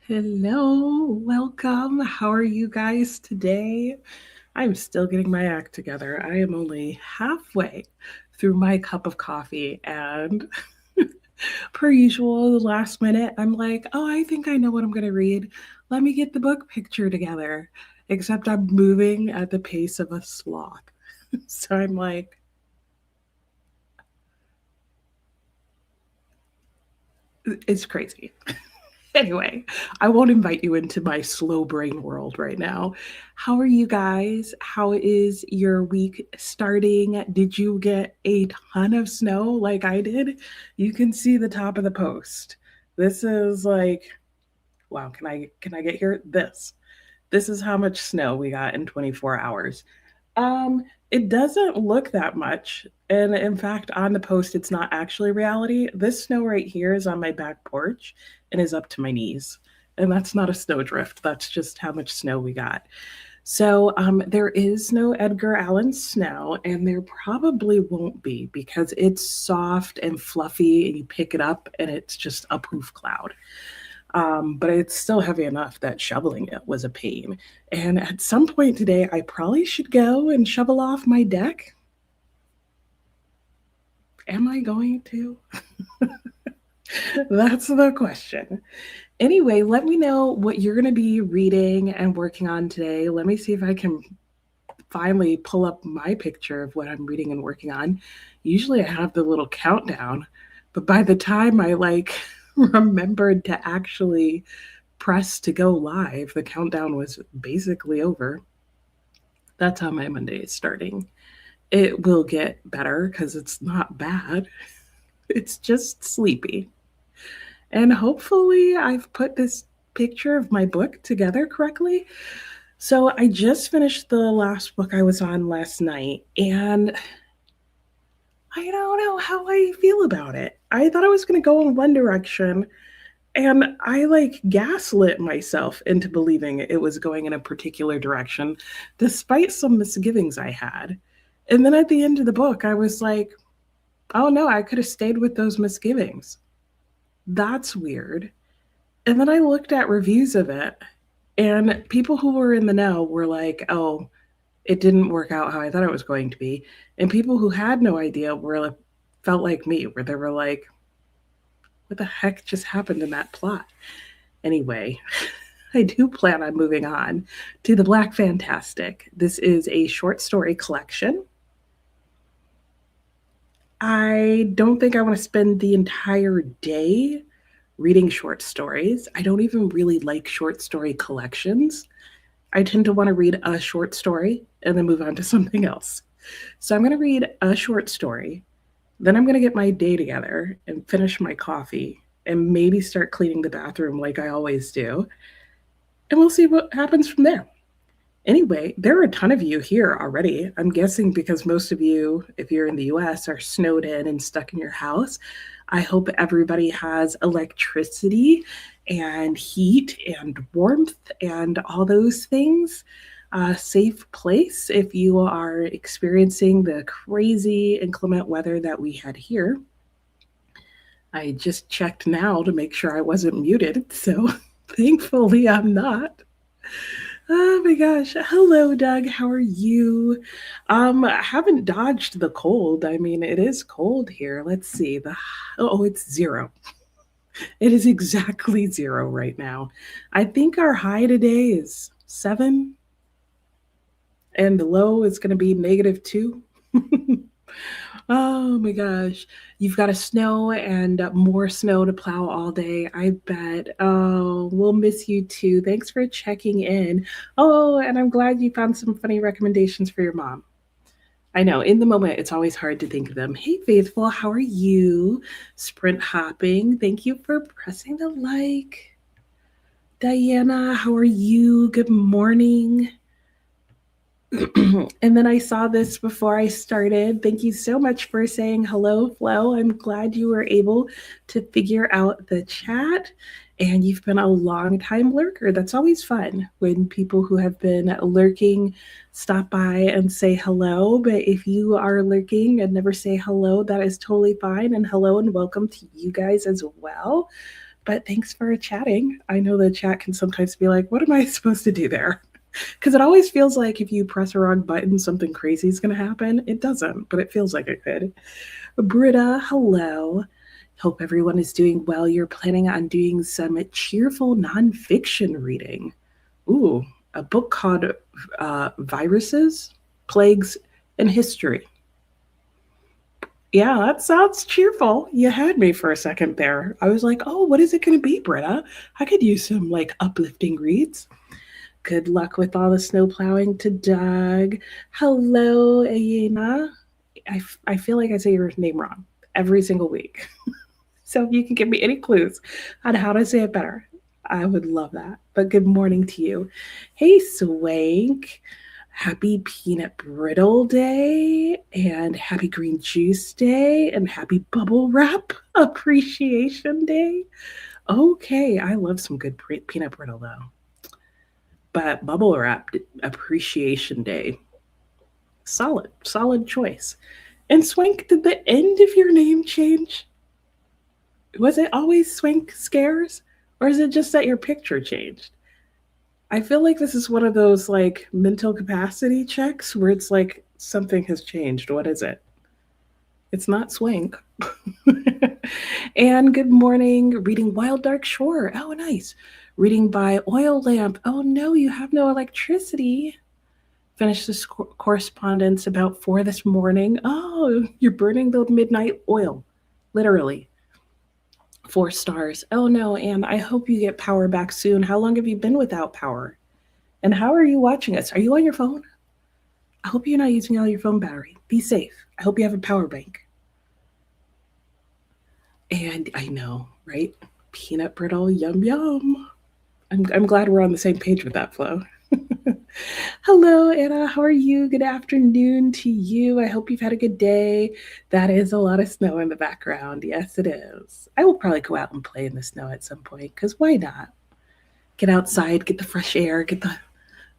Hello, welcome. How are you guys today? I'm still getting my act together. I am only halfway through my cup of coffee, and per usual, the last minute, I'm like, oh, I think I know what I'm going to read. Let me get the book picture together. Except I'm moving at the pace of a sloth. So I'm like, it's crazy. Anyway, I won't invite you into my slow brain world right now. How are you guys? How is your week starting? Did you get a ton of snow like I did? You can see the top of the post. This is like, wow, can I get here? This is how much snow we got in 24 hours. It doesn't look that much. And in fact, on the post, it's not actually reality. This snow right here is on my back porch and is up to my knees. And that's not a snowdrift. That's just how much snow we got. So there is no Edgar Allan snow, and there probably won't be because it's soft and fluffy, and you pick it up, and it's just a poof cloud. But it's still heavy enough that shoveling it was a pain. And at some point today, I probably should go and shovel off my deck. Am I going to? That's the question. Anyway, let me know what you're going to be reading and working on today. Let me see if I can finally pull up my picture of what I'm reading and working on. Usually I have the little countdown, but by the time I remembered to actually press to go live, the countdown was basically over. That's how my Monday is starting. It will get better because it's not bad. It's just sleepy. And hopefully, I've put this picture of my book together correctly. So, I just finished the last book I was on last night, and I don't know how I feel about it. I thought I was going to go in one direction, and I gaslit myself into believing it was going in a particular direction, despite some misgivings I had. And then at the end of the book, I was like, oh no, I could have stayed with those misgivings. That's weird. And then I looked at reviews of it, and people who were in the know were like, oh, it didn't work out how I thought it was going to be. And people who had no idea felt like me, where they were like, what the heck just happened in that plot? Anyway, I do plan on moving on to The Black Fantastic. This is a short story collection. I don't think I want to spend the entire day reading short stories. I don't even really like short story collections. I tend to want to read a short story and then move on to something else. So I'm going to read a short story. Then I'm going to get my day together and finish my coffee and maybe start cleaning the bathroom like I always do. And we'll see what happens from there. Anyway, there are a ton of you here already. I'm guessing because most of you, if you're in the US, are snowed in and stuck in your house. I hope everybody has electricity and heat and warmth and all those things. A safe place if you are experiencing the crazy inclement weather that we had here. I just checked now to make sure I wasn't muted, so thankfully I'm not. Oh my gosh. Hello, Doug. How are you? I haven't dodged the cold. I mean, it is cold here. Let's see. It's 0. It is exactly 0 right now. I think our high today is 7 and the low is going to be -2. Oh my gosh. You've got a snow and more snow to plow all day, I bet. Oh, we'll miss you too. Thanks for checking in. Oh, and I'm glad you found some funny recommendations for your mom. I know in the moment it's always hard to think of them. Hey, Faithful, how are you? Sprint hopping. Thank you for pressing the like. Diana, how are you? Good morning. And then I saw this before I started. Thank you so much for saying hello, Flo. I'm glad you were able to figure out the chat. And you've been a long time lurker. That's always fun when people who have been lurking stop by and say hello. But if you are lurking and never say hello, that is totally fine. And hello and welcome to you guys as well. But thanks for chatting. I know the chat can sometimes be like, what am I supposed to do there? Because it always feels like if you press a wrong button, something crazy is going to happen. It doesn't, but it feels like it could. Britta, hello. Hope everyone is doing well. You're planning on doing some cheerful nonfiction reading. Ooh, a book called Viruses, Plagues, and History. Yeah, that sounds cheerful. You had me for a second there. I was like, oh, what is it going to be, Britta? I could use some like uplifting reads. Good luck with all the snow plowing to Doug. Hello, Ayana. I feel like I say your name wrong every single week. So if you can give me any clues on how to say it better, I would love that. But good morning to you. Hey, Swank. Happy Peanut Brittle Day and happy Green Juice Day and happy Bubble Wrap Appreciation Day. Okay, I love some good peanut brittle though. But Bubble Wrap Appreciation Day, solid choice. And Swank, did the end of your name change? Was it always Swank Scares? Or is it just that your picture changed? I feel like this is one of those like mental capacity checks where it's like something has changed. What is it? It's not Swank. And good morning, reading Wild Dark Shore. Oh, nice. Reading by Oil Lamp. Oh no, you have no electricity. Finished this correspondence about 4 this morning. Oh, you're burning the midnight oil, literally. 4 stars. Oh no, and I hope you get power back soon. How long have you been without power? And how are you watching us? Are you on your phone? I hope you're not using all your phone battery. Be safe. I hope you have a power bank. And I know, right? Peanut brittle, yum yum. I'm glad we're on the same page with that, Flo. Hello, Anna. How are you? Good afternoon to you. I hope you've had a good day. That is a lot of snow in the background. Yes, it is. I will probably go out and play in the snow at some point because why not? Get outside, get the fresh air, get the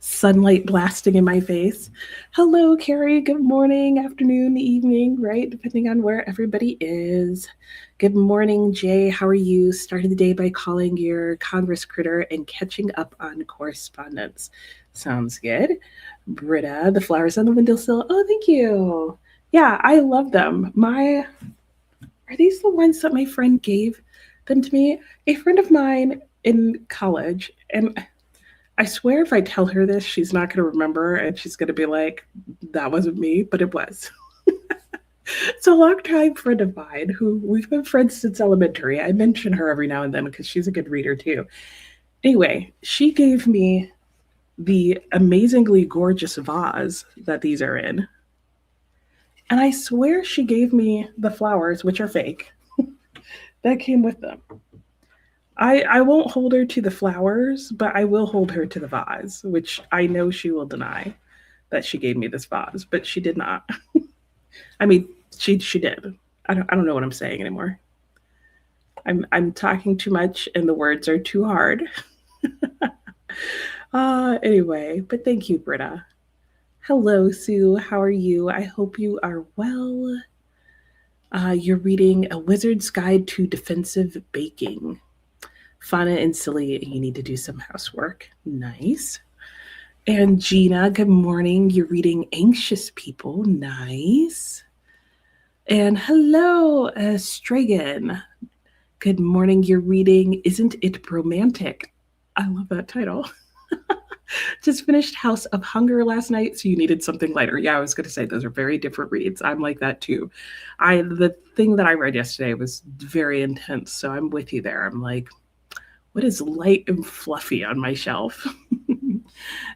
sunlight blasting in my face. Hello, Carrie. Good morning, afternoon, evening, right? Depending on where everybody is. Good morning, Jay. How are you? Started the day by calling your Congress critter and catching up on correspondence. Sounds good. Britta, the flowers on the windowsill. Oh, thank you. Yeah, I love them. Are these the ones that my friend gave them to me? A friend of mine in college, and I swear if I tell her this, she's not going to remember and she's going to be like, that wasn't me, but it was. It's a longtime friend of mine who we've been friends since elementary. I mention her every now and then because she's a good reader too. Anyway, she gave me the amazingly gorgeous vase that these are in. And I swear she gave me the flowers, which are fake, that came with them. I won't hold her to the flowers, but I will hold her to the vase, which I know she will deny that she gave me this vase, but she did not. I mean, she did. I don't know what I'm saying anymore. I'm talking too much and the words are too hard. Anyway, but thank you, Britta. Hello, Sue. How are you? I hope you are well. You're reading A Wizard's Guide to Defensive Baking. Fun and silly, you need to do some housework. Nice. And Gina, good morning. You're reading Anxious People. Nice. And hello, Stragan. Good morning. You're reading Isn't It Romantic? I love that title. Just finished House of Hunger last night, so you needed something lighter. Yeah, I was going to say those are very different reads. I'm like that too. The thing that I read yesterday was very intense, so I'm with you there. I'm like, what is light and fluffy on my shelf?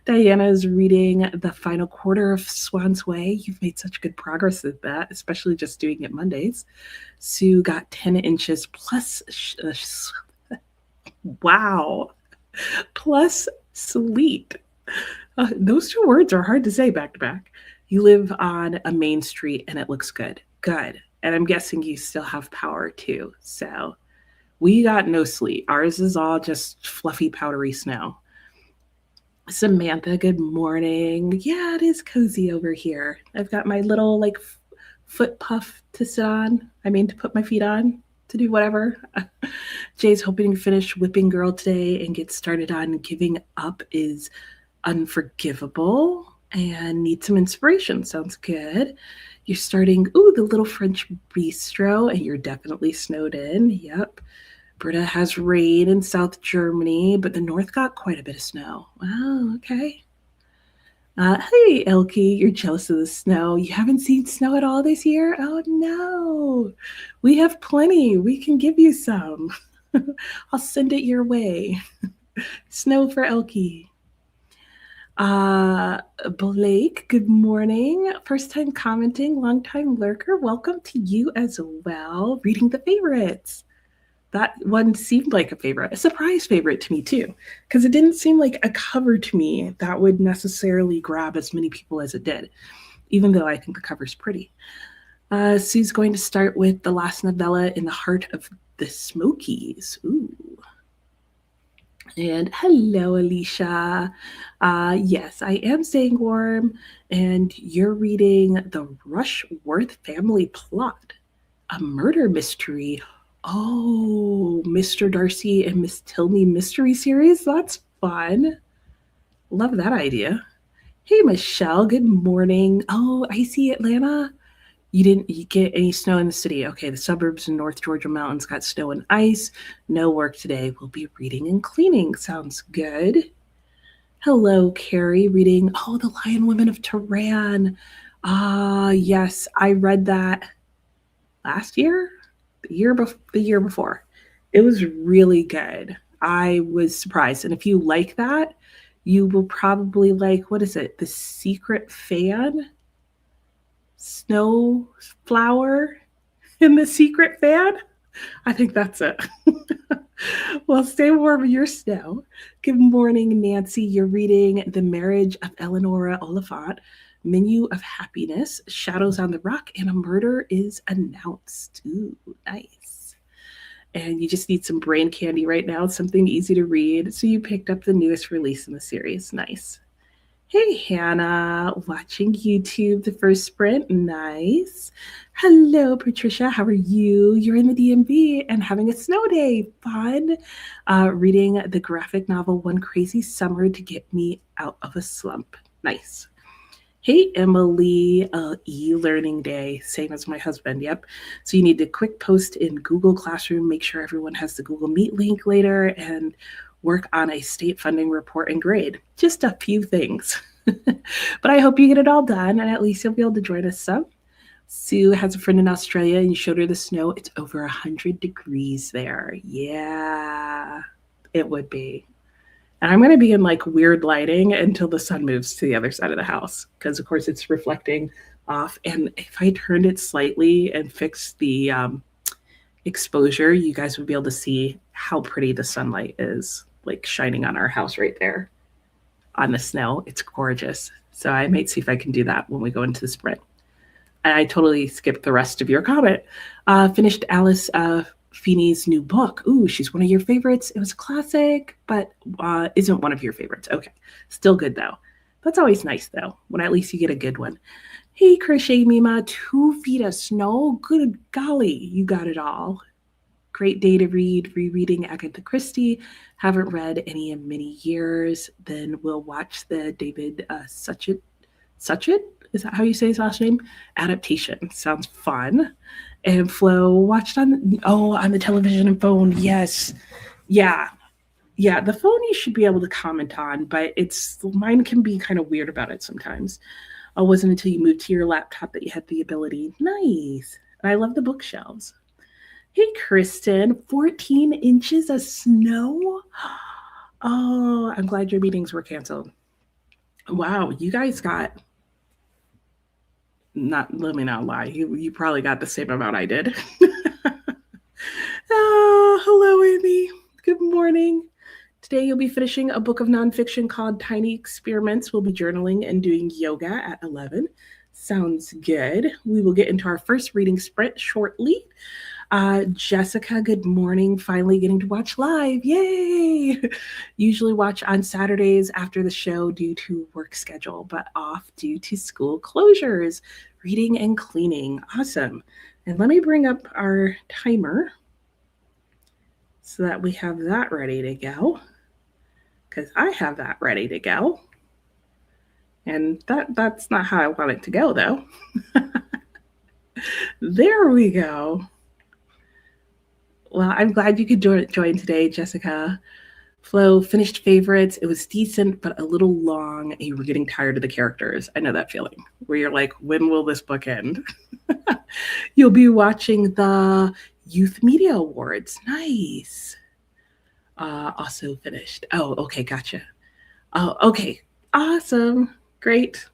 Diana is reading the final quarter of Swan's Way. You've made such good progress with that, especially just doing it Mondays. Sue got 10 inches plus, wow, plus sleet. Those 2 words are hard to say back to back. You live on a main street and it looks good. Good. And I'm guessing you still have power too. So we got no sleet. Ours is all just fluffy, powdery snow. Samantha, good morning. Yeah, it is cozy over here. I've got my little like foot puff to sit on. I mean, to put my feet on to do whatever. Jay's hoping to finish Whipping Girl today and get started on Giving Up is Unforgivable and need some inspiration. Sounds good. You're starting, the Little French Bistro, and you're definitely snowed in. Yep. Britta has rain in South Germany, but the north got quite a bit of snow. Wow, okay. Hey, Elkie, you're jealous of the snow. You haven't seen snow at all this year? Oh, no. We have plenty. We can give you some. I'll send it your way. Snow for Elkie. Uh, Blake, good morning. First time commenting, long time lurker. Welcome to you as well. Reading the favorites. That one seemed like a favorite, a surprise favorite to me too, because it didn't seem like a cover to me that would necessarily grab as many people as it did, even though I think the cover's pretty. Sue's going to start with the last novella in the heart of the Smokies. Ooh. And hello, Alicia. Yes, I am staying warm, and you're reading The Rushworth Family Plot, a murder mystery. Oh, Mr. Darcy and Miss Tilney mystery series? That's fun. Love that idea. Hey, Michelle, good morning. Oh, I see Atlanta. You get any snow in the city. Okay, the suburbs and North Georgia mountains got snow and ice. No work today. We'll be reading and cleaning. Sounds good. Hello, Carrie, reading, The Lion Women of Tehran. Yes, I read that last year, the year before. It was really good. I was surprised. And if you like that, you will probably like, what is it? The Secret Fan? Snow flower in the secret fan? I think that's it. Well, stay warm in your snow. Good morning, Nancy. You're reading The Marriage of Eleonora Oliphant, Menu of Happiness, Shadows on the Rock, and a Murder is Announced. Ooh, nice. And you just need some brain candy right now, something easy to read. So you picked up the newest release in the series. Nice. Hey, Hannah, watching YouTube, the first sprint. Nice. Hello, Patricia. How are you? You're in the DMV and having a snow day. Fun. Reading the graphic novel One Crazy Summer to Get Me Out of a Slump. Nice. Hey, Emily, e-learning day, same as my husband. Yep. So you need to quick post in Google Classroom, make sure everyone has the Google Meet link later, and work on a state funding report and grade. Just a few things. But I hope you get it all done, and at least you'll be able to join us some. Sue has a friend in Australia, and you showed her the snow. It's over 100 degrees there. Yeah, it would be. And I'm going to be in like weird lighting until the sun moves to the other side of the house, because of course it's reflecting off. And if I turned it slightly and fixed the exposure, you guys would be able to see how pretty the sunlight is, like shining on our house right there on the snow. It's gorgeous. So I might see if I can do that when we go into the sprint. And I totally skipped the rest of your comment. Finished Alice Feeney's new book. Ooh, she's one of your favorites. It was a classic, but isn't one of your favorites. Okay. Still good, though. That's always nice, though, when at least you get a good one. Hey, Crochet Mima, 2 feet of snow. Good golly, you got it all. Great day to read, rereading Agatha Christie. Haven't read any in many years. Then we'll watch the David Suchet? Is that how you say his last name? Adaptation. Sounds fun. And Flo watched on the television and phone. Yes. Yeah. The phone you should be able to comment on, but mine can be kind of weird about it sometimes. It wasn't until you moved to your laptop that you had the ability. Nice. And I love the bookshelves. Hey, Kristen, 14 inches of snow? Oh, I'm glad your meetings were canceled. Wow, you guys got, let me not lie, you probably got the same amount I did. Hello, Amy. Good morning. Today you'll be finishing a book of nonfiction called Tiny Experiments. We'll be journaling and doing yoga at 11. Sounds good. We will get into our first reading sprint shortly. Jessica, good morning. Finally getting to watch live. Yay! Usually watch on Saturdays after the show due to work schedule, but off due to school closures. Reading and cleaning. Awesome. And let me bring up our timer. so that we have that ready to go. Because I have that ready to go. And that's not how I want it to go, though. There we go. Well, I'm glad you could join today, Jessica. Flo, finished favorites. It was decent, but a little long, and you were getting tired of the characters. I know that feeling where you're like, when will this book end? You'll be watching the Youth Media Awards. Nice. Also finished. Oh, okay, gotcha. Oh, okay. Awesome. Great.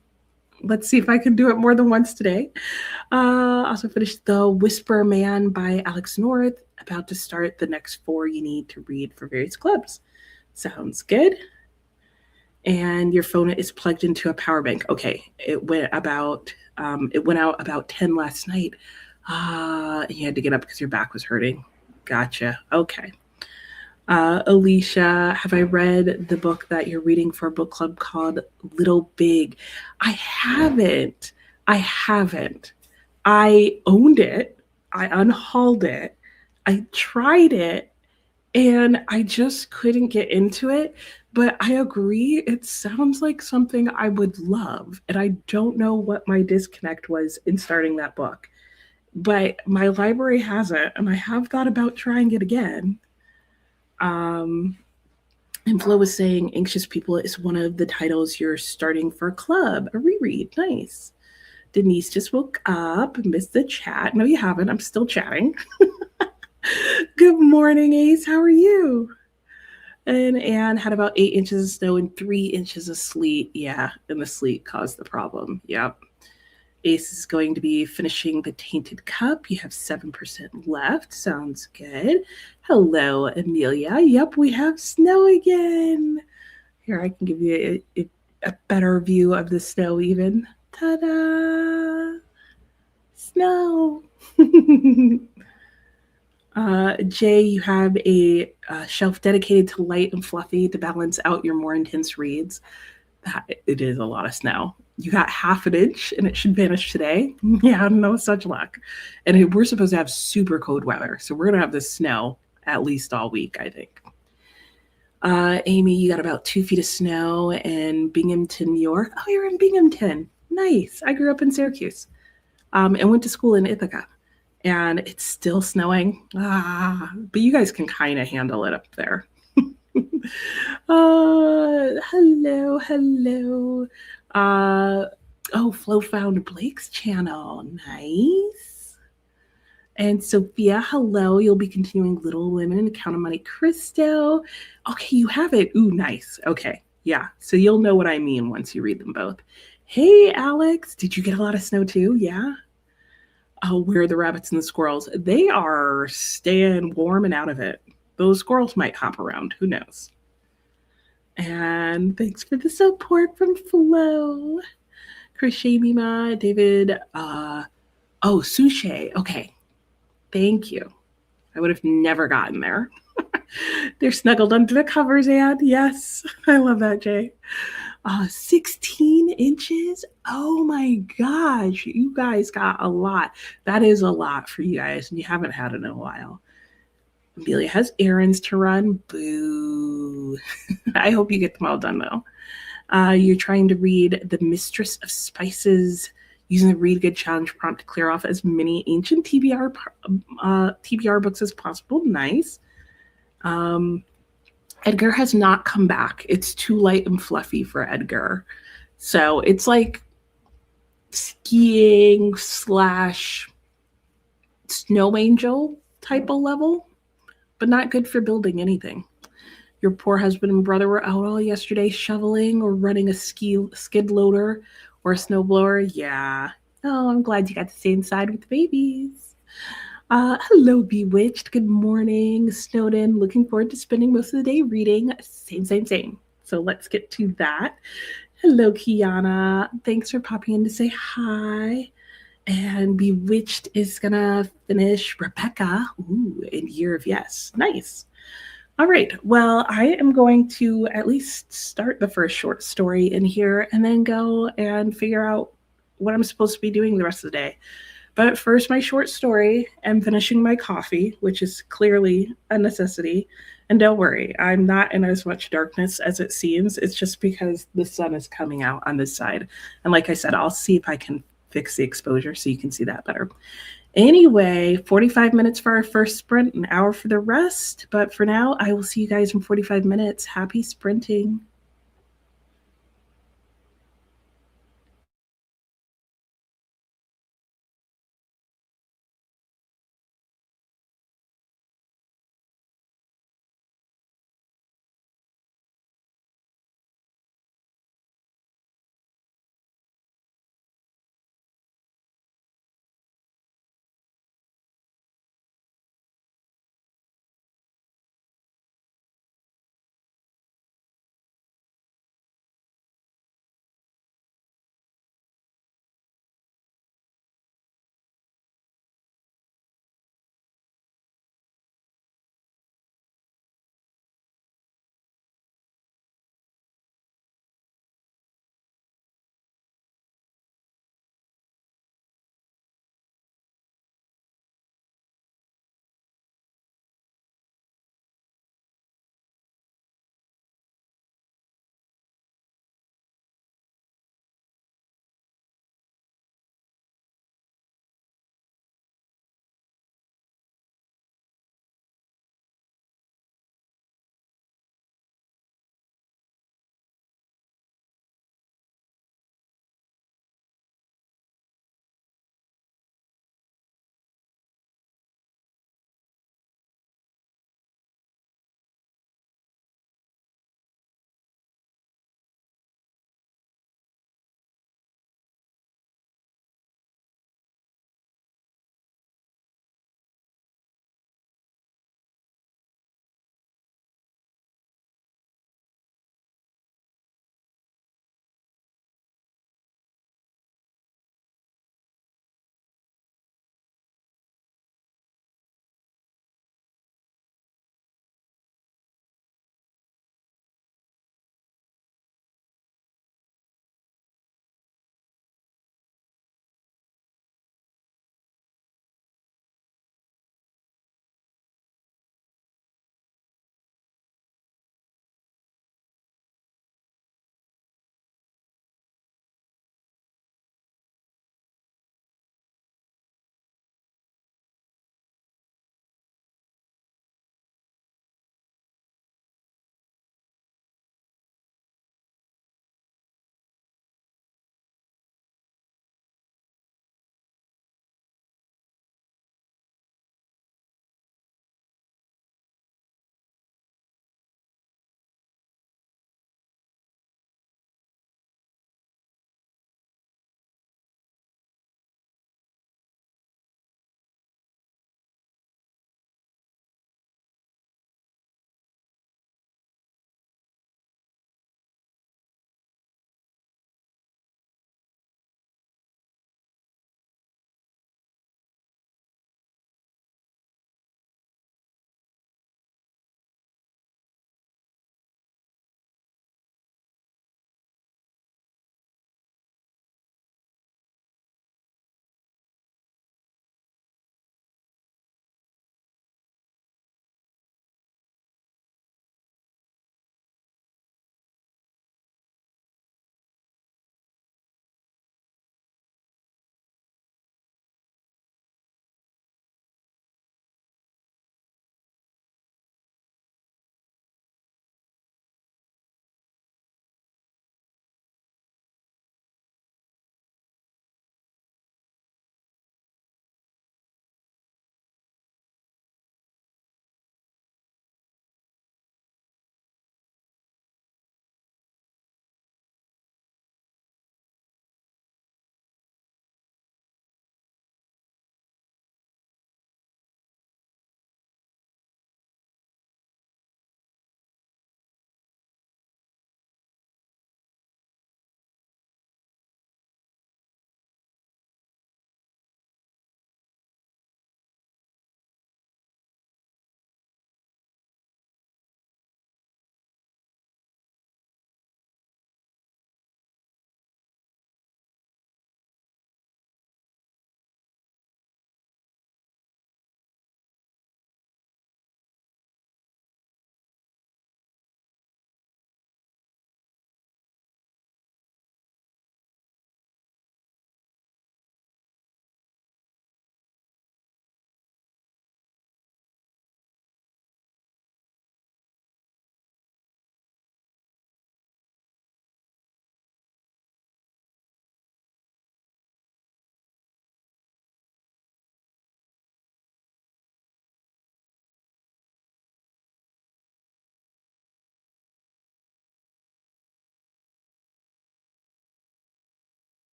Let's see if I can do it more than once today. Also finished The Whisper Man by Alex North. About to start the next 4 you need to read for various clubs. Sounds good. And your phone is plugged into a power bank. Okay, it went out about 10 last night. And you had to get up because your back was hurting. Gotcha. Okay. Alicia, have I read the book that you're reading for a book club called Little Big? I haven't. I owned it. I unhauled it. I tried it and I just couldn't get into it. But I agree, it sounds like something I would love. And I don't know what my disconnect was in starting that book. But my library has it, and I have thought about trying it again. And Flo was saying Anxious People is one of the titles you're starting for a club, a reread. Nice. Denise just woke up, missed the chat. No, you haven't. I'm still chatting. Good morning, Ace. How are you? And Anne had about 8 inches of snow and 3 inches of sleet. Yeah, and the sleet caused the problem. Yep. Ace is going to be finishing the Tainted Cup. You have 7% left. Sounds good. Hello, Amelia. Yep, we have snow again. Here, I can give you a better view of the snow even. Ta-da! Snow. Jay, you have a shelf dedicated to light and fluffy to balance out your more intense reads. It is a lot of snow. You got half an inch and it should vanish today. Yeah, no such luck. And we're supposed to have super cold weather. So we're going to have this snow at least all week, I think. Amy, you got about 2 feet of snow in Binghamton, New York. Oh, you're in Binghamton. Nice. I grew up in Syracuse and went to school in Ithaca. And it's still snowing. But you guys can kind of handle it up there. Hello. Flo found Blake's channel. Nice. And Sophia, hello. You'll be continuing Little Women and Count of Monte Cristo. Okay, you have it. Ooh, nice. Okay, yeah. So you'll know what I mean once you read them both. Hey, Alex, did you get a lot of snow too? Yeah. Where are the rabbits and the squirrels? They are staying warm and out of it. Those squirrels might hop around. Who knows? And thanks for the support from Flo. Crochet Mima, David. Sushi. Okay. Thank you. I would have never gotten there. They're snuggled under the covers, and yes, I love that, Jay. 16 inches. Oh my gosh, you guys got a lot. That is a lot for you guys, and you haven't had it in a while. Amelia has errands to run. Boo. I hope you get them all done, though. You're trying to read The Mistress of Spices using the Read Good Challenge prompt to clear off as many ancient TBR books as possible. Nice. Edgar has not come back. It's too light and fluffy for Edgar. So it's like skiing / snow angel type of level, but not good for building anything. Your poor husband and brother were out all yesterday shoveling or running a skid loader or a snowblower. Yeah. Oh, I'm glad you got to stay inside with the babies. Hello, Bewitched. Good morning. Snowden. Looking forward to spending most of the day reading. Same. So let's get to that. Hello, Kiana. Thanks for popping in to say hi. And Bewitched is going to finish Rebecca. Ooh, in Year of Yes. Nice. All right. Well, I am going to at least start the first short story in here and then go and figure out what I'm supposed to be doing the rest of the day. But first, my short story and finishing my coffee, which is clearly a necessity. And don't worry, I'm not in as much darkness as it seems. It's just because the sun is coming out on this side. And like I said, I'll see if I can fix the exposure so you can see that better. Anyway, 45 minutes for our first sprint, an hour for the rest. But for now, I will see you guys in 45 minutes. Happy sprinting.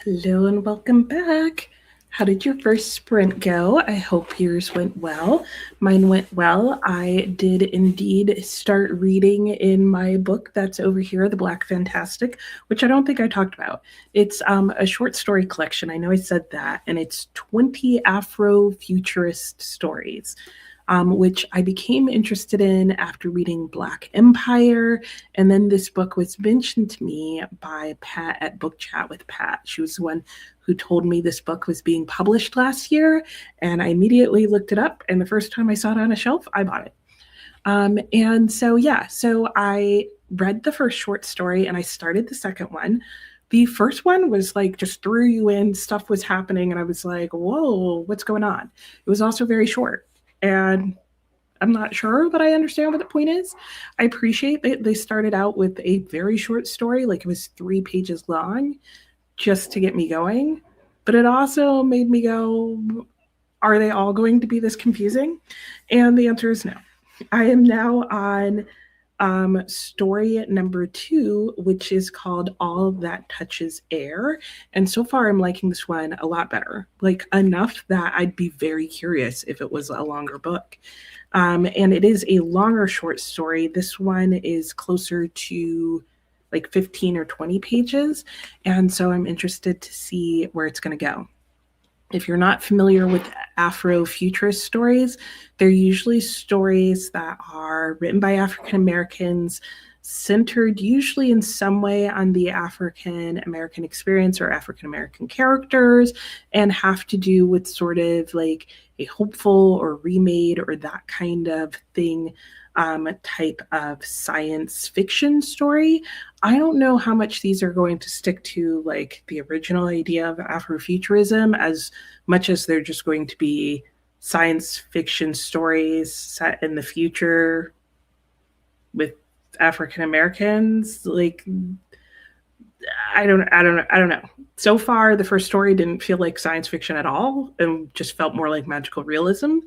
Hello and welcome back. How did your first sprint go? I hope yours went well. Mine went well. I did indeed start reading in my book that's over here, The Black Fantastic, which I don't think I talked about. It's a short story collection. I know I said that, and it's 20 Afro-futurist stories. Which I became interested in after reading Black Empire. And then this book was mentioned to me by Pat at Book Chat with Pat. She was the one who told me this book was being published last year. And I immediately looked it up. And the first time I saw it on a shelf, I bought it. So I read the first short story and I started the second one. The first one was like just threw you in, stuff was happening, and I was like, whoa, what's going on? It was also very short. And I'm not sure, but I understand what the point is. I appreciate that they started out with a very short story, like it was 3 pages long, just to get me going. But it also made me go, are they all going to be this confusing? And the answer is no. I am now on story number 2, which is called All That Touches Air. And so far, I'm liking this one a lot better, like enough that I'd be very curious if it was a longer book. And it is a longer short story. This one is closer to like 15 or 20 pages. And so I'm interested to see where it's going to go. If you're not familiar with Afro-futurist stories, they're usually stories that are written by African Americans, centered usually in some way on the African American experience or African American characters, and have to do with sort of like a hopeful or remade or that kind of thing, type of science fiction story. I don't know how much these are going to stick to like the original idea of Afrofuturism as much as they're just going to be science fiction stories set in the future with African Americans. Like I don't know. So far the first story didn't feel like science fiction at all and just felt more like magical realism.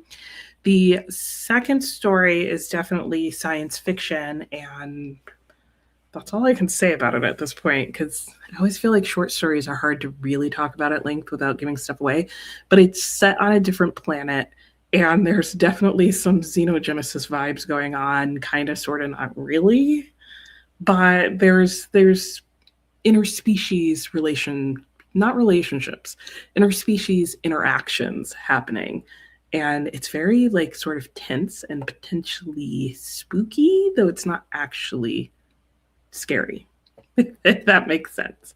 The second story is definitely science fiction, and that's all I can say about it at this point, because I always feel like short stories are hard to really talk about at length without giving stuff away. But it's set on a different planet, and there's definitely some xenogenesis vibes going on, kind of, sort of, not really. But there's interspecies not relationships, interspecies interactions happening. And it's very like sort of tense and potentially spooky, though it's not actually scary, if that makes sense.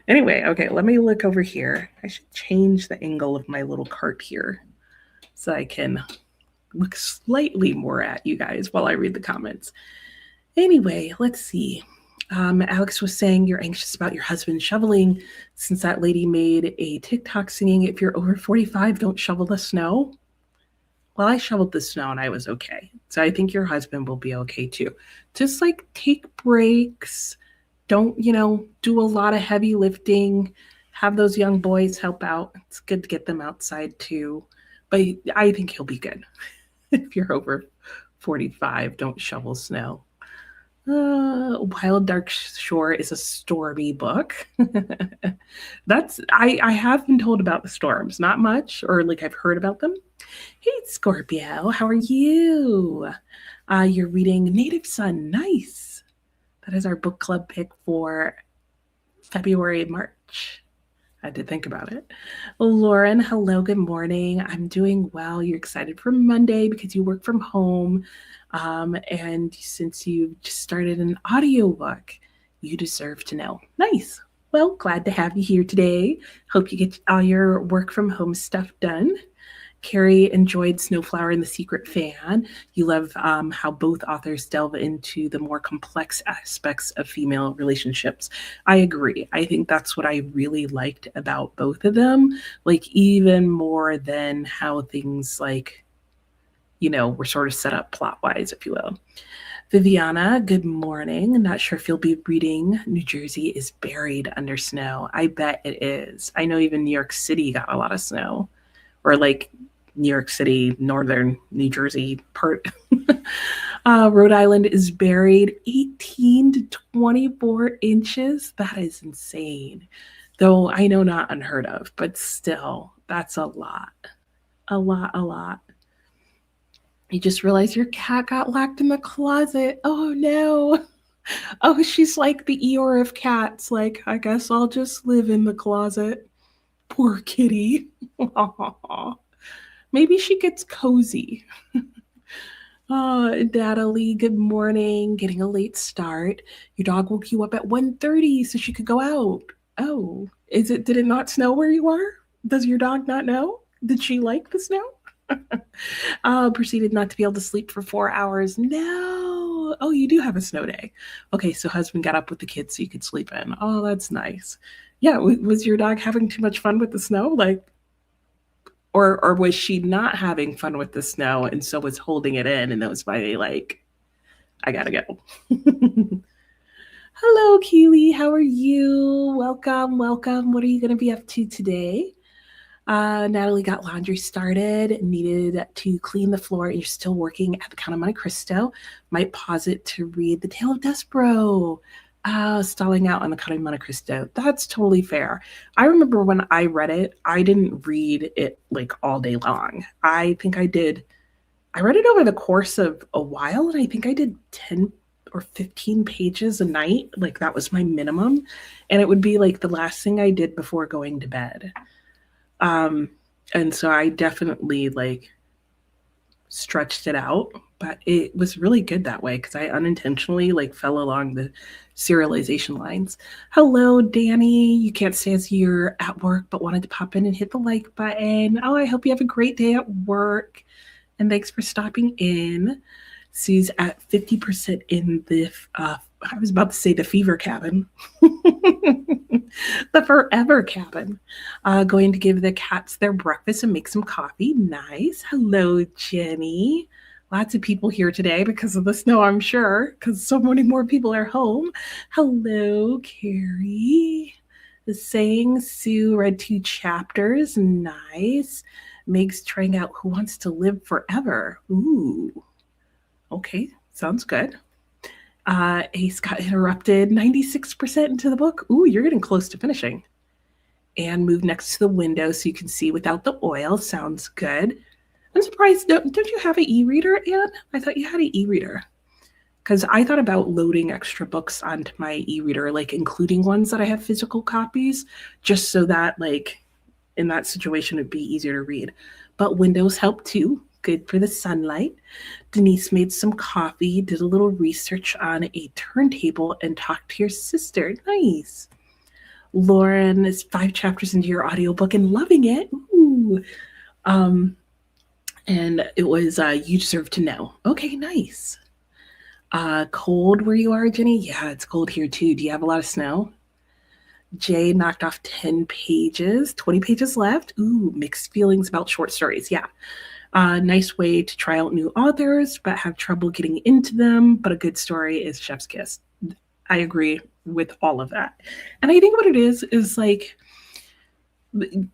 Anyway, okay, let me look over here. I should change the angle of my little cart here so I can look slightly more at you guys while I read the comments. Anyway, let's see. Alex was saying you're anxious about your husband shoveling since that lady made a TikTok singing, if you're over 45, don't shovel the snow. Well, I shoveled the snow and I was okay. So I think your husband will be okay too. Just like take breaks. Don't, do a lot of heavy lifting. Have those young boys help out. It's good to get them outside too. But I think he'll be good. If you're over 45, don't shovel snow. Wild Dark Shore is a stormy book. I have been told about the storms, not much, or like I've heard about them. Hey Scorpio, how are you? You're reading Native Son. Nice. That is our book club pick for February and March. I had to think about it. Lauren, hello, good morning. I'm doing well. You're excited for Monday because you work from home. And since you just started an audiobook, you deserve to know. Nice. Well, glad to have you here today. Hope you get all your work from home stuff done. Carrie enjoyed Snowflower and the Secret Fan. You love how both authors delve into the more complex aspects of female relationships. I agree. I think that's what I really liked about both of them, like even more than how things like, were sort of set up plot-wise, if you will. Viviana, good morning. I'm not sure if you'll be reading New Jersey is Buried Under Snow. I bet it is. I know even New York City got a lot of snow, or like New York City, northern New Jersey part. Rhode Island is buried 18 to 24 inches. That is insane. Though I know not unheard of, but still, that's a lot. A lot, a lot. You just realize your cat got locked in the closet. Oh no. Oh, she's like the Eeyore of cats. Like, I guess I'll just live in the closet. Poor kitty. Maybe she gets cozy. Oh, Natalie, good morning. Getting a late start. Your dog woke you up at 1:30 so she could go out. Oh, did it not snow where you are? Does your dog not know? Did she like the snow? Proceeded not to be able to sleep for 4 hours. No. Oh, you do have a snow day. Okay, so husband got up with the kids so you could sleep in. Oh, that's nice. Yeah, was your dog having too much fun with the snow? Like, or was she not having fun with the snow and so was holding it in and it was finally like, I gotta go. Hello, Keely. How are you? Welcome, welcome. What are you gonna be up to today? Natalie got laundry started, needed to clean the floor, and you're still working at the Count of Monte Cristo. Might pause it to read The Tale of Despero. Stalling out on the Count of Monte Cristo. That's totally fair. I remember when I read it, I didn't read it like all day long. I think I read it over the course of a while, and I think I did 10 or 15 pages a night. Like that was my minimum. And it would be like the last thing I did before going to bed. And so I definitely like stretched it out, but it was really good that way because I unintentionally like fell along the serialization lines. Hello, Danny. You can't say as you're at work, but wanted to pop in and hit the like button. Oh, I hope you have a great day at work. And thanks for stopping in. Sue's at 50% in the, I was about to say the fever cabin. The forever cabin. Going to give the cats their breakfast and make some coffee. Nice. Hello, Jenny. Lots of people here today because of the snow, I'm sure, because so many more people are home. Hello, Carrie. The saying Sue read 2 chapters. Nice. Meg's trying out Who Wants to Live Forever. Ooh. Okay, sounds good. Ace got interrupted 96% into the book. Ooh, you're getting close to finishing. And move next to the window so you can see without the oil. Sounds good. I'm surprised. Don't you have an e-reader, Anne? I thought you had an e-reader. Because I thought about loading extra books onto my e-reader, like including ones that I have physical copies, just so that like in that situation it'd be easier to read. But windows help too. Good for the sunlight. Denise made some coffee, did a little research on a turntable, and talked to your sister. Nice. Lauren is 5 chapters into your audiobook and loving it. Ooh. And it was You Deserve to Know. Okay, nice. Cold where you are, Jenny? Yeah, it's cold here too. Do you have a lot of snow? Jay knocked off 10 pages, 20 pages left. Ooh, mixed feelings about short stories. Yeah. Nice way to try out new authors, but have trouble getting into them. But a good story is Chef's Kiss. I agree with all of that. And I think what it is like,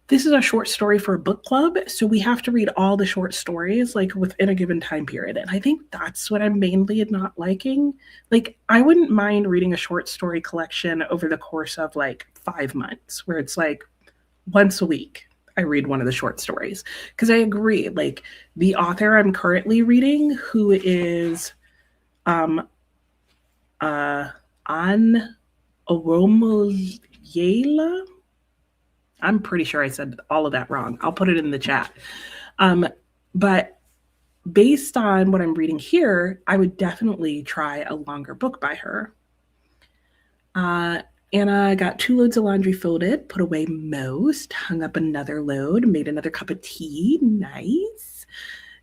this is a short story for a book club. So we have to read all the short stories like within a given time period. And I think that's what I'm mainly not liking. Like, I wouldn't mind reading a short story collection over the course of like 5 months, where it's like once a week I read one of the short stories. Because I agree, like the author I'm currently reading, who is An Aromoyela. I'm pretty sure I said all of that wrong. I'll put it in the chat. But based on what I'm reading here, I would definitely try a longer book by her. Anna got 2 loads of laundry folded, put away most, hung up another load, made another cup of tea. Nice.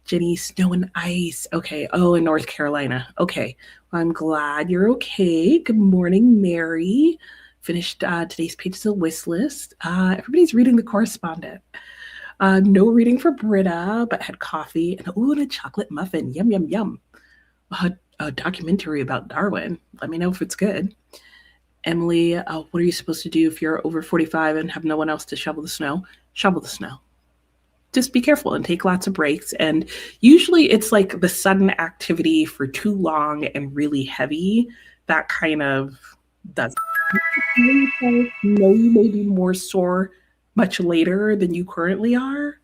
Jenny, snow and ice. Okay. Oh, in North Carolina. Okay. Well, I'm glad you're okay. Good morning, Mary. Finished today's pages of the wish list. Everybody's reading the correspondent. No reading for Britta, but had coffee and a chocolate muffin. Yum, yum, yum. A documentary about Darwin. Let me know if it's good. Emily, what are you supposed to do if you're over 45 and have no one else to shovel the snow? Shovel the snow. Just be careful and take lots of breaks. And usually it's like the sudden activity for too long and really heavy that kind of does. You know you may be more sore much later than you currently are,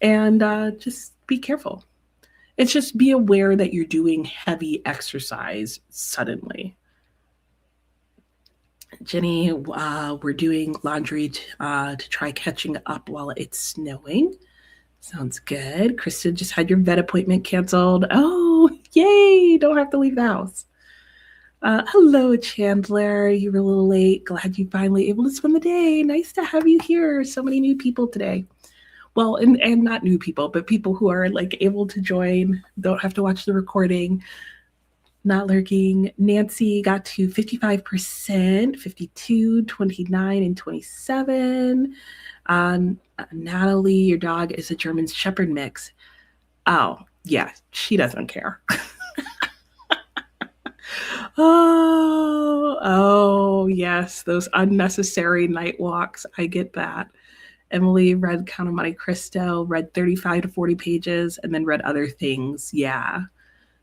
and just be careful. It's just be aware that you're doing heavy exercise suddenly. Jenny, we're doing laundry to try catching up while it's snowing. Sounds good. Kristen just had your vet appointment canceled. Oh, yay! Don't have to leave the house. Hello, Chandler. You were a little late. Glad you finally able to spend the day. Nice to have you here. So many new people today. Well, and not new people, but people who are like able to join, don't have to watch the recording. Not lurking. Nancy got to 55%, 52, 29, and 27. Natalie, your dog is a German Shepherd mix. Oh, yeah, she doesn't care. Oh, yes, those unnecessary night walks. I get that. Emily read Count of Monte Cristo, read 35 to 40 pages, and then read other things. Yeah.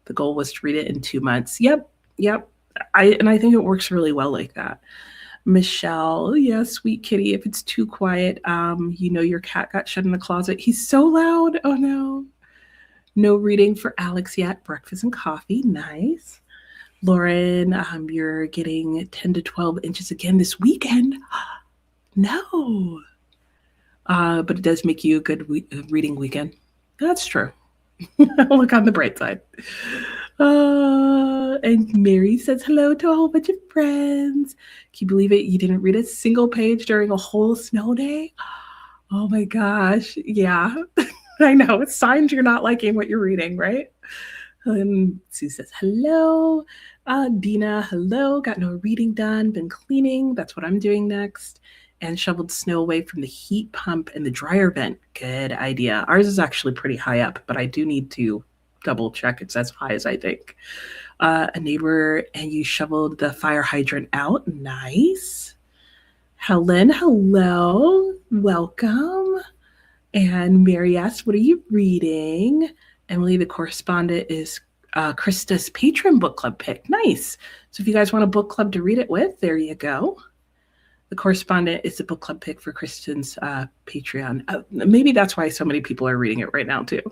The goal was to read it in 2 months. Yep. Yep. I think it works really well like that. Michelle, yeah, sweet kitty. If it's too quiet, your cat got shut in the closet. He's so loud. Oh no. No reading for Alex yet. Breakfast and coffee. Nice. Lauren, you're getting 10 to 12 inches again this weekend. No. But it does make you a good reading weekend. That's true. Look on the bright side. And Mary says hello to a whole bunch of friends. Can you believe it? You didn't read a single page during a whole snow day? Oh my gosh. Yeah. I know. It's signs you're not liking what you're reading, right? And Sue says hello. Dina, hello. Got no reading done. Been cleaning. That's what I'm doing next. And shoveled snow away from the heat pump and the dryer vent. Good idea. Ours is actually pretty high up, but I do need to double check it's as high as I think. A neighbor, and you shoveled the fire hydrant out. Nice. Helen, hello. Welcome. And Mary asks, what are you reading? Emily, the correspondent, is Krista's patron book club pick. Nice. So if you guys want a book club to read it with, there you go. The correspondent is the book club pick for Kristen's Patreon. Maybe that's why so many people are reading it right now, too.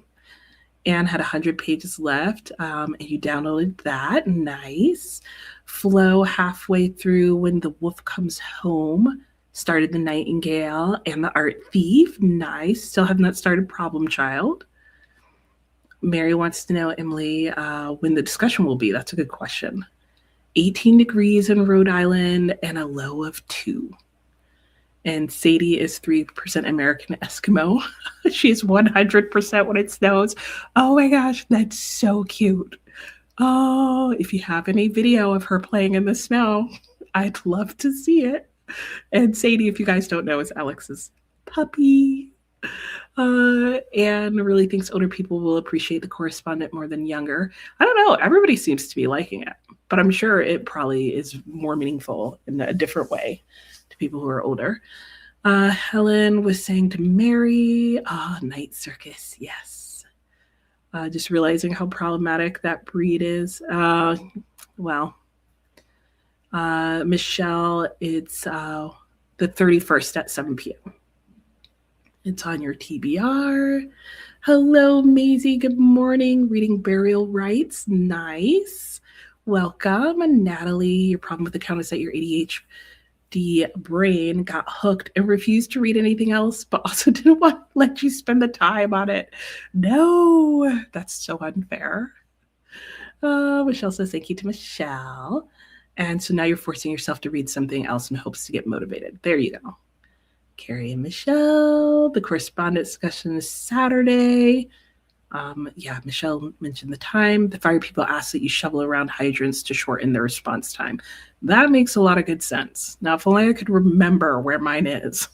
Anne had 100 pages left, and you downloaded that. Nice. Flo, halfway through When the Wolf Comes Home, started The Nightingale and The Art Thief. Nice. Still have not started Problem Child. Mary wants to know, Emily, when the discussion will be. That's a good question. 18 degrees in Rhode Island and a low of 2. And Sadie is 3% American Eskimo. She's 100% when it snows. Oh my gosh, that's so cute. Oh, if you have any video of her playing in the snow, I'd love to see it. And Sadie, if you guys don't know, is Alex's puppy. Anne really thinks older people will appreciate the correspondent more than younger. I don't know. Everybody seems to be liking it, but I'm sure it probably is more meaningful in a different way to people who are older. Helen was saying to Mary, Night Circus, yes. Just realizing how problematic that breed is. Michelle, it's the 31st at 7 p.m. It's on your TBR. Hello, Maisie. Good morning. Reading Burial Rites. Nice. Welcome. And Natalie, your problem with the count is that your ADHD brain got hooked and refused to read anything else, but also didn't want to let you spend the time on it. No, that's so unfair. Michelle says thank you to Michelle. And so now you're forcing yourself to read something else in hopes to get motivated. There you go. Carrie and Michelle. The correspondent discussion is Saturday. Michelle mentioned the time. The fire people asked that you shovel around hydrants to shorten the response time. That makes a lot of good sense. Now, if only I could remember where mine is.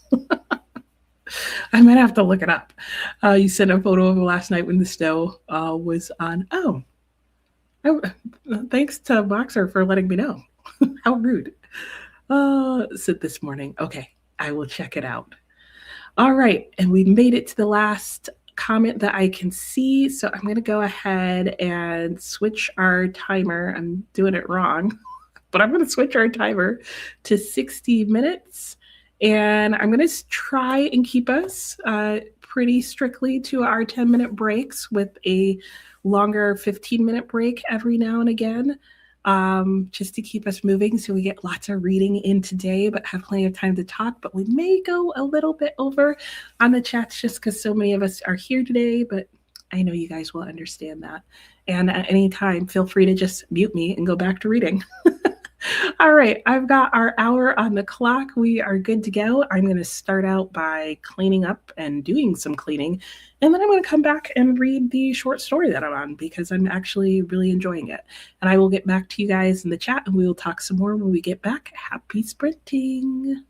I might have to look it up. You sent a photo of last night when the snow was on. Oh, thanks to Boxer for letting me know. How rude. Said this morning. Okay. I will check it out. All right. And we made it to the last comment that I can see. So I'm going to go ahead and switch our timer. I'm doing it wrong, but I'm going to switch our timer to 60 minutes. And I'm going to try and keep us pretty strictly to our 10-minute breaks with a longer 15-minute break every now and again, just to keep us moving so we get lots of reading in today, but have plenty of time to talk. But we may go a little bit over on the chats just because so many of us are here today, but I know you guys will understand that. And at any time, feel free to just mute me and go back to reading. All right, I've got our hour on the clock. We are good to go. I'm going to start out by cleaning up and doing some cleaning, and then I'm going to come back and read the short story that I'm on because I'm actually really enjoying it. And I will get back to you guys in the chat, and we will talk some more when we get back. Happy sprinting.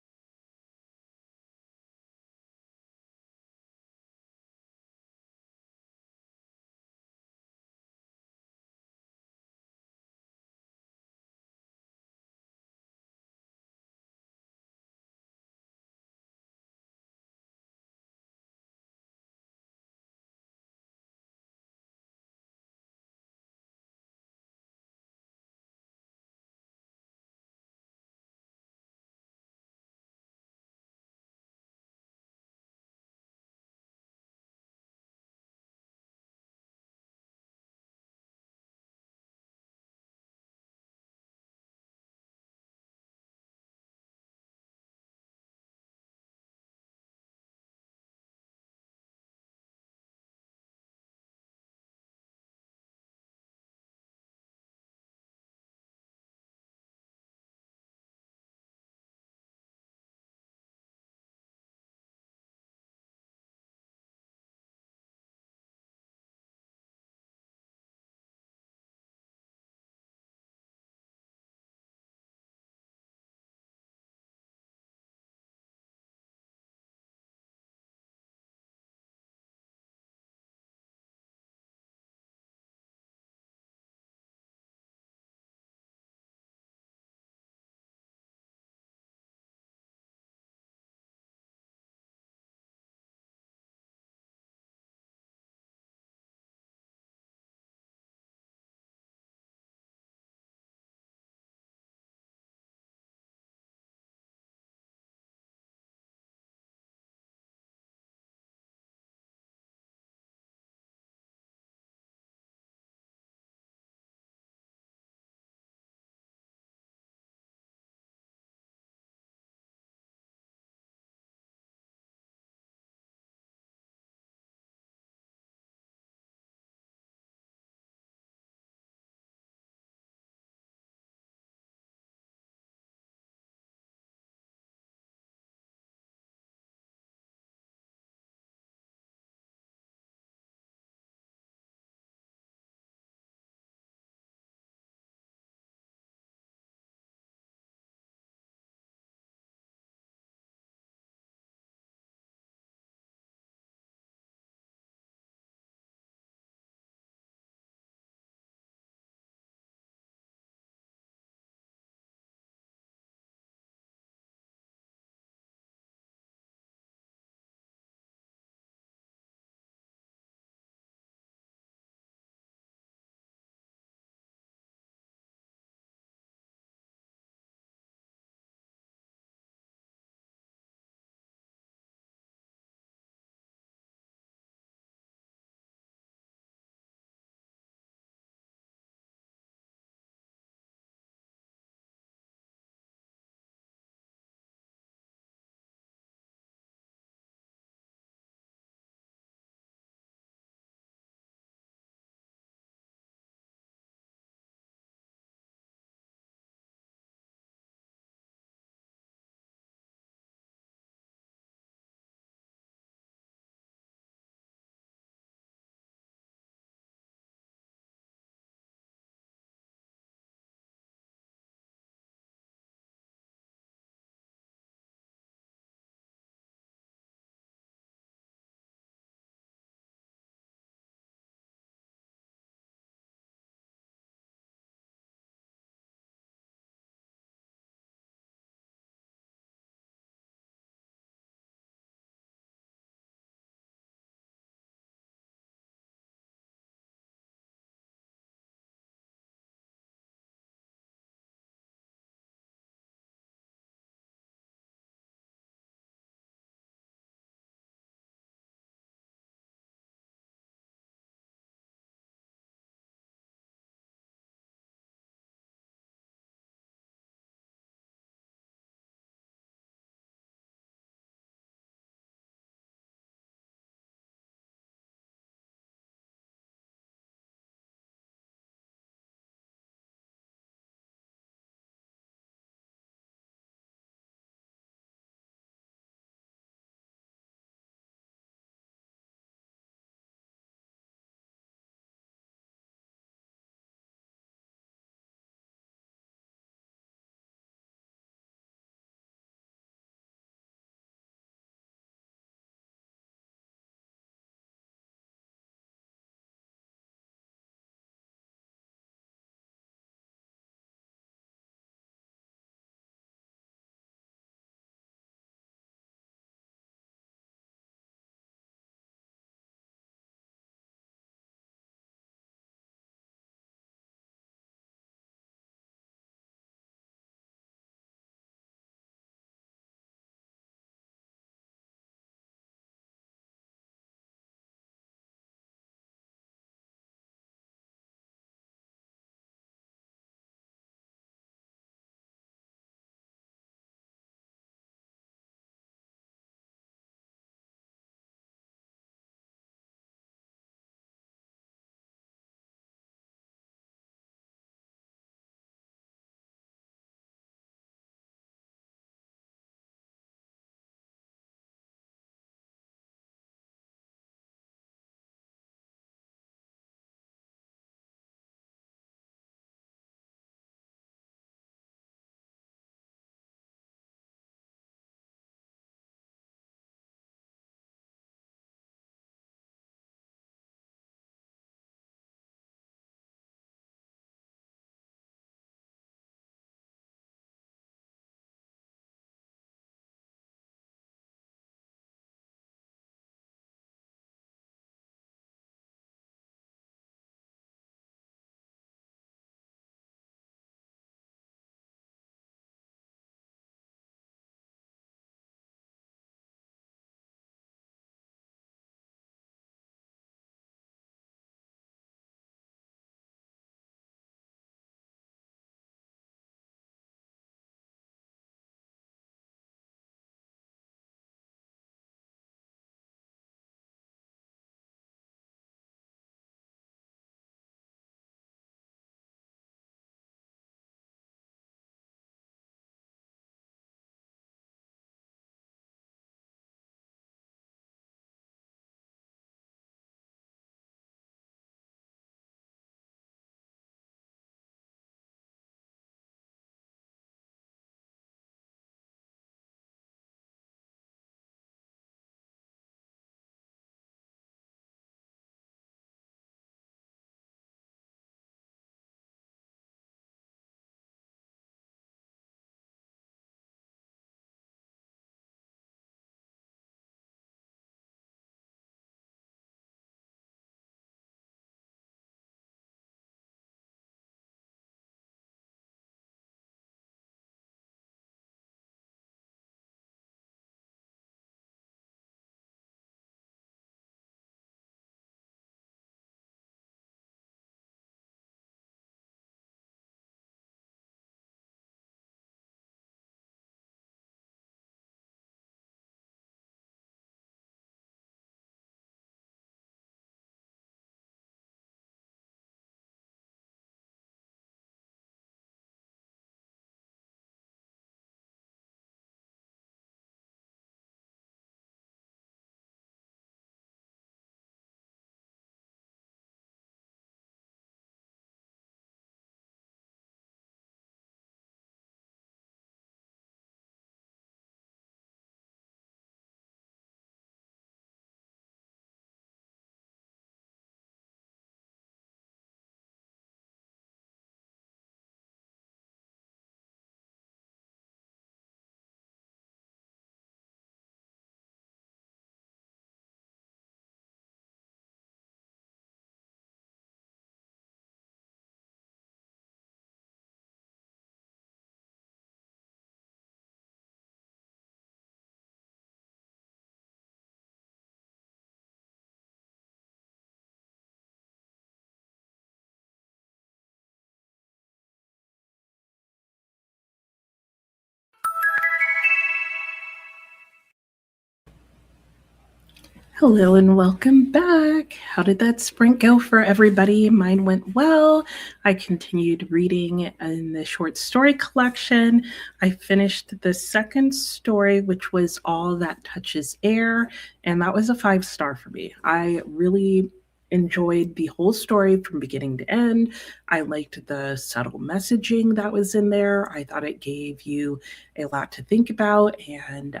Hello and welcome back. How did that sprint go for everybody? Mine went well. I continued reading in the short story collection. I finished the second story, which was All That Touches Air, and that was a 5-star for me. I really enjoyed the whole story from beginning to end. I liked the subtle messaging that was in there. I thought it gave you a lot to think about and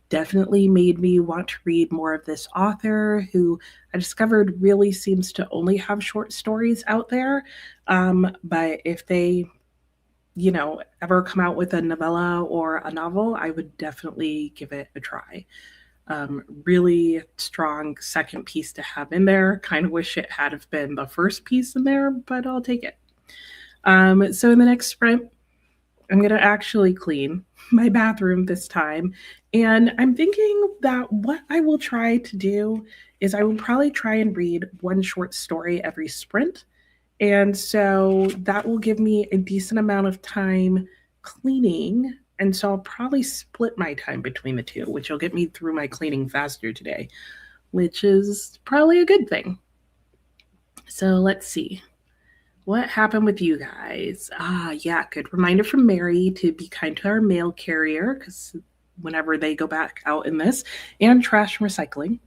definitely made me want to read more of this author who I discovered really seems to only have short stories out there. But if they, ever come out with a novella or a novel, I would definitely give it a try. Really strong second piece to have in there. Kind of wish it had have been the first piece in there, but I'll take it. So in the next sprint, I'm going to actually clean my bathroom this time. And I'm thinking that what I will try to do is I will probably try and read one short story every sprint. And so that will give me a decent amount of time cleaning. And so I'll probably split my time between the two, which will get me through my cleaning faster today, which is probably a good thing. So let's see. What happened with you guys? Yeah, good reminder from Mary to be kind to our mail carrier because whenever they go back out in this, and trash and recycling.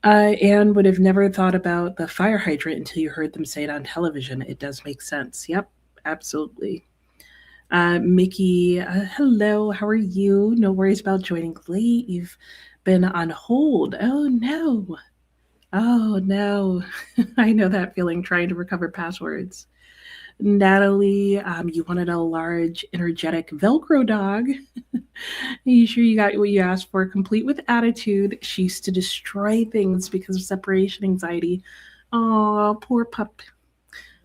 And would have never thought about the fire hydrant until you heard them say it on television. It does make sense. Yep, absolutely. Mickey, hello, how are you? No worries about joining late. You've been on hold. Oh, no. Oh, no. I know that feeling trying to recover passwords. Natalie, you wanted a large, energetic Velcro dog. You sure you got what you asked for? Complete with attitude. She used to destroy things because of separation anxiety. Oh, poor pup.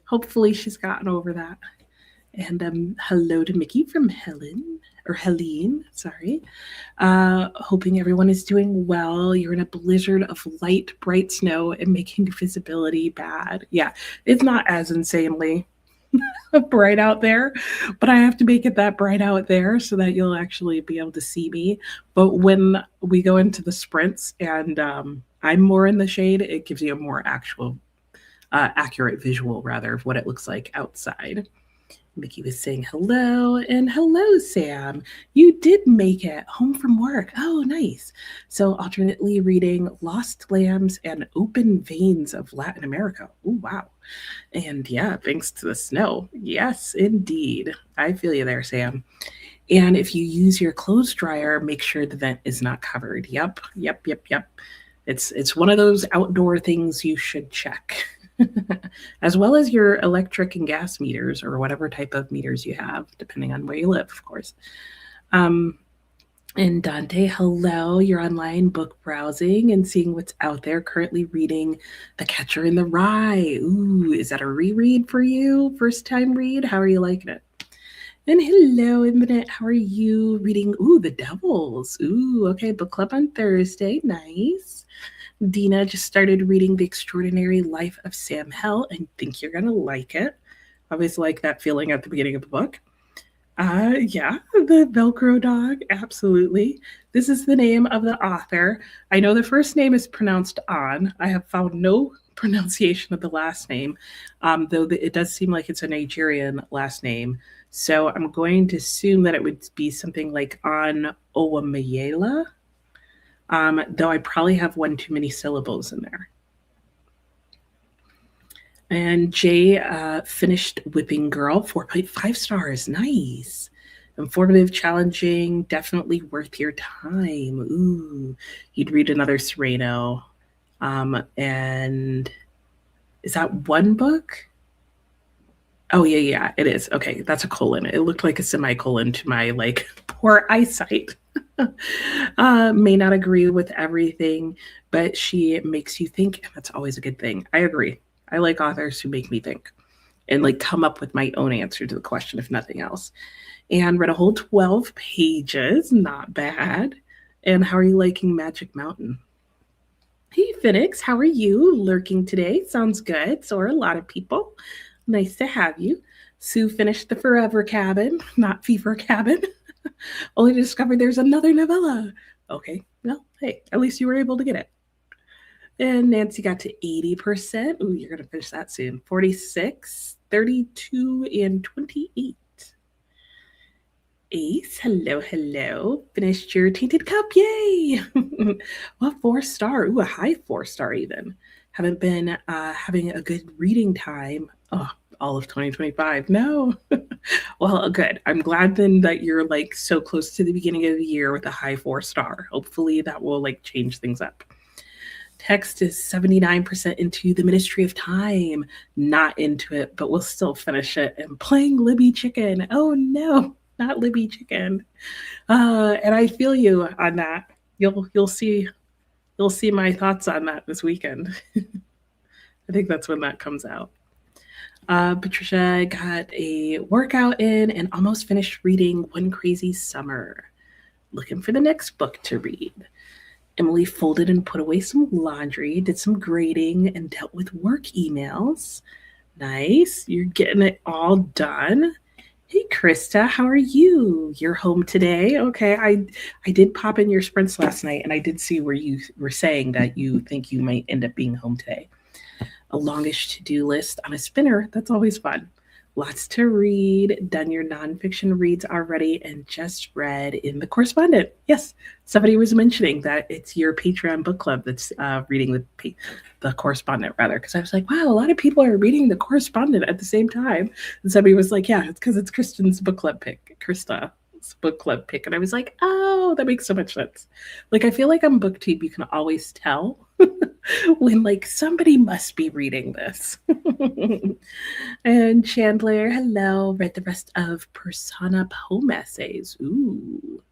Hopefully she's gotten over that. And hello to Mickey from Helene, sorry. Hoping everyone is doing well. You're in a blizzard of light, bright snow and making visibility bad. Yeah, it's not as insanely bright out there, but I have to make it that bright out there so that you'll actually be able to see me. But when we go into the sprints and I'm more in the shade, it gives you a more accurate visual rather of what it looks like outside. Mickey was saying hello and hello, Sam. You did make it home from work. Oh, nice. So alternately reading Lost Lambs and Open Veins of Latin America. Oh, wow. And yeah, thanks to the snow. Yes, indeed. I feel you there, Sam. And if you use your clothes dryer, make sure the vent is not covered. Yep. It's one of those outdoor things you should check. As well as your electric and gas meters or whatever type of meters you have, depending on where you live, of course. And Dante, hello. You're online book browsing and seeing what's out there. Currently reading The Catcher in the Rye. Ooh, is that a reread for you? First time read? How are you liking it? And hello, Infinite. How are you reading? Ooh, The Devils. Ooh, okay. Book club on Thursday. Nice. Dina just started reading The Extraordinary Life of Sam Hell and think you're going to like it. I always like that feeling at the beginning of the book. Yeah, the Velcro dog, absolutely. This is the name of the author. I know the first name is pronounced On. I have found no pronunciation of the last name, though it does seem like it's a Nigerian last name. So I'm going to assume that it would be something like On Owamayela. Though I probably have one too many syllables in there. And Jay finished Whipping Girl, 4.5 stars. Nice. Informative, challenging, definitely worth your time. Ooh, you'd read another Sereno. And is that one book? Oh, yeah, it is. Okay, that's a colon. It looked like a semicolon to my poor eyesight. May not agree with everything, but she makes you think, and that's always a good thing. I agree. I like authors who make me think and come up with my own answer to the question, if nothing else. And read a whole 12 pages, not bad. And how are you liking Magic Mountain? Hey, Phoenix, how are you lurking today? Sounds good. So are a lot of people. Nice to have you. Sue finished The Forever Cabin, not Fever Cabin. Only discovered there's another novella. Okay, well, hey, at least you were able to get it. And Nancy got to 80%. Ooh, you're going to finish that soon. 46, 32, and 28. Ace, hello, hello. Finished your tainted cup. Yay! Well, 4-star. Ooh, a high 4-star even. Haven't been having a good reading time. Oh, all of 2025. No. Well, good. I'm glad then that you're like so close to the beginning of the year with a high 4-star. Hopefully that will like change things up. Text is 79% into the Ministry of Time. Not into it, but we'll still finish it. And playing Libby Chicken. Oh no, not Libby Chicken. And I feel you on that. You'll see my thoughts on that this weekend. I think that's when that comes out. Patricia got a workout in and almost finished reading One Crazy Summer. Looking for the next book to read. Emily folded and put away some laundry, did some grading, and dealt with work emails. Nice. You're getting it all done. Hey, Krista, how are you? You're home today? Okay. I did pop in your sprints last night, and I did see where you were saying that you think you might end up being home today. A longish to-do list on a spinner. That's always fun. Lots to read, done your nonfiction reads already, and just read in the correspondent. Yes, somebody was mentioning that it's your Patreon book club that's reading the correspondent, rather. Because I was like, wow, a lot of people are reading the correspondent at the same time. And somebody was like, yeah, it's because it's Kristen's book club pick, Krista's book club pick. And I was like, oh, that makes so much sense. Like, I feel like on BookTube, you can always tell when like somebody must be reading this. And Chandler, hello, read the rest of Persona Poem Essays. Ooh,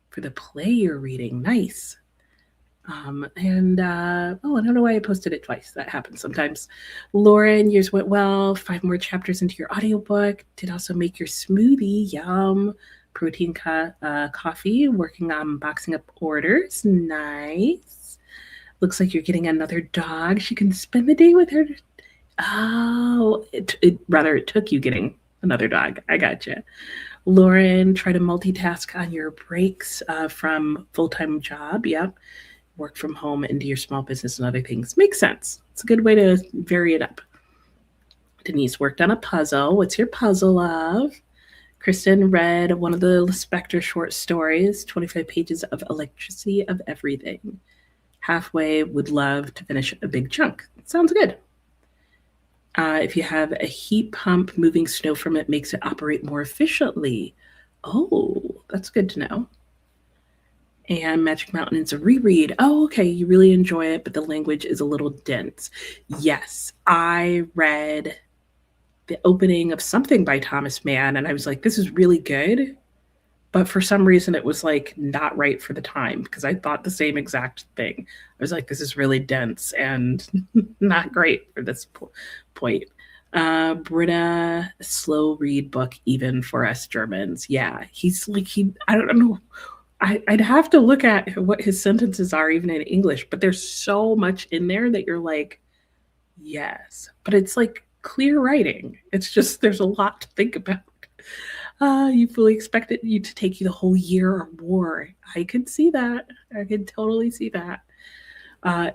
for the play you're reading. Nice. Oh, I don't know why I posted it twice. That happens sometimes. Lauren, yours went well. 5 more chapters into your audiobook. Did also make your smoothie. Yum. Protein coffee. Working on boxing up orders. Nice. Looks like you're getting another dog. She can spend the day with her. Oh, it took you getting another dog. I gotcha. Lauren, try to multitask on your breaks from full-time job. Yep. Work from home into your small business and other things. Makes sense. It's a good way to vary it up. Denise worked on a puzzle. What's your puzzle of? Kristen read one of the Spectre short stories, 25 pages of Electricity of Everything. Halfway, would love to finish a big chunk. Sounds good. If you have a heat pump, moving snow from it makes it operate more efficiently. Oh, that's good to know. And Magic Mountain is a reread. Oh, okay. You really enjoy it, but the language is a little dense. Yes, I read the opening of something by Thomas Mann, and I was like, this is really good. But for some reason, it was like not right for the time because I thought the same exact thing. I was like, this is really dense and not great for this point. Britta, slow read book, even for us Germans. Yeah, he's like, I don't know. I'd have to look at what his sentences are even in English, but there's so much in there that you're like, yes. But it's like clear writing. It's just, there's a lot to think about. You fully expected you to take you the whole year or more. I could see that. I could totally see that.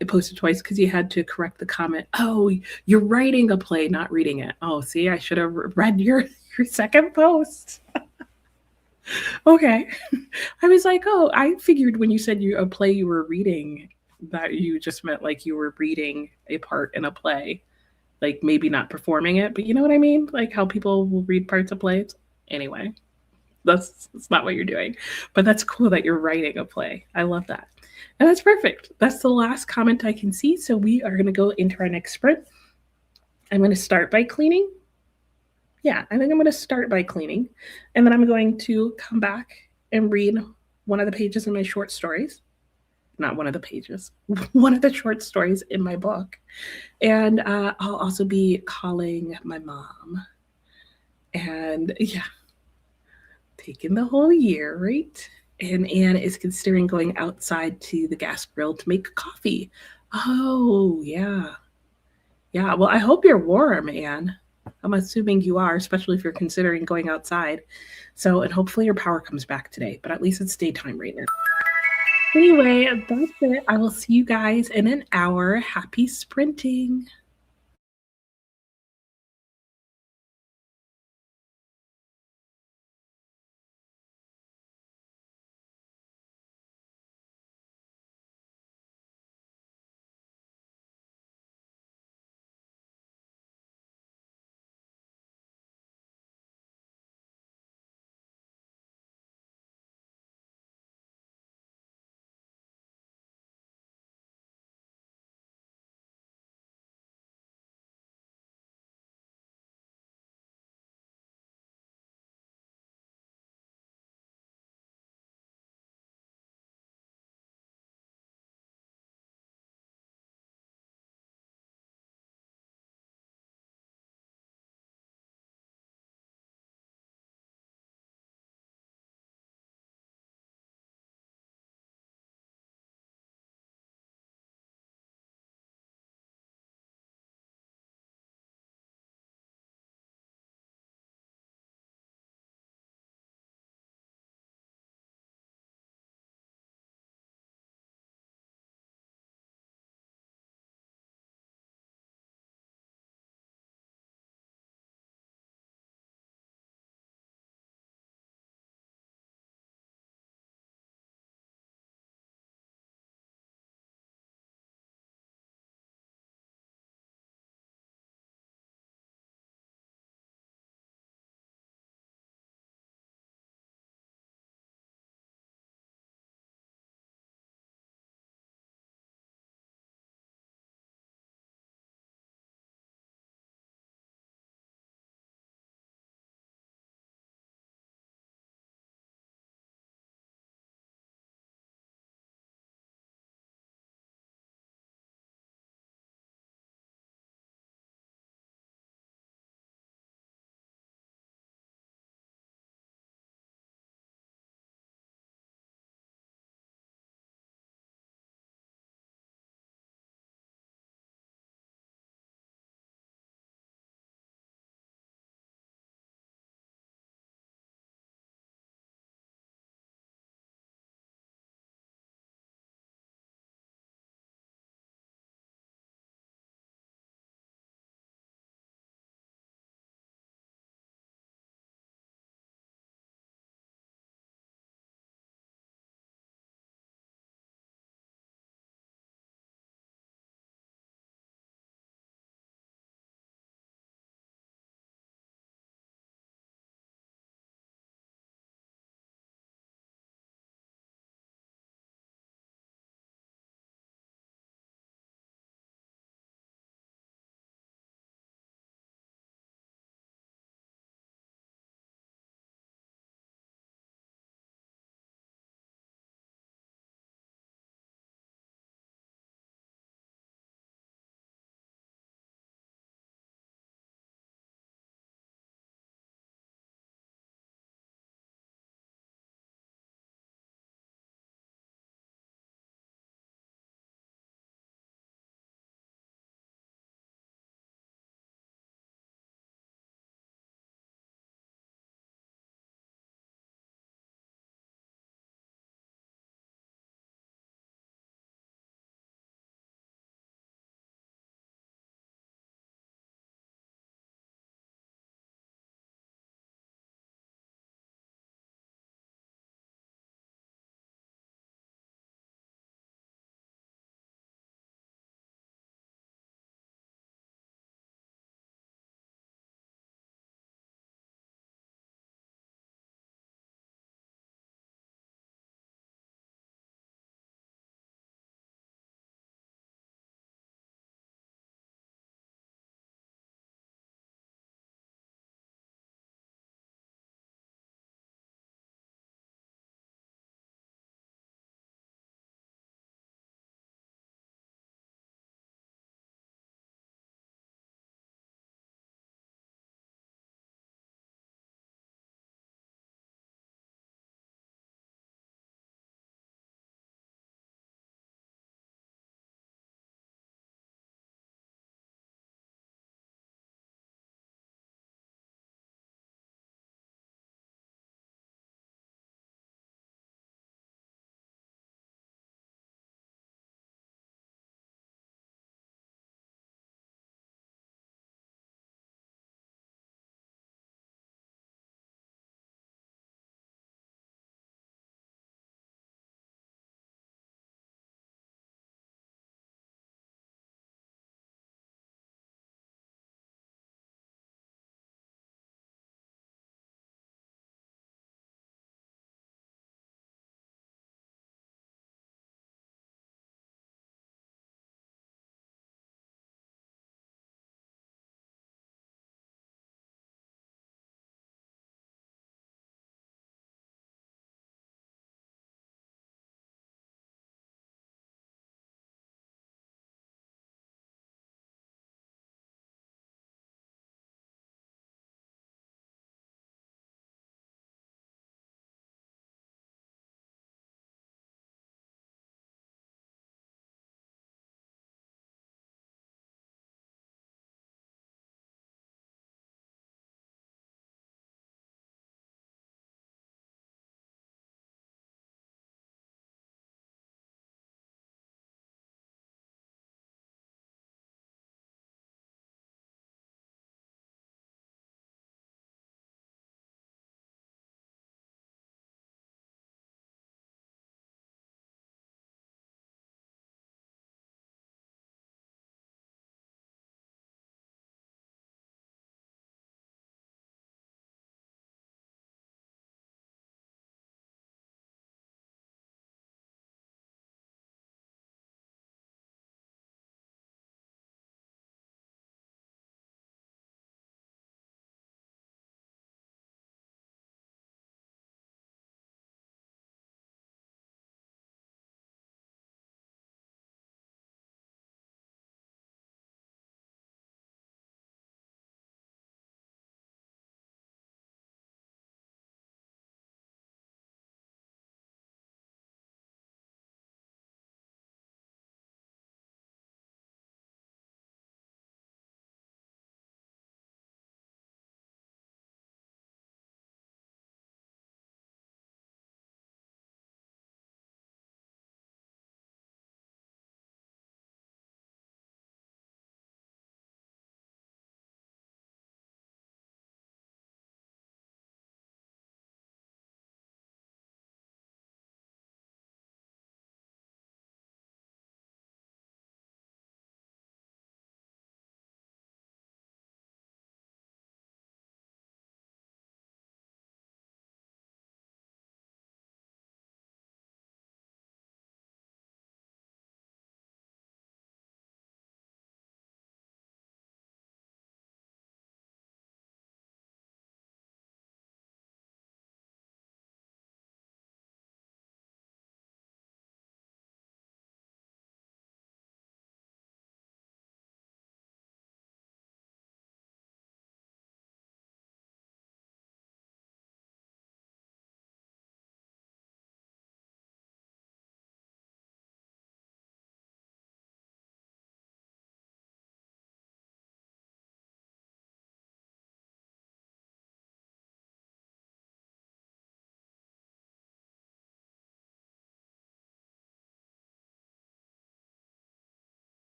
It posted twice because you had to correct the comment. Oh, you're writing a play, not reading it. Oh, see, I should have read your second post. Okay. I was like, oh, I figured when you said a play you were reading that you just meant like you were reading a part in a play. Like maybe not performing it, but you know what I mean? Like how people will read parts of plays. Anyway, that's not what you're doing. But that's cool that you're writing a play. I love that. And that's perfect. That's the last comment I can see. So we are going to go into our next sprint. I'm going to start by cleaning. Yeah, I think I'm going to start by cleaning. And then I'm going to come back and read one of the pages in my short stories. Not one of the pages, one of the short stories in my book. And I'll also be calling my mom. And yeah, taking the whole year, right? And Anne is considering going outside to the gas grill to make coffee. Oh, yeah. Yeah, well, I hope you're warm, Anne. I'm assuming you are, especially if you're considering going outside. So, and hopefully your power comes back today, but at least it's daytime right now. Anyway, that's it. I will see you guys in an hour. Happy sprinting.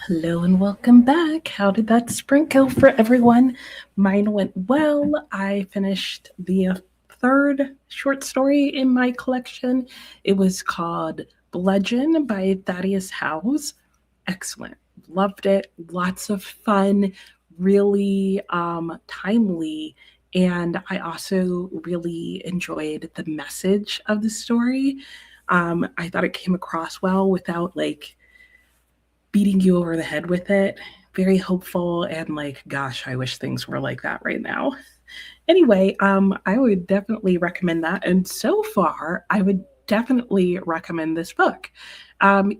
Hello and welcome back. How did that sprint go for everyone? Mine went well. I finished the third short story in my collection. It was called Bludgeon by Thaddeus Howes. Excellent. Loved it. Lots of fun, really timely. And I also really enjoyed the message of the story. I thought it came across well without like beating you over the head with it. Very hopeful and like, gosh, I wish things were like that right now. Anyway, I would definitely recommend that. And so far, I would definitely recommend this book.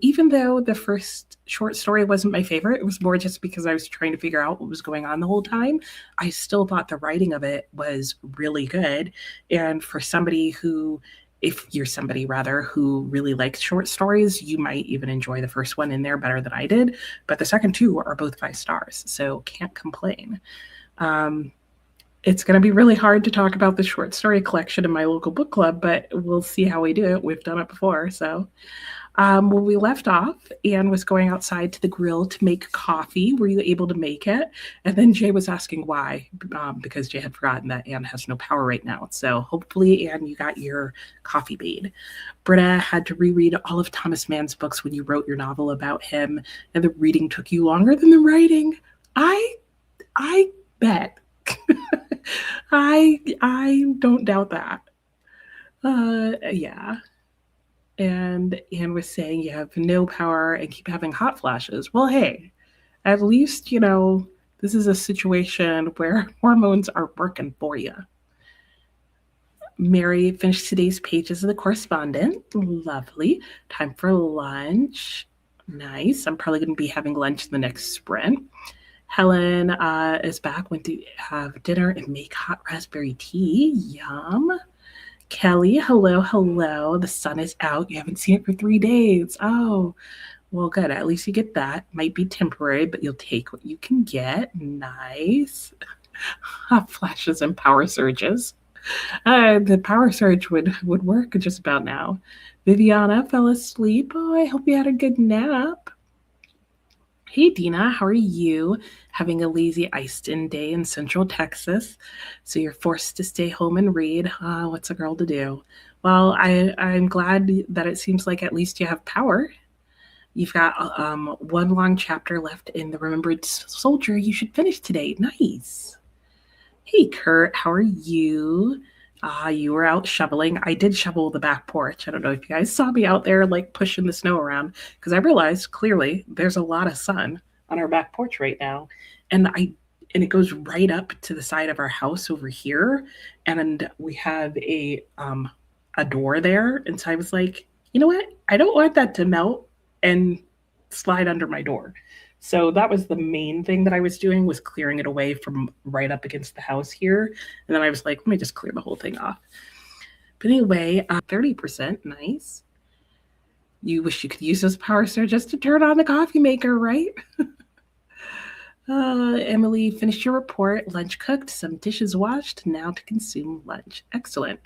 Even though the first short story wasn't my favorite, it was more just because I was trying to figure out what was going on the whole time. I still thought the writing of it was really good. And for somebody who, if you're somebody rather who really likes short stories, you might even enjoy the first one in there better than I did. But the second two are both 5 stars, so can't complain. It's going to be really hard to talk about the short story collection in my local book club, but we'll see how we do it. We've done it before. So when we left off, Anne was going outside to the grill to make coffee. Were you able to make it? And then Jay was asking why, because Jay had forgotten that Anne has no power right now. So hopefully, Anne, you got your coffee made. Britta had to reread all of Thomas Mann's books when you wrote your novel about him, and the reading took you longer than the writing. I bet. I don't doubt that. Yeah. And Anne was saying you have no power and keep having hot flashes. Well, hey, at least, this is a situation where hormones are working for you. Mary finished today's pages of the correspondent. Lovely. Time for lunch. Nice. I'm probably going to be having lunch in the next sprint. Helen is back. Went to have dinner and make hot raspberry tea. Yum. Kelly, hello, hello. The sun is out. You haven't seen it for 3 days. Oh, well, good. At least you get that. Might be temporary, but you'll take what you can get. Nice. Hot flashes and power surges. The power surge would work just about now. Viviana fell asleep. Oh, I hope you had a good nap. Hey, Dina, how are you? Having a lazy iced-in day in Central Texas, so you're forced to stay home and read. What's a girl to do? Well, I'm glad that it seems like at least you have power. You've got one long chapter left in The Remembered Soldier you should finish today. Nice. Hey, Kurt, how are you? You were out shoveling. I did shovel the back porch. I don't know if you guys saw me out there like pushing the snow around because I realized clearly there's a lot of sun on our back porch right now. And it goes right up to the side of our house over here. And we have a door there. And so I was like, you know what? I don't want that to melt and slide under my door. So that was the main thing that I was doing, was clearing it away from right up against the house here. And then I was like, let me just clear the whole thing off. But anyway, 30%, nice. You wish you could use this power surge just to turn on the coffee maker, right? Emily, finished your report. Lunch cooked, some dishes washed. Now to consume lunch. Excellent.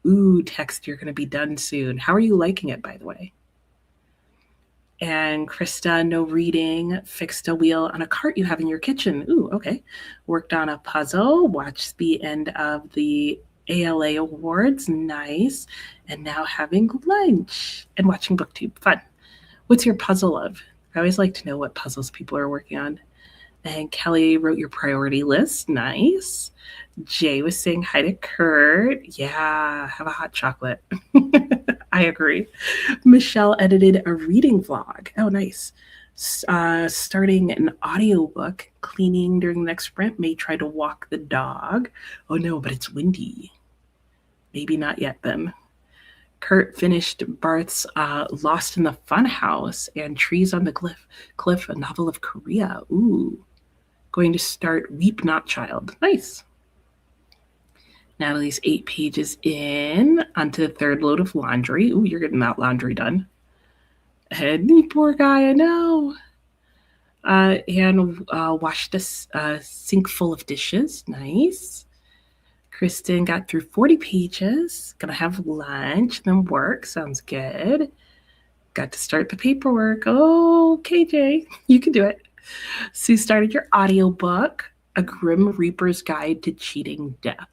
Ooh, text, you're going to be done soon. How are you liking it, by the way? And Krista, no reading, fixed a wheel on a cart you have in your kitchen. Ooh, okay. Worked on a puzzle, watched the end of the ALA Awards. Nice. And now having lunch and watching BookTube. Fun. What's your puzzle of? I always like to know what puzzles people are working on. And Kelly wrote your priority list. Nice. Jay was saying hi to Kurt. Yeah, have a hot chocolate. I agree. Michelle edited a reading vlog. Oh, nice. Starting an audiobook. Cleaning during the next sprint. May try to walk the dog. Oh, no, but it's windy. Maybe not yet then. Kurt finished Barth's Lost in the Funhouse and Trees on the Cliff, a novel of Korea. Ooh. Going to start Weep Not Child. Nice. Natalie's 8 pages in, onto the third load of laundry. Ooh, you're getting that laundry done. And poor guy, I know. And washed a sink full of dishes. Nice. Kristen got through 40 pages. Gonna have lunch, then work. Sounds good. got to start the paperwork. Oh, KJ, you can do it. Sue started your audiobook, A Grim Reaper's Guide to Cheating Death.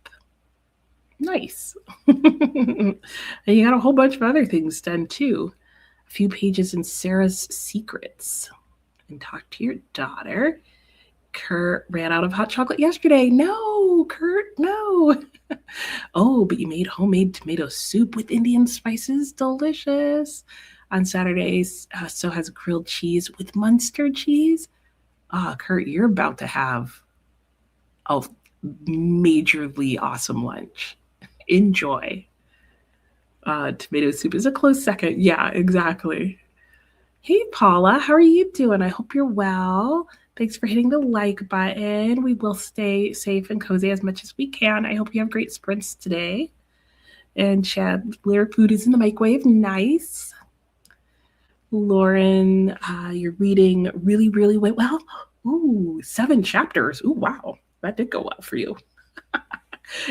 Nice. And you got a whole bunch of other things done too. A few pages in Sarah's Secrets. And talk to your daughter. Kurt ran out of hot chocolate yesterday. No, Kurt, no. Oh, but you made homemade tomato soup with Indian spices. Delicious. On Saturdays, so has grilled cheese with Munster cheese. Kurt, you're about to have a majorly awesome lunch. Enjoy. Tomato soup is a close second. Yeah, exactly. Hey, Paula, how are you doing? I hope you're well. Thanks for hitting the like button. We will stay safe and cozy as much as we can. I hope you have great sprints today. And Chandler, food is in the microwave. Nice. Lauren, you're reading really, really well. Ooh, 7 chapters. Ooh, wow. That did go well for you.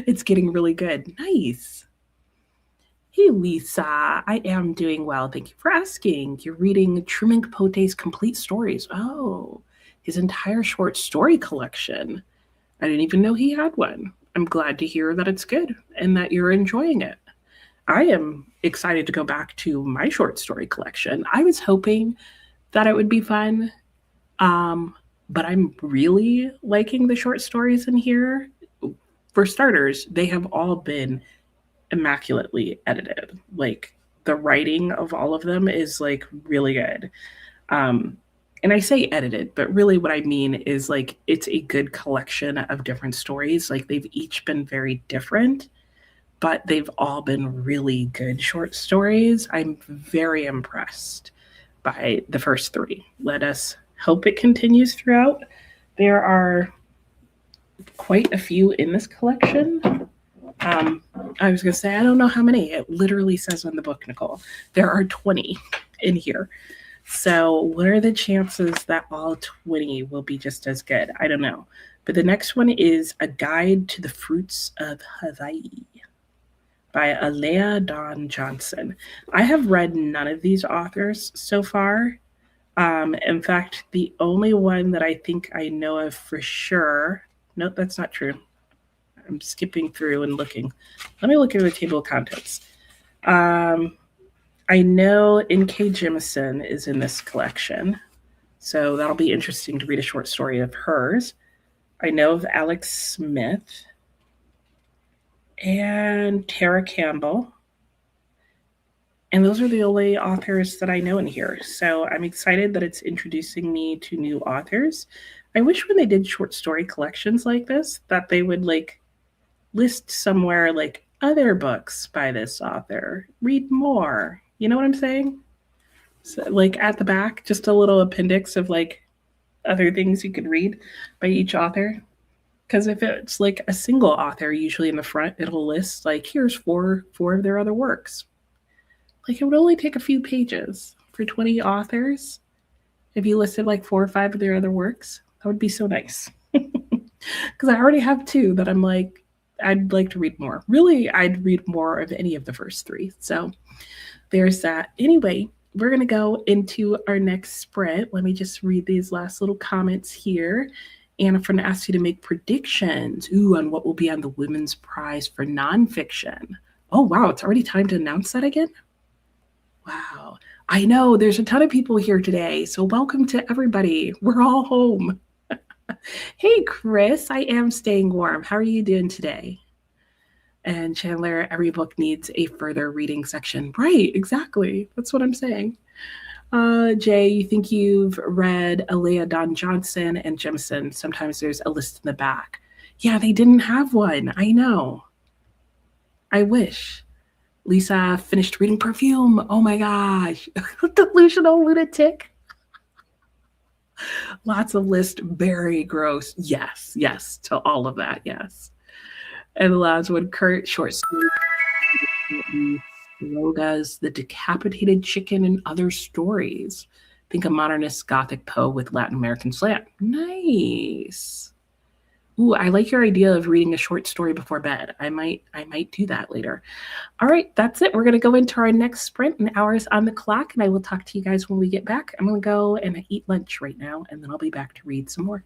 It's getting really good. Nice. Hey, Lisa, I am doing well. Thank you for asking. You're reading Truman Capote's Complete Stories. Oh, his entire short story collection. I didn't even know he had one. I'm glad to hear that it's good and that you're enjoying it. I am excited to go back to my short story collection. I was hoping that it would be fun, but I'm really liking the short stories in here. For starters, they have all been immaculately edited. Like the writing of all of them is like really good. And I say edited, but really what I mean is like it's a good collection of different stories. Like they've each been very different, but they've all been really good short stories. I'm very impressed by the first 3. Let us hope it continues throughout. There are quite a few in this collection. I was going to say, I don't know how many. It literally says on the book, Nicole. There are 20 in here. So what are the chances that all 20 will be just as good? I don't know. But the next one is A Guide to the Fruits of Hawaii by Alea Dawn Johnson. I have read none of these authors so far. In fact, the only one that I think I know of for sure, nope, that's not true. I'm skipping through and looking. Let me look at the table of contents. I know N.K. Jemisin is in this collection, so that'll be interesting to read a short story of hers. I know of Alex Smith and Tara Campbell, and those are the only authors that I know in here. So I'm excited that it's introducing me to new authors. I wish when they did short story collections like this that they would like list somewhere like other books by this author. Read more. You know what I'm saying? So, like at the back, just a little appendix of like other things you could read by each author. Because if it's like a single author, usually in the front, it'll list like here's four of their other works. Like it would only take a few pages for 20 authors. If you listed like 4 or 5 of their other works, that would be so nice. Because I already have 2 that I'm like, I'd like to read more. Really, I'd read more of any of the first 3. So there's that. Anyway, we're going to go into our next sprint. Let me just read these last little comments here. And I'm going to ask you to make predictions on what will be on the Women's Prize for Nonfiction. Oh, wow. It's already time to announce that again? Wow. I know there's a ton of people here today. So welcome to everybody. We're all home. Hey, Chris, I am staying warm. How are you doing today? And Chandler, every book needs a further reading section. Right, exactly. That's what I'm saying. Jay, you think you've read Alea Dawn Johnson and Jemisin. Sometimes there's a list in the back. Yeah, they didn't have one. I know. I wish. Lisa finished reading Perfume. Oh my gosh. Delusional lunatic. Lots of lists. Very gross. Yes to all of that. Yes. And the last one, Kurt, short story. Roga's The Decapitated Chicken and Other Stories. Think a modernist Gothic poe with Latin American slant. Nice. Ooh, I like your idea of reading a short story before bed. I might do that later. All right, that's it. We're going to go into our next sprint. An hour's on the clock, and I will talk to you guys when we get back. I'm going to go and eat lunch right now, and then I'll be back to read some more.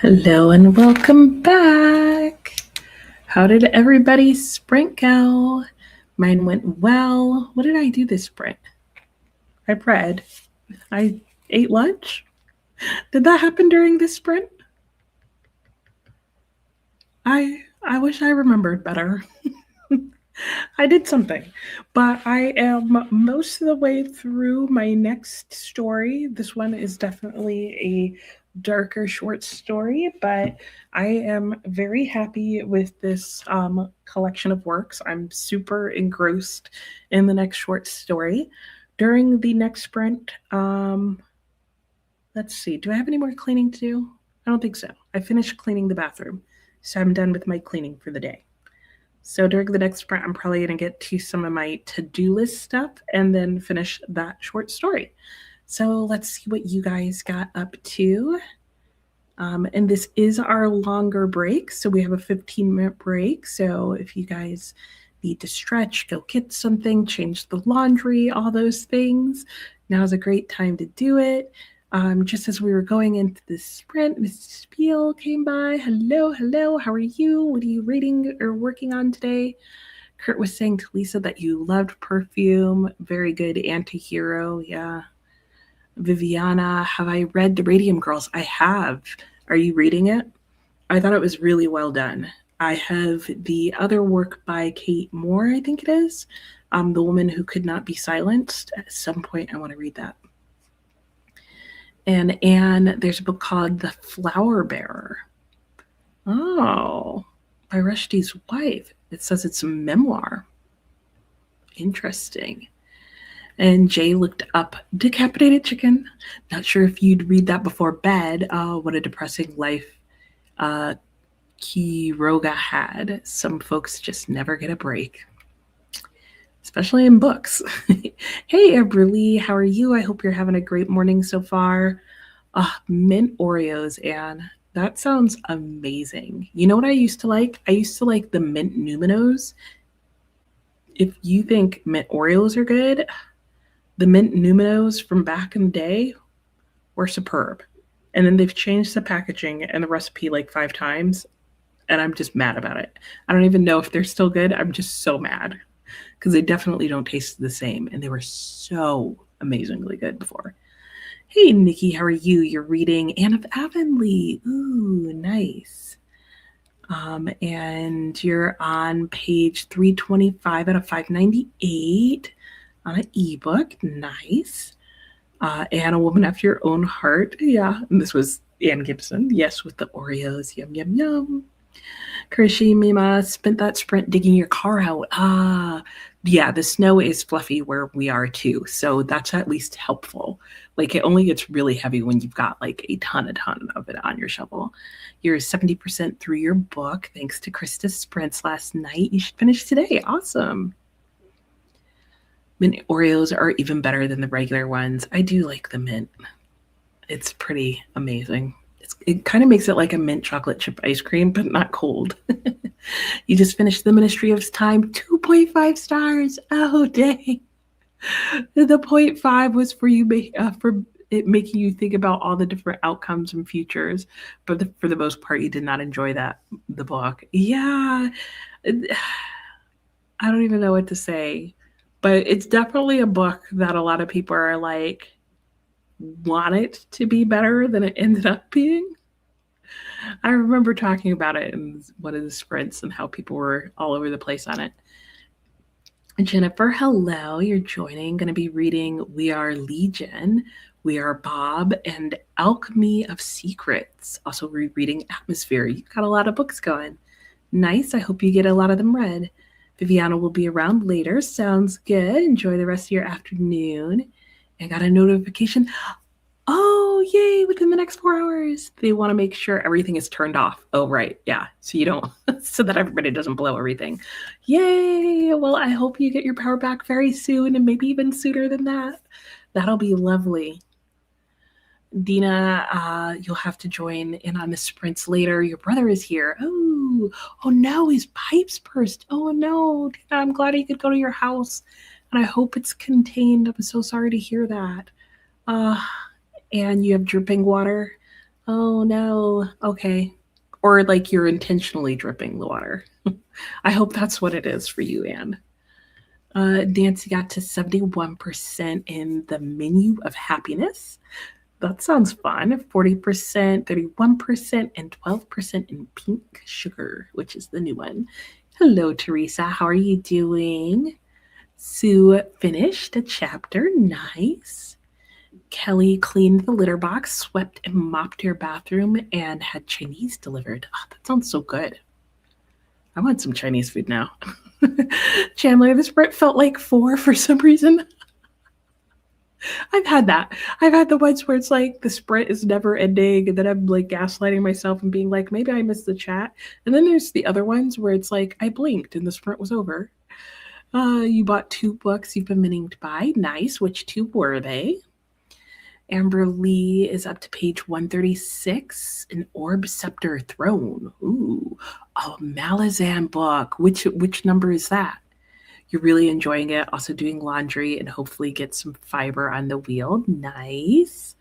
Hello and welcome back. How did everybody's sprint go? Mine went well. What did I do this sprint? I read. I ate lunch. Did that happen during this sprint? I wish I remembered better. I did something, but I am most of the way through my next story. This one is definitely a darker short story, but I am very happy with this collection of works. I'm super engrossed in the next short story. During the next sprint, let's see, do I have any more cleaning to do? I don't think so. I finished cleaning the bathroom, so I'm done with my cleaning for the day. So during the next sprint, I'm probably going to get to some of my to-do list stuff and then finish that short story. So let's see what you guys got up to. And this is our longer break. So we have a 15-minute break. So if you guys need to stretch, go get something, change the laundry, all those things, now's a great time to do it. Just as we were going into the sprint, Mrs. Spiel came by. Hello, hello. How are you? What are you reading or working on today? Kurt was saying to Lisa that you loved Perfume. Very good anti-hero. Yeah. Viviana, have I read The Radium Girls? I have. Are you reading it? I thought it was really well done. I have the other work by Kate Moore, I think it is. The Woman Who Could Not Be Silenced. At some point, I want to read that. And Anne, there's a book called The Flower Bearer. Oh, by Rushdie's wife. It says it's a memoir. Interesting. And Jay looked up Decapitated Chicken. Not sure if you'd read that before bed. What a depressing life Quiroga had. Some folks just never get a break, especially in books. Hey, Eberly, how are you? I hope you're having a great morning so far. Mint Oreos, Anne. That sounds amazing. You know what I used to like? I used to like the mint Numinos. If you think mint Oreos are good, the mint Numinos from back in the day were superb. And then they've changed the packaging and the recipe like 5 times, and I'm just mad about it. I don't even know if they're still good. I'm just so mad because they definitely don't taste the same, and they were so amazingly good before. Hey, Nikki, how are you? You're reading Anne of Avonlea. Ooh, nice. And you're on page 325 out of 598 on an ebook. Nice. Anne, a woman after your own heart. Yeah, and this was Anne Gibson. Yes, with the Oreos. Yum, yum, yum. Karishi Mima spent that sprint digging your car out. Yeah, the snow is fluffy where we are too. So that's at least helpful. Like it only gets really heavy when you've got like a ton of it on your shovel. You're 70% through your book. Thanks to Krista's sprints last night. You should finish today. Awesome. Mint Oreos are even better than the regular ones. I do like the mint. It's pretty amazing. It kind of makes it like a mint chocolate chip ice cream, but not cold. You just finished The Ministry of Time, 2.5 stars. Oh, dang. The 0.5 was for you for it making you think about all the different outcomes and futures, but for the most part, you did not enjoy the book. Yeah, I don't even know what to say, but it's definitely a book that a lot of people are like want it to be better than it ended up being. I remember talking about it in one of the sprints and how people were all over the place on it. Jennifer, hello. You're joining. Going to be reading We Are Legion, We Are Bob, and Alchemy of Secrets. Also rereading Atmosphere. You've got a lot of books going. Nice. I hope you get a lot of them read. Viviana will be around later. Sounds good. Enjoy the rest of your afternoon. I got a notification. Oh, yay, within the next 4 hours. They want to make sure everything is turned off. Oh, right. Yeah. So you don't, so that everybody doesn't blow everything. Yay. Well, I hope you get your power back very soon and maybe even sooner than that. That'll be lovely. Dina, you'll have to join in on the sprints later. Your brother is here. Oh no, his pipes burst. Oh no, Dina, I'm glad he could go to your house. And I hope it's contained. I'm so sorry to hear that. And you have dripping water. Oh no. Okay. Or like you're intentionally dripping the water. I hope that's what it is for you, Anne. Nancy got to 71% in the menu of happiness. That sounds fun. 40%, 31%, and 12% in pink sugar, which is the new one. Hello, Teresa. How are you doing? Sue finished a chapter. Nice. Kelly cleaned the litter box, swept and mopped her bathroom, and had Chinese delivered. Oh, that sounds so good. I want some Chinese food now. Chandler, the sprint felt like 4 for some reason. I've had that. I've had the ones where it's like the sprint is never ending, and then I'm like gaslighting myself and being like, maybe I missed the chat. And then there's the other ones where it's like I blinked and the sprint was over. You bought 2 books you've been meaning to buy. Nice. Which 2 were they? Amber Lee is up to page 136, an Orb Scepter Throne. Ooh, a Malazan book. Which number is that? You're really enjoying it, also doing laundry and hopefully get some fiber on the wheel. Nice.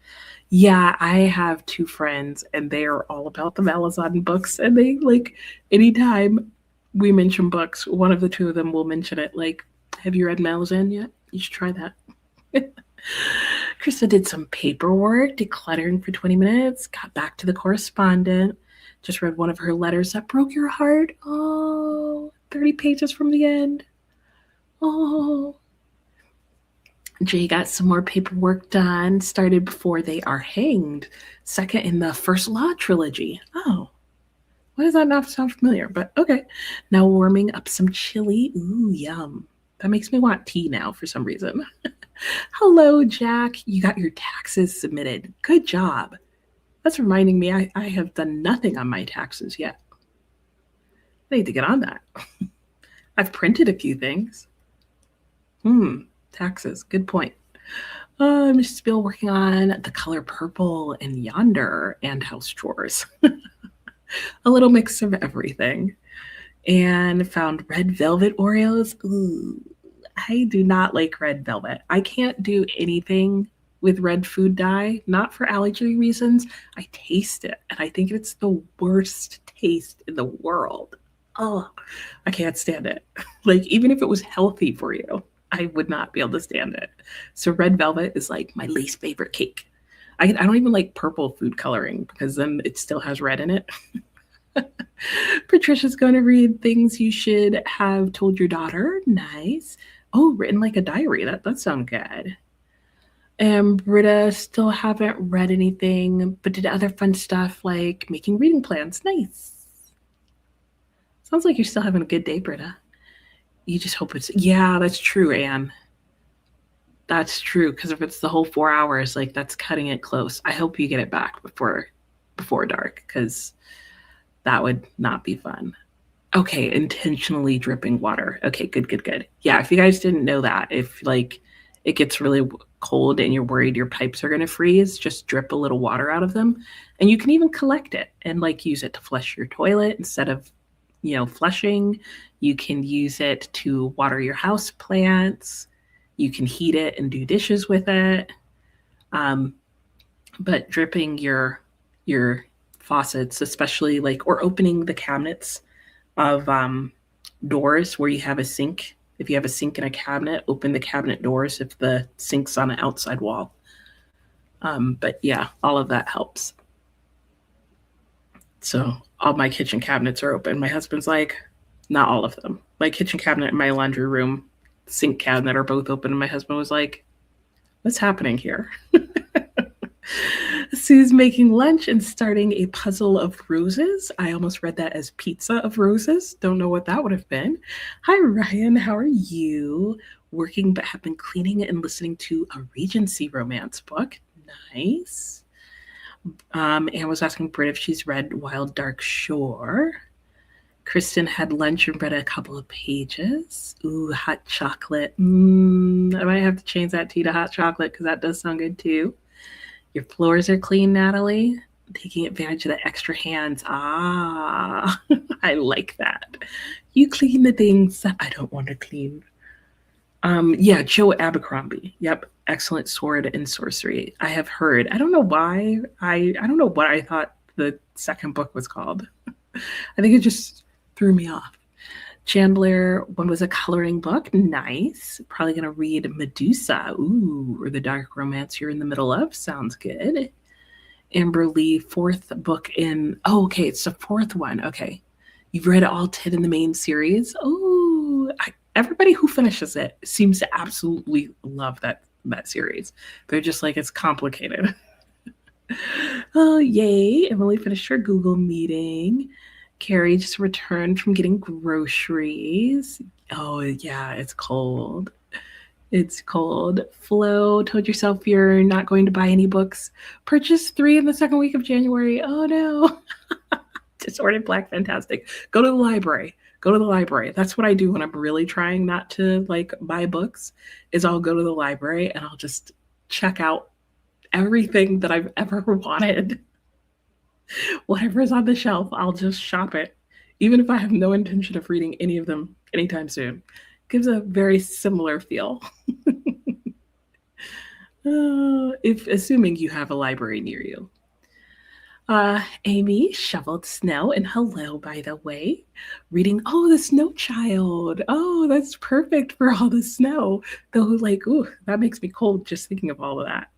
Yeah, I have 2 friends and they are all about the Malazan books. And they like anytime we mention books, one of the 2 of them will mention it. Like, have you read Malazan yet? You should try that. Krista did some paperwork, decluttering for 20 minutes, got back to the correspondent, just read one of her letters that broke your heart. Oh, 30 pages from the end. Oh. Jay got some more paperwork done, started Before They Are Hanged, second in the First Law trilogy. Oh, why does that not sound familiar? But okay. Now warming up some chili. Ooh, yum. That makes me want tea now for some reason. Hello, Jack. You got your taxes submitted. Good job. That's reminding me I have done nothing on my taxes yet. I need to get on that. I've printed a few things. Taxes. Good point. I'm still working on The Color Purple and Yonder and house chores. A little mix of everything. And found red velvet Oreos. Ooh, I do not like red velvet. I can't do anything with red food dye, not for allergy reasons. I taste it and I think it's the worst taste in the world. Oh, I can't stand it. Like, even if it was healthy for you, I would not be able to stand it. So, red velvet is like my least favorite cake. I don't even like purple food coloring because then it still has red in it. Patricia's going to read things you should have told your daughter. Nice. Oh, written like a diary. That sounds good. And Britta still haven't read anything, but did other fun stuff like making reading plans. Nice. Sounds like you're still having a good day, Britta. You just hope it's, yeah, that's true, Anne. That's true, because if it's the whole 4 hours, like that's cutting it close. I hope you get it back before dark, because that would not be fun. Okay, intentionally dripping water. Okay, good. Yeah, if you guys didn't know that, if like it gets really cold and you're worried your pipes are going to freeze, just drip a little water out of them. And you can even collect it and like use it to flush your toilet instead of, flushing. You can use it to water your house plants. You can heat it and do dishes with it. But dripping your faucets, especially like, or opening the cabinets of doors where you have a sink. If you have a sink in a cabinet, open the cabinet doors if the sink's on an outside wall. But yeah, all of that helps. So all my kitchen cabinets are open. My husband's like, not all of them. My kitchen cabinet and my laundry room sink cabinet are both open. And my husband was like, what's happening here? Sue's making lunch and starting a puzzle of roses. I almost read that as pizza of roses. Don't know what that would have been. Hi, Ryan. How are you? Working, but have been cleaning and listening to a Regency romance book. Nice. Anne was asking Britt if she's read Wild Dark Shore. Kristen had lunch and read a couple of pages. Ooh, hot chocolate. I might have to change that tea to hot chocolate because that does sound good too. Your floors are clean, Natalie. Taking advantage of the extra hands. Ah, I like that. You clean the things that I don't want to clean. Yeah, Joe Abercrombie. Yep, excellent sword and sorcery. I have heard. I don't know why. I don't know what I thought the second book was called. I think it just threw me off. Chandler, one was a coloring book. Nice. Probably gonna read Medusa. Ooh, or the dark romance you're in the middle of. Sounds good. Amber Lee, fourth book in. Oh, okay, it's the fourth one. Okay, you've read all 10 in the main series. Oh, everybody who finishes it seems to absolutely love that series. They're just like it's complicated. Oh, yay! Emily finished her Google meeting. Carrie just returned from getting groceries. Oh yeah, it's cold. It's cold. Flo, told yourself you're not going to buy any books. Purchase 3 in the second week of January. Oh no. Disordered Black, fantastic. Go to the library. Go to the library. That's what I do when I'm really trying not to like buy books. Is I'll go to the library and I'll just check out everything that I've ever wanted. Whatever's on the shelf, I'll just shop it, even if I have no intention of reading any of them anytime soon. Gives a very similar feel. If assuming you have a library near you. Amy shoveled snow, and hello, by the way. Reading, oh, the snow child. Oh, that's perfect for all the snow. Though, like, ooh, that makes me cold just thinking of all of that.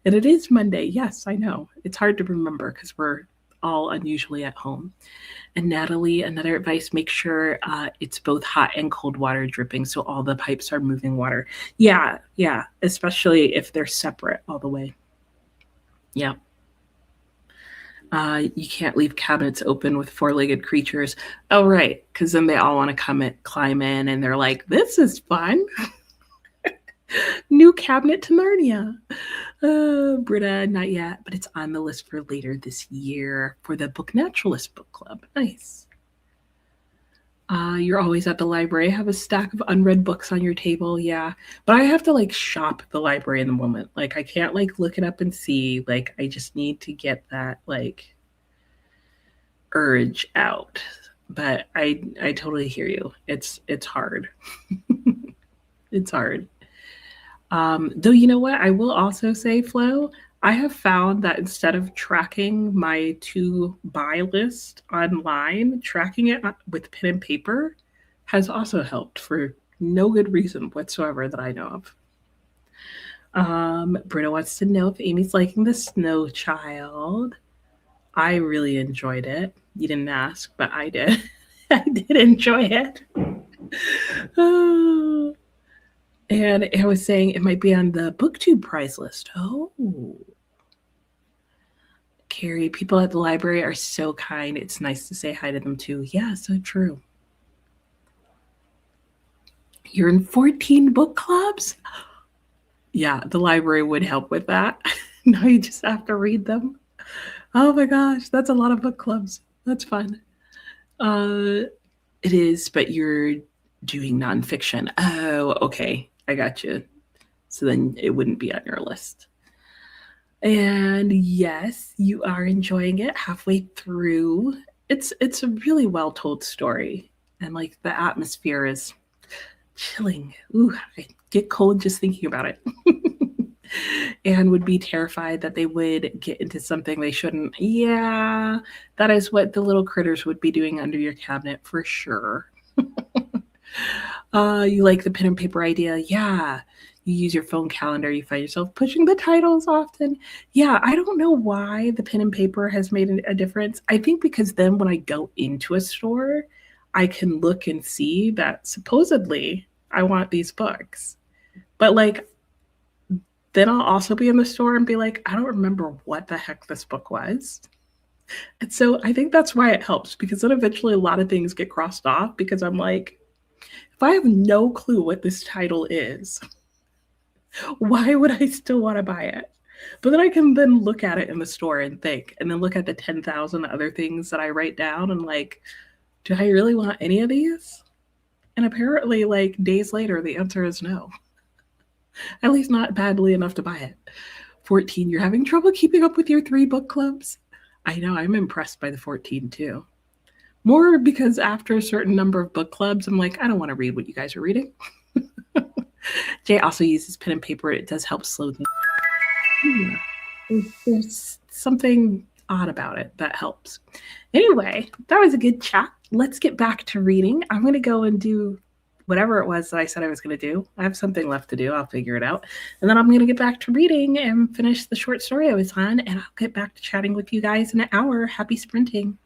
And it is Monday. Yes, I know. It's hard to remember because we're all unusually at home. And Natalie, another advice, make sure it's both hot and cold water dripping so all the pipes are moving water. Yeah, yeah, especially if they're separate all the way. Yeah. You can't leave cabinets open with four-legged creatures. Oh, right, because then they all want to climb in, and they're like, this is fun. New cabinet to Narnia. Britta, not yet, but it's on the list for later this year for the Book Naturalist Book Club. Nice. You're always at the library. Have a stack of unread books on your table. Yeah. But I have to like shop the library in the moment. Like I can't like look it up and see. Like I just need to get that like urge out. But I totally hear you. It's hard. It's hard. Though you know what, I will also say, Flo, I have found that instead of tracking my to buy list online, tracking it with pen and paper has also helped for no good reason whatsoever that I know of. Britta wants to know if Amy's liking the Snow Child. I really enjoyed it. You didn't ask, but I did. I did enjoy it. Oh. And I was saying it might be on the BookTube prize list. Oh. Carrie, people at the library are so kind. It's nice to say hi to them too. Yeah, so true. You're in 14 book clubs? Yeah, the library would help with that. Now you just have to read them. Oh my gosh, that's a lot of book clubs. That's fun. It is, but you're doing nonfiction. Oh, okay. I got you. So then it wouldn't be on your list. And yes, you are enjoying it halfway through. It's a really well told story. And like the atmosphere is chilling. Ooh, I get cold just thinking about it. And would be terrified that they would get into something they shouldn't. Yeah, that is what the little critters would be doing under your cabinet for sure. You like the pen and paper idea? Yeah. You use your phone calendar, you find yourself pushing the titles often. Yeah, I don't know why the pen and paper has made a difference. I think because then when I go into a store, I can look and see that supposedly I want these books. But like, then I'll also be in the store and be like, I don't remember what the heck this book was. And so I think that's why it helps because then eventually a lot of things get crossed off because I'm like, if I have no clue what this title is, why would I still want to buy it? But then I can then look at it in the store and think, and then look at the 10,000 other things that I write down and like, do I really want any of these? And apparently, like days later, the answer is no. At least not badly enough to buy it. 14, you're having trouble keeping up with your 3 book clubs? I know, I'm impressed by the 14 too. More because after a certain number of book clubs, I'm like, I don't want to read what you guys are reading. Jay also uses pen and paper. It does help slow things. Yeah. There's something odd about it that helps. Anyway, that was a good chat. Let's get back to reading. I'm going to go and do whatever it was that I said I was going to do. I have something left to do. I'll figure it out. And then I'm going to get back to reading and finish the short story I was on. And I'll get back to chatting with you guys in an hour. Happy sprinting.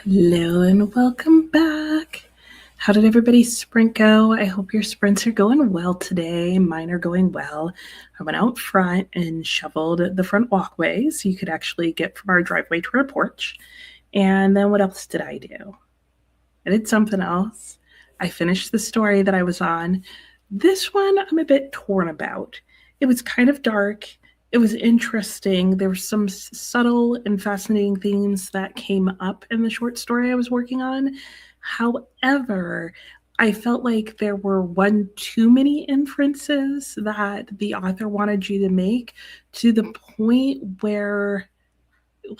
Hello and welcome back. How did everybody's sprint go? I hope your sprints are going well today. Mine are going well. I went out front and shoveled the front walkway so you could actually get from our driveway to our porch. And then what else did I do? I did something else. I finished the story that I was on. This one I'm a bit torn about. It was kind of dark. It was interesting. There were some subtle and fascinating themes that came up in the short story I was working on. However, I felt like there were one too many inferences that the author wanted you to make, to the point where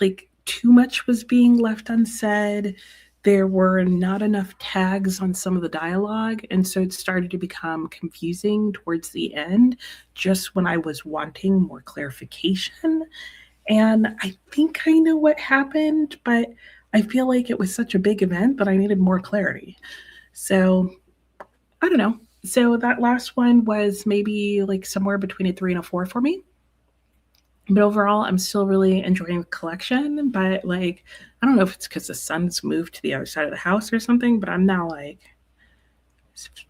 like too much was being left unsaid. There were not enough tags on some of the dialogue, and so it started to become confusing towards the end, just when I was wanting more clarification. And I think I know what happened, but I feel like it was such a big event that I needed more clarity. So I don't know. So that last one was maybe like somewhere between a 3 and a 4 for me. But overall, I'm still really enjoying the collection. But like, I don't know if it's because the sun's moved to the other side of the house or something, but I'm now like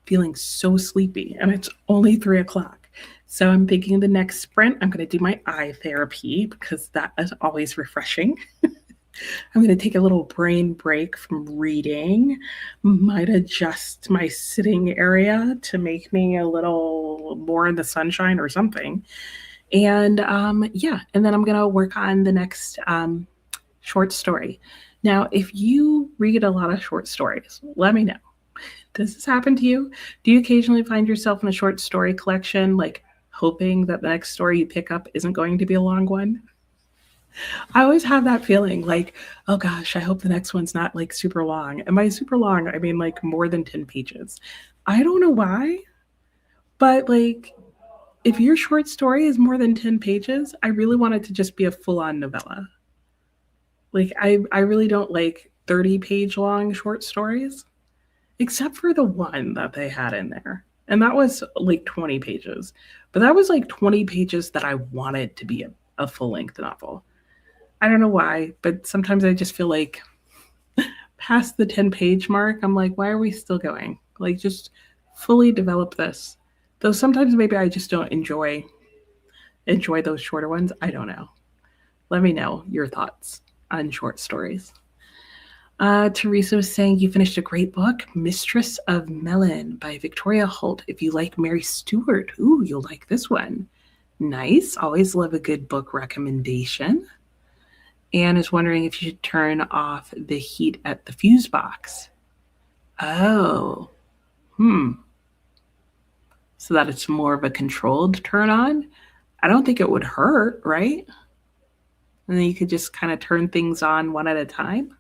feeling so sleepy, and it's only 3 o'clock. So I'm thinking the next sprint, I'm going to do my eye therapy because that is always refreshing. I'm going to take a little brain break from reading, might adjust my sitting area to make me a little more in the sunshine or something. And yeah, and then I'm going to work on the next short story. Now, if you read a lot of short stories, let me know. Does this happen to you? Do you occasionally find yourself in a short story collection, like hoping that the next story you pick up isn't going to be a long one? I always have that feeling like, oh gosh, I hope the next one's not like super long. And by super long, I mean like more than 10 pages. I don't know why, but like if your short story is more than 10 pages, I really want it to just be a full on novella. Like, I really don't like 30-page long short stories, except for the one that they had in there. And that was like 20 pages. But that was like 20 pages that I wanted to be a full length novel. I don't know why, but sometimes I just feel like past the 10-page mark, I'm like, why are we still going? Like, just fully develop this. Though sometimes maybe I just don't enjoy those shorter ones. I don't know. Let me know your thoughts on short stories. Teresa was saying you finished a great book, Mistress of Melon by Victoria Holt. If you like Mary Stewart, ooh, you'll like this one. Nice. Always love a good book recommendation. Anne is wondering if you should turn off the heat at the fuse box. Oh, so that it's more of a controlled turn on. I don't think it would hurt, right? And then you could just kind of turn things on one at a time.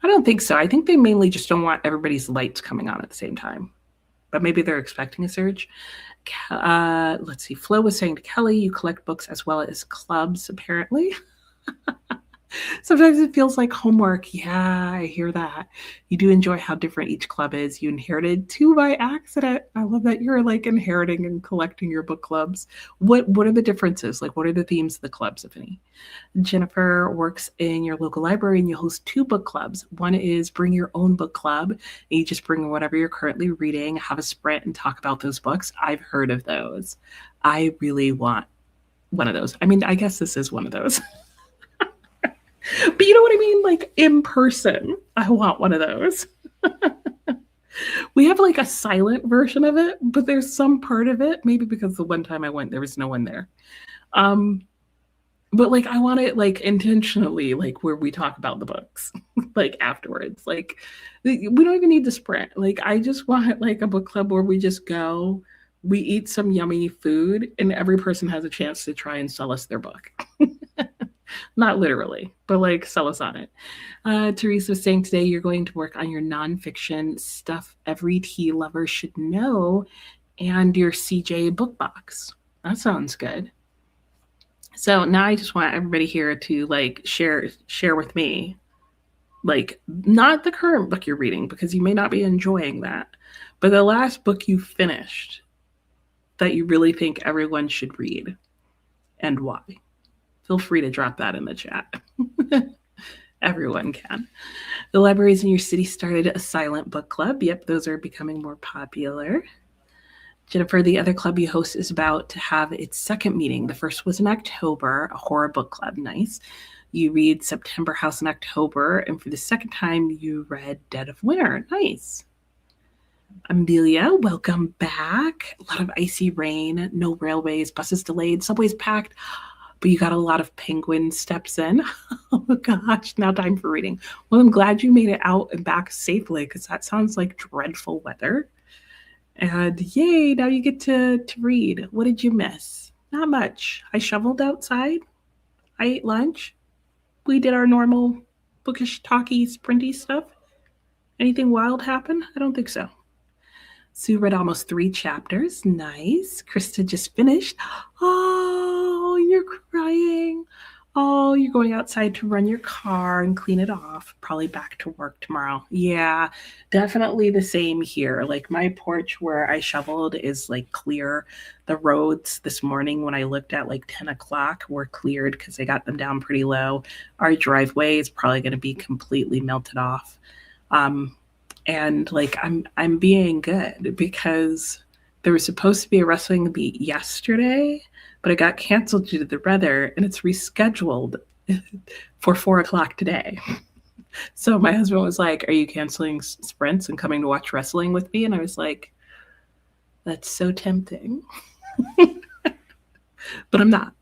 I don't think so. I think they mainly just don't want everybody's lights coming on at the same time. But maybe they're expecting a surge. Let's see. Flo was saying to Kelly, you collect books as well as clubs, apparently. Sometimes it feels like homework. Yeah, I hear that. You do enjoy how different each club is. You inherited two by accident. I love that you're like inheriting and collecting your book clubs. What are the differences? Like, what are the themes of the clubs, if any? Jennifer works in your local library and you host two book clubs. One is bring your own book club. And you just bring whatever you're currently reading, have a sprint and talk about those books. I've heard of those. I really want one of those. I mean, I guess this is one of those. But you know what I mean? Like in person, I want one of those. We have like a silent version of it, but there's some part of it, maybe because the one time I went, there was no one there. But like I want it like intentionally, like where we talk about the books, like afterwards. Like we don't even need to sprint. Like I just want like a book club where we just go, we eat some yummy food, and every person has a chance to try and sell us their book. Not literally, but like sell us on it. Teresa was saying today you're going to work on your nonfiction stuff every tea lover should know and your CJ book box. That sounds good. So now I just want everybody here to like share with me, like not the current book you're reading because you may not be enjoying that, but the last book you finished that you really think everyone should read and why. Feel free to drop that in the chat. Everyone can. The libraries in your city started a silent book club. Yep, those are becoming more popular. Jennifer, the other club you host is about to have its second meeting. The first was in October, a horror book club. Nice. You read September House in October, and for the second time, you read Dead of Winter. Nice. Amelia, welcome back. A lot of icy rain, no railways, buses delayed, subways packed, but you got a lot of penguin steps in. Oh gosh, now time for reading. Well, I'm glad you made it out and back safely because that sounds like dreadful weather. And yay, now you get to read. What did you miss? Not much. I shoveled outside. I ate lunch. We did our normal bookish, talky, sprinty stuff. Anything wild happen? I don't think so. Sue read almost 3 chapters. Nice. Krista just finished. Oh, you're crying. Oh, you're going outside to run your car and clean it off. Probably back to work tomorrow. Yeah, definitely the same here. Like my porch where I shoveled is like clear. The roads this morning when I looked at like 10 o'clock were cleared because they got them down pretty low. Our driveway is probably going to be completely melted off. And like I'm being good because there was supposed to be a wrestling meet yesterday, but it got canceled due to the weather, and it's rescheduled for 4 o'clock today. So my husband was like, "Are you canceling sprints and coming to watch wrestling with me?" And I was like, "That's so tempting," but I'm not.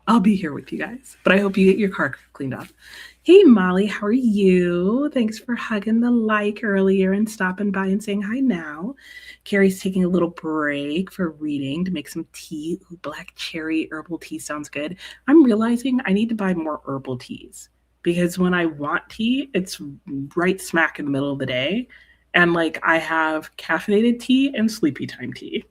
I'll be here with you guys, but I hope you get your car cleaned up. Hey, Molly, how are you? Thanks for hugging the like earlier and stopping by and saying hi now. Carrie's taking a little break for reading to make some tea. Ooh, black cherry herbal tea sounds good. I'm realizing I need to buy more herbal teas because when I want tea, it's right smack in the middle of the day. And like I have caffeinated tea and sleepy time tea.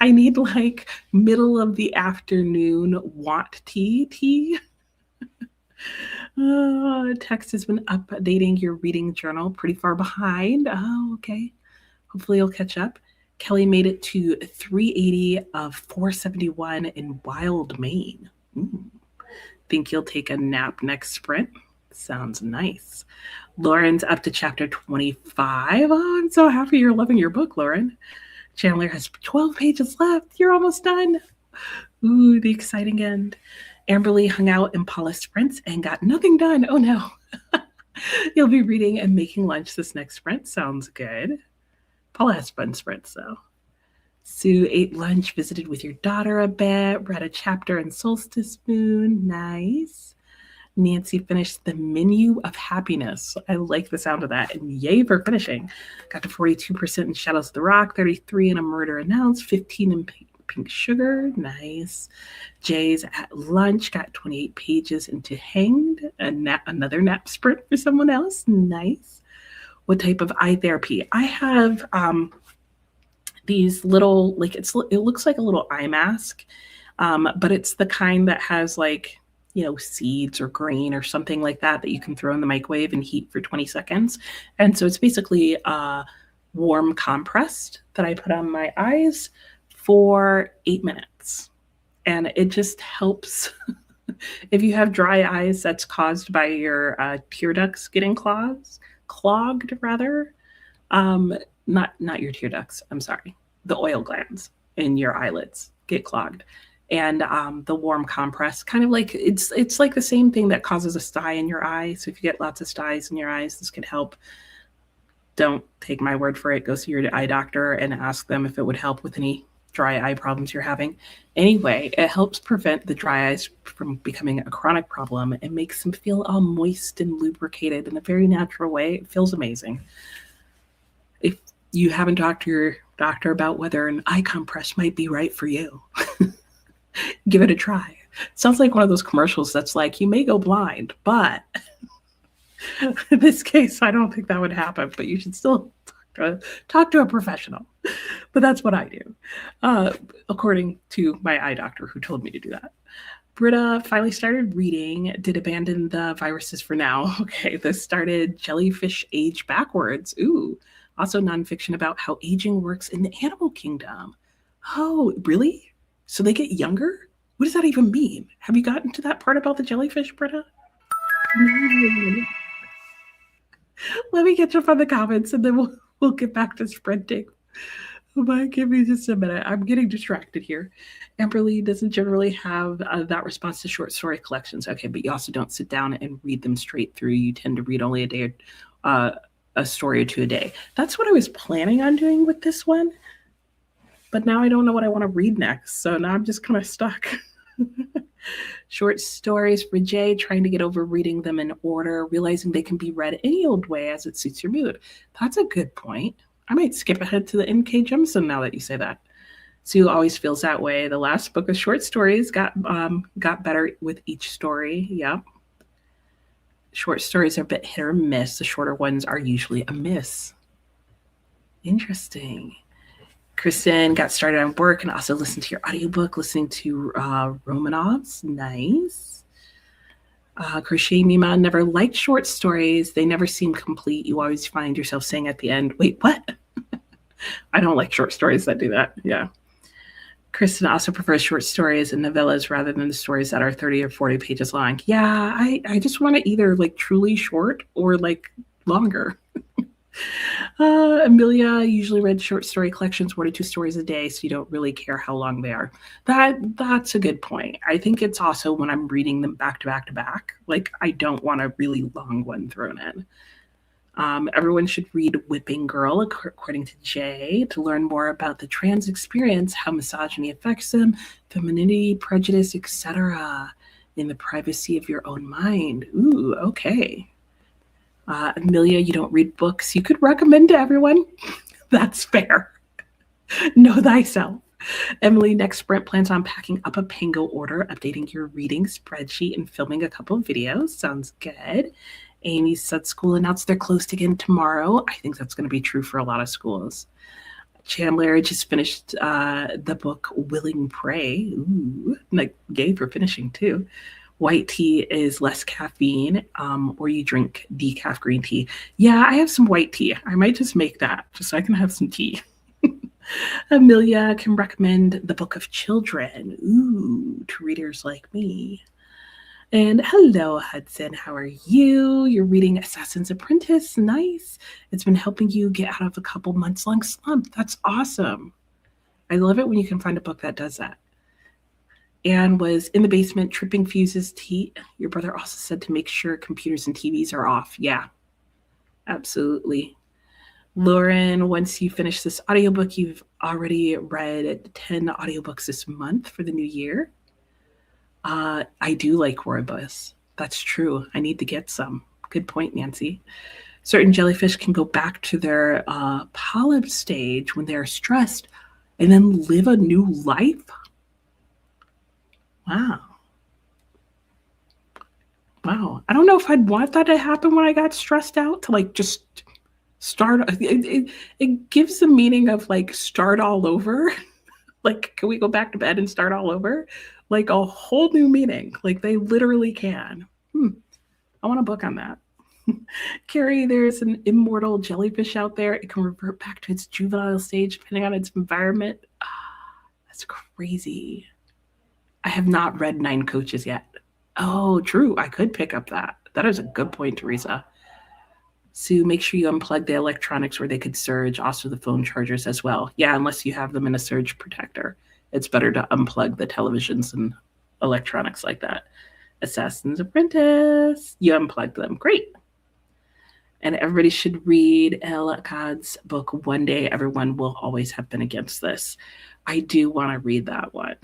I need like middle of the afternoon want tea. Text has been updating your reading journal pretty far behind. Oh, okay. Hopefully you'll catch up. Kelly made it to 380 of 471 in Wild, Maine. Think you'll take a nap next sprint? Sounds nice. Lauren's up to chapter 25. Oh, I'm so happy you're loving your book, Lauren. Chandler has 12 pages left. You're almost done. Ooh, the exciting end. Amberly hung out in Paula sprints and got nothing done. Oh no. You'll be reading and making lunch this next sprint. Sounds good. Paula has fun sprints though. Sue ate lunch, visited with your daughter a bit, read a chapter in Solstice Moon. Nice. Nancy finished the Menu of Happiness. I like the sound of that. And yay for finishing. Got to 42% in Shadows of the Rock, 33 in A Murder Announced, 15 in Pink Sugar. Nice. Jay's at lunch, got 28 pages into Hanged. Another nap sprint for someone else. Nice. What type of eye therapy? I have these little, like it looks like a little eye mask, but it's the kind that has like, seeds or grain or something like that you can throw in the microwave and heat for 20 seconds. And so it's basically warm compressed that I put on my eyes for 8 minutes. And it just helps. If you have dry eyes, that's caused by your tear ducts getting clogged rather. Not your tear ducts, I'm sorry. The oil glands in your eyelids get clogged. And the warm compress, kind of like it's like the same thing that causes a sty in your eye. So if you get lots of styes in your eyes, this could help. Don't take my word for it. Go see your eye doctor and ask them if it would help with any dry eye problems you're having. Anyway, it helps prevent the dry eyes from becoming a chronic problem and makes them feel all moist and lubricated in a very natural way. It feels amazing. If you haven't talked to your doctor about whether an eye compress might be right for you, give it a try. Sounds like one of those commercials that's like, you may go blind, but in this case, I don't think that would happen, but you should still talk to a professional. But that's what I do, according to my eye doctor who told me to do that. Britta finally started reading, did abandon the viruses for now. Okay, this started Jellyfish Age Backwards. Ooh, also nonfiction about how aging works in the animal kingdom. Oh, really? So they get younger? What does that even mean? Have you gotten to that part about the jellyfish, Britta? Let me catch up on the comments and then we'll get back to sprinting. But give me just a minute. I'm getting distracted here. Amberly doesn't generally have that response to short story collections. Okay, but you also don't sit down and read them straight through. You tend to read only uh, a story or two a day. That's what I was planning on doing with this one. But now I don't know what I want to read next. So now I'm just kind of stuck. Short stories for Jay, trying to get over reading them in order, realizing they can be read any old way as it suits your mood. That's a good point. I might skip ahead to the N.K. Jemisin now that you say that. Sue always feels that way. The last book of short stories got better with each story. Yep. Short stories are a bit hit or miss. The shorter ones are usually a miss. Interesting. Kristen got started on work and also listened to your audiobook, listening to Romanovs. Nice. Crochet Mima never liked short stories. They never seem complete. You always find yourself saying at the end, wait, what? I don't like short stories that do that. Yeah. Kristen also prefers short stories and novellas rather than the stories that are 30 or 40 pages long. Yeah, I just want it either like truly short or like longer. Amelia usually read short story collections, 1 to 2 stories a day, so you don't really care how long they are. That's a good point. I think it's also when I'm reading them back to back to back, like I don't want a really long one thrown in. Everyone should read Whipping Girl, according to Jay, to learn more about the trans experience, how misogyny affects them, femininity, prejudice, etc., in the privacy of your own mind. Ooh, okay. Amelia, you don't read books you could recommend to everyone. That's fair. Know thyself. Emily, next sprint plans on packing up a Pango order, updating your reading spreadsheet, and filming a couple of videos. Sounds good. Amy said school announced they're closed again tomorrow. I think that's going to be true for a lot of schools. Chandler just finished the book Willing Prey. Ooh, like gay for finishing too. White tea is less caffeine, or you drink decaf green tea. Yeah, I have some white tea. I might just make that just so I can have some tea. Amelia can recommend The Book of Children, ooh, to readers like me. And hello, Hudson. How are you? You're reading Assassin's Apprentice. Nice. It's been helping you get out of a couple months long slump. That's awesome. I love it when you can find a book that does that. Anne was in the basement tripping fuses. Your brother also said to make sure computers and TVs are off. Yeah, absolutely. Lauren, once you finish this audiobook, you've already read 10 audiobooks this month for the new year. I do like Rooibos. That's true. I need to get some. Good point, Nancy. Certain jellyfish can go back to their polyp stage when they're stressed and then live a new life. Wow. Wow. I don't know if I'd want that to happen when I got stressed out, to like just start. It gives the meaning of like start all over. Like, can we go back to bed and start all over? Like a whole new meaning. Like they literally can. I want a book on that. Carrie, there's an immortal jellyfish out there. It can revert back to its juvenile stage depending on its environment. That's crazy. I have not read Nine Coaches yet. Oh, true. I could pick up that. That is a good point, Teresa. Sue, make sure you unplug the electronics where they could surge, also the phone chargers as well. Yeah, unless you have them in a surge protector. It's better to unplug the televisions and electronics like that. Assassin's Apprentice. You unplugged them. Great. And everybody should read El Qad's book, One Day Everyone Will Always Have Been Against This. I do want to read that one.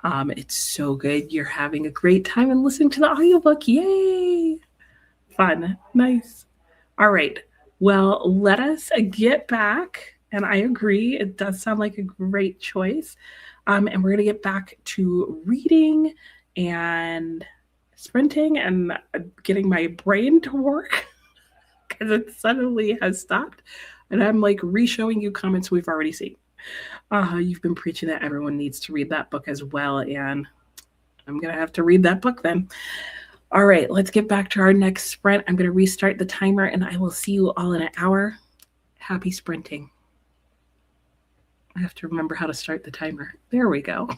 It's so good. You're having a great time and listening to the audiobook. Yay! Fun. Nice. All right. Well, let us get back. And I agree. It does sound like a great choice. And we're going to get back to reading and sprinting and getting my brain to work because it suddenly has stopped. And I'm like re-showing you comments we've already seen. You've been preaching that everyone needs to read that book as well. And I'm going to have to read that book then. All right, let's get back to our next sprint. I'm going to restart the timer and I will see you all in an hour. Happy sprinting. I have to remember how to start the timer. There we go.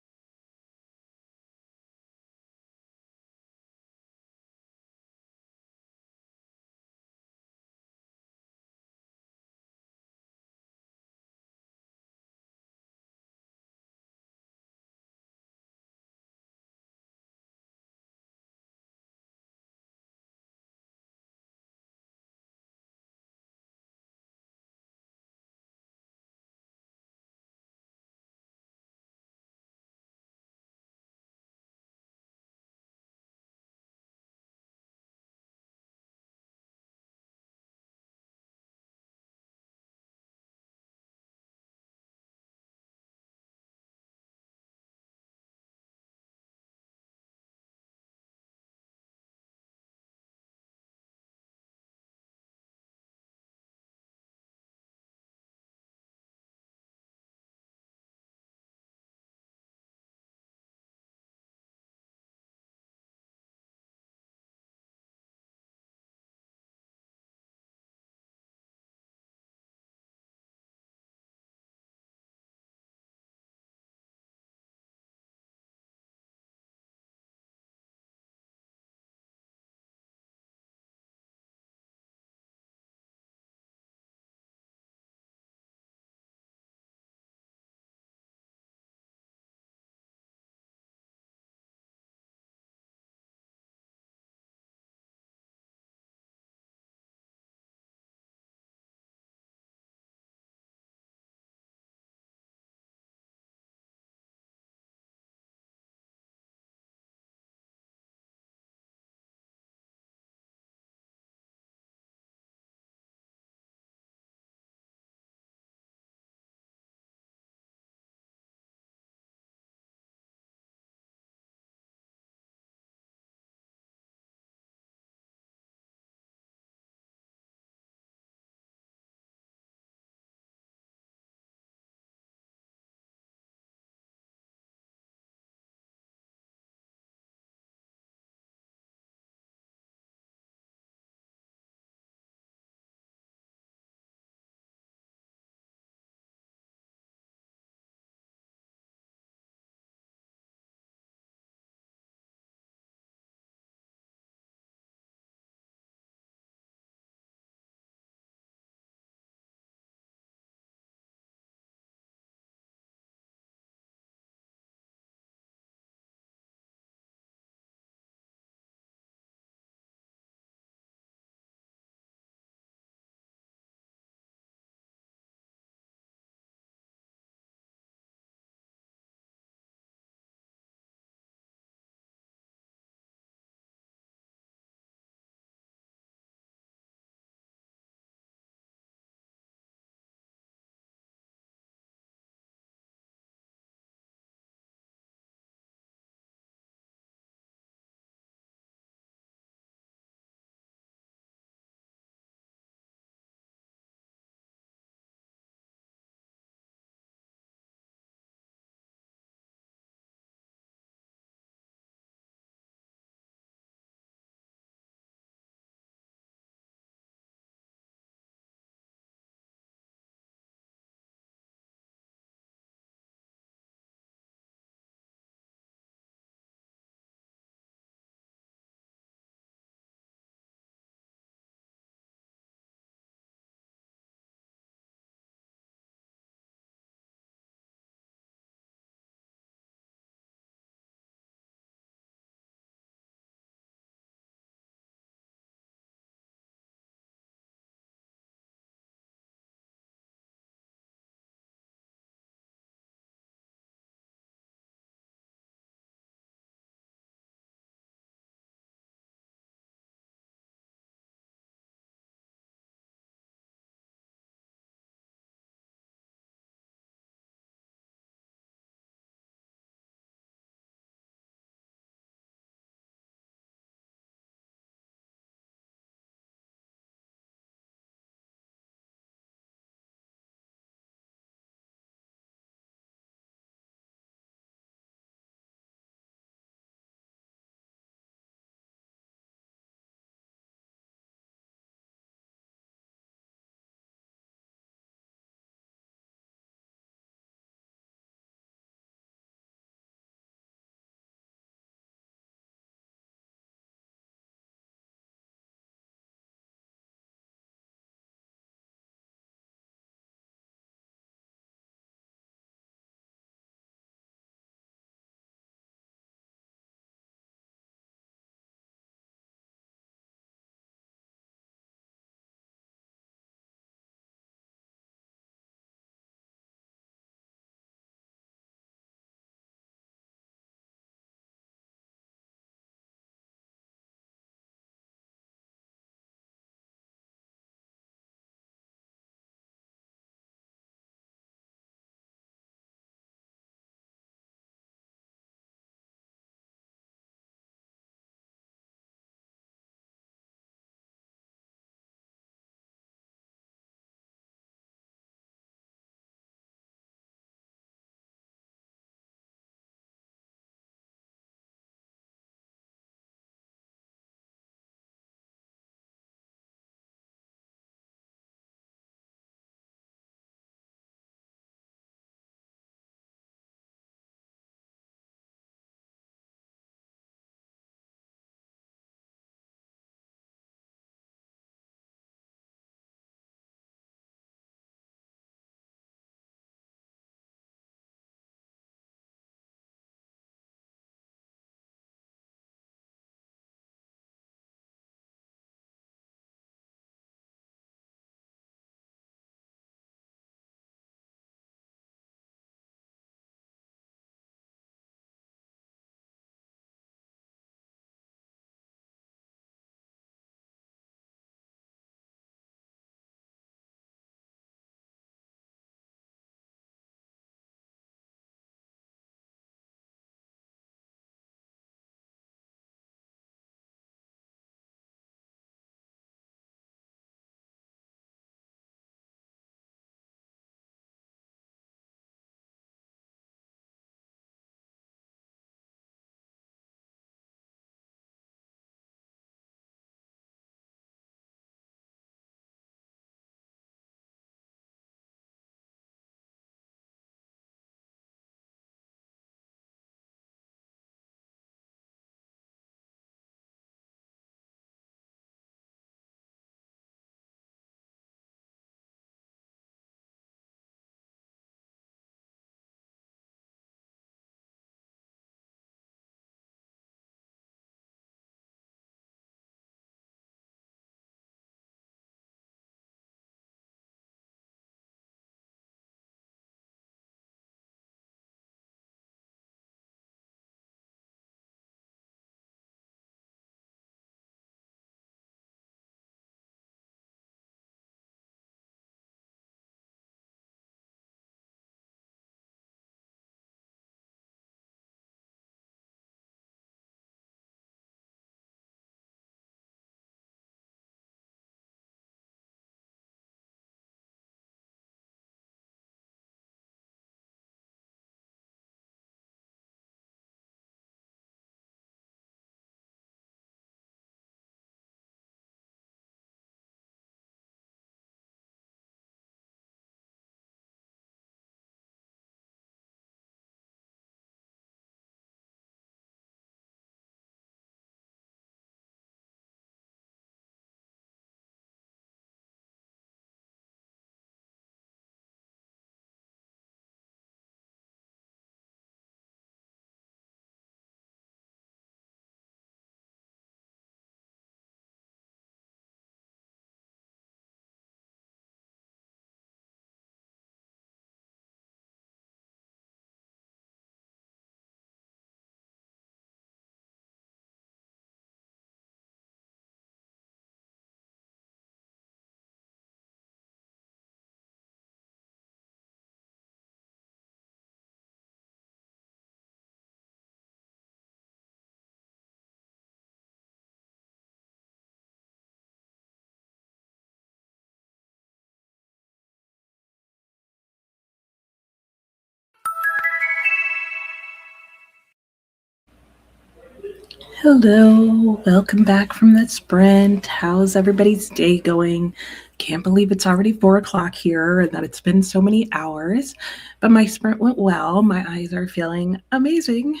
Hello, welcome back from the sprint. How's everybody's day going? Can't believe it's already 4 o'clock here and that it's been so many hours, but my sprint went well. My eyes are feeling amazing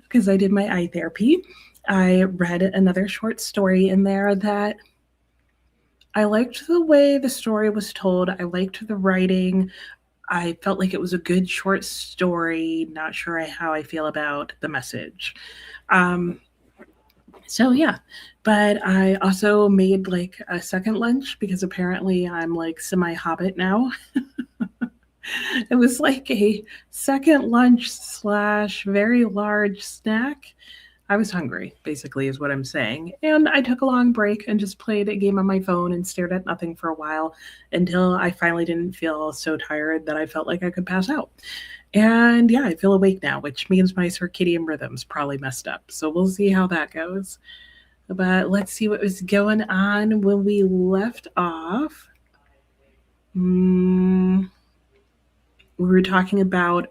because I did my eye therapy. I read another short story in there that I liked the way the story was told. I liked the writing. I felt like it was a good short story. Not sure how I feel about the message. Um, so yeah, but I also made like a second lunch because apparently I'm like semi hobbit now. It was like a second lunch slash very large snack. I was hungry, basically, is what I'm saying. And I took a long break and just played a game on my phone and stared at nothing for a while until I finally didn't feel so tired that I felt like I could pass out. And yeah, I feel awake now, which means my circadian rhythm's probably messed up. So we'll see how that goes. But let's see what was going on when we left off. We were talking about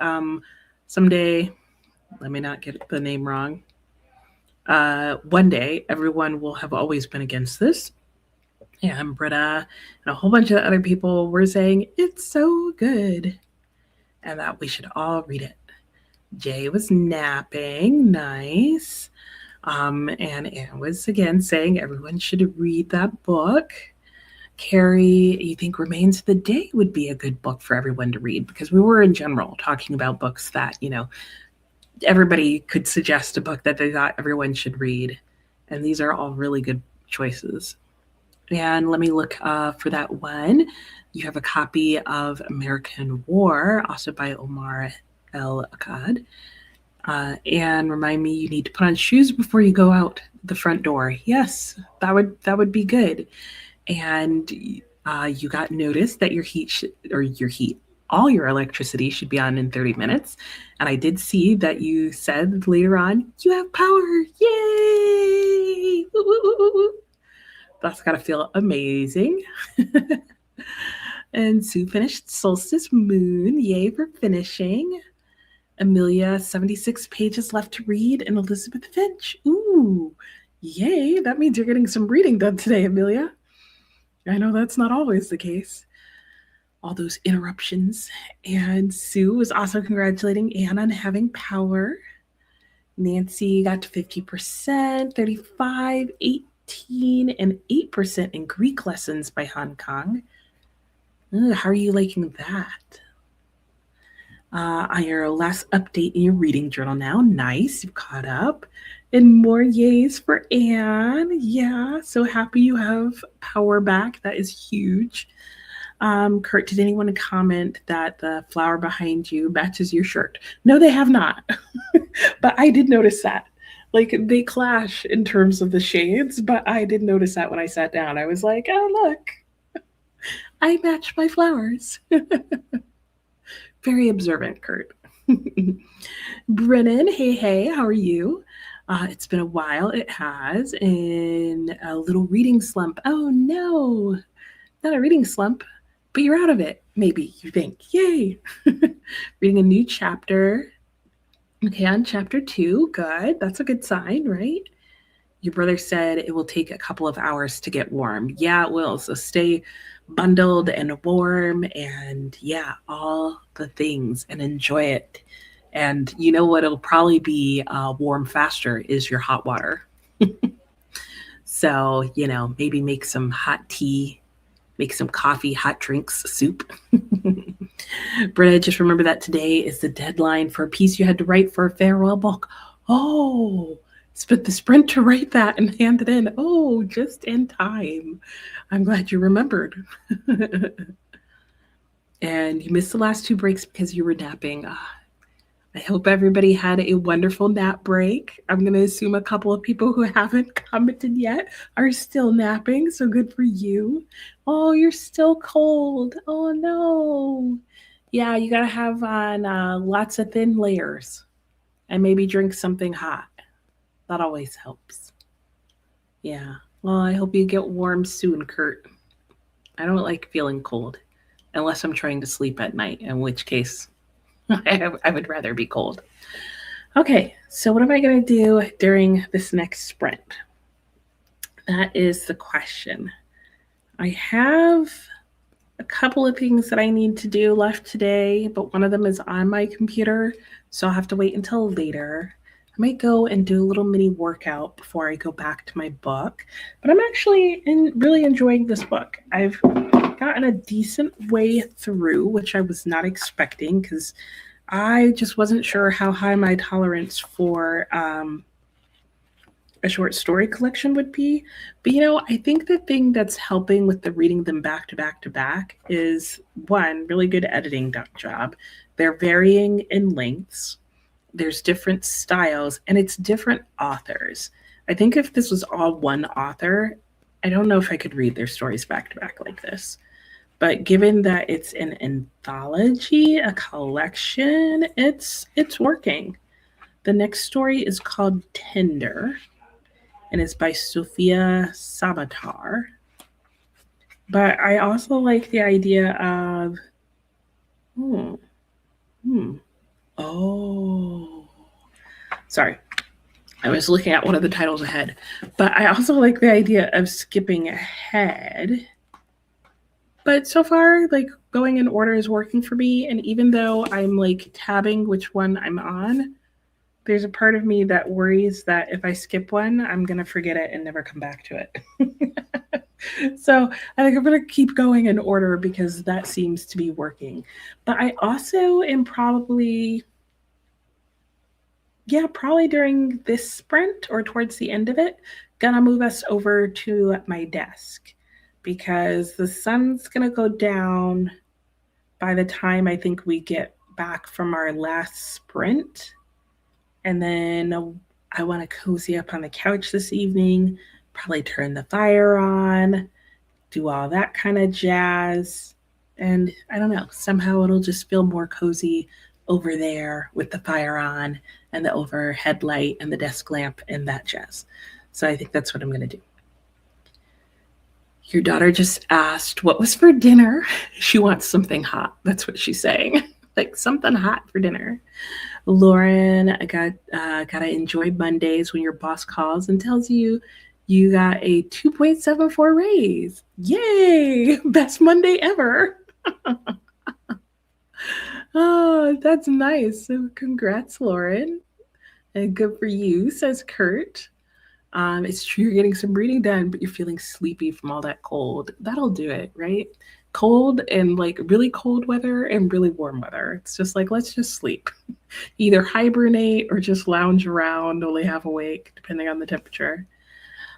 someday, let me not get the name wrong. One day, everyone will have always been against this. And Britta and a whole bunch of other people were saying, it's so good, and that we should all read it. Jay was napping, nice. And Anne was again saying everyone should read that book. Carrie, you think Remains of the Day would be a good book for everyone to read? Because we were in general talking about books that, everybody could suggest a book that they thought everyone should read. And these are all really good choices. And let me look for that one. You have a copy of American War, also by Omar El Akkad. And remind me, you need to put on shoes before you go out the front door. Yes, that would be good. And you got notice that all your electricity should be on in 30 minutes. And I did see that you said later on, you have power. Yay! That's got to feel amazing. And Sue finished Solstice Moon. Yay for finishing. Amelia, 76 pages left to read, and Elizabeth Finch. Ooh, yay. That means you're getting some reading done today, Amelia. I know that's not always the case. All those interruptions. And Sue was also congratulating Anne on having power. Nancy got to 50%, 35, 18, and 8% in Greek lessons by Hong Kong. How are you liking that? On your last update in your reading journal now. Nice, you've caught up. And more yays for Anne. Yeah, so happy you have power back. That is huge. Kurt, did anyone comment that the flower behind you matches your shirt? No, they have not. But I did notice that. Like they clash in terms of the shades, but I did notice that when I sat down. I was like, oh, look, I match my flowers. Very observant, Kurt. Brennan, hey, how are you? It's been a while. It has. In a little reading slump. Oh, no. Not a reading slump, but you're out of it. Maybe you think. Yay. Reading a new chapter. Okay, on chapter 2. Good. That's a good sign, right? Your brother said it will take a couple of hours to get warm. Yeah, it will. So stay bundled and warm and yeah, all the things and enjoy it. And you know what it'll probably be warm faster is your hot water. So, maybe make some hot tea, make some coffee, hot drinks, soup. Britta, just remember that today is the deadline for a piece you had to write for a farewell book. Oh, spent the sprint to write that and hand it in. Oh, just in time. I'm glad you remembered. And you missed the last 2 breaks because you were napping. I hope everybody had a wonderful nap break. I'm going to assume a couple of people who haven't commented yet are still napping, so good for you. Oh, you're still cold. Oh, no. Yeah, you got to have on lots of thin layers and maybe drink something hot. That always helps. Yeah. Well, I hope you get warm soon, Kurt. I don't like feeling cold unless I'm trying to sleep at night, in which case I would rather be cold. Okay, so what am I going to do during this next sprint? That is the question. I have a couple of things that I need to do left today, but one of them is on my computer, so I'll have to wait until later. I might go and do a little mini workout before I go back to my book, but I'm actually really enjoying this book. I've gotten a decent way through, which I was not expecting because I just wasn't sure how high my tolerance for a short story collection would be. But I think the thing that's helping with the reading them back to back to back is one, really good editing job. They're varying in lengths, there's different styles, and it's different authors. I think if this was all one author, I don't know if I could read their stories back to back like this. But given that it's an anthology, a collection, it's working. The next story is called Tender, and it's by Sofia Sabatar. But I also like the idea of, sorry, I was looking at one of the titles ahead. But I also like the idea of skipping ahead. But so far, like going in order is working for me. And even though I'm like tabbing which one I'm on, there's a part of me that worries that if I skip one, I'm going to forget it and never come back to it. So I think I'm going to keep going in order because that seems to be working. But I also am probably during this sprint or towards the end of it, gonna move us over to my desk because the sun's gonna go down by the time I think we get back from our last sprint. And then I want to cozy up on the couch this evening, probably turn the fire on, do all that kind of jazz. And I don't know, somehow it'll just feel more cozy over there with the fire on and the overhead light and the desk lamp and that jazz. So I think that's what I'm going to do. Your daughter just asked what was for dinner. She wants something hot. That's what she's saying. Like something hot for dinner. Lauren, gotta enjoy Mondays when your boss calls and tells you you got a 2.74 raise. Yay! Best Monday ever. Oh, that's nice. So congrats, Lauren. And good for you, says Kurt. It's true you're getting some reading done, but you're feeling sleepy from all that cold. That'll do it, right? Cold and like really cold weather and really warm weather. It's just like, let's just sleep. Either hibernate or just lounge around, only half awake, depending on the temperature.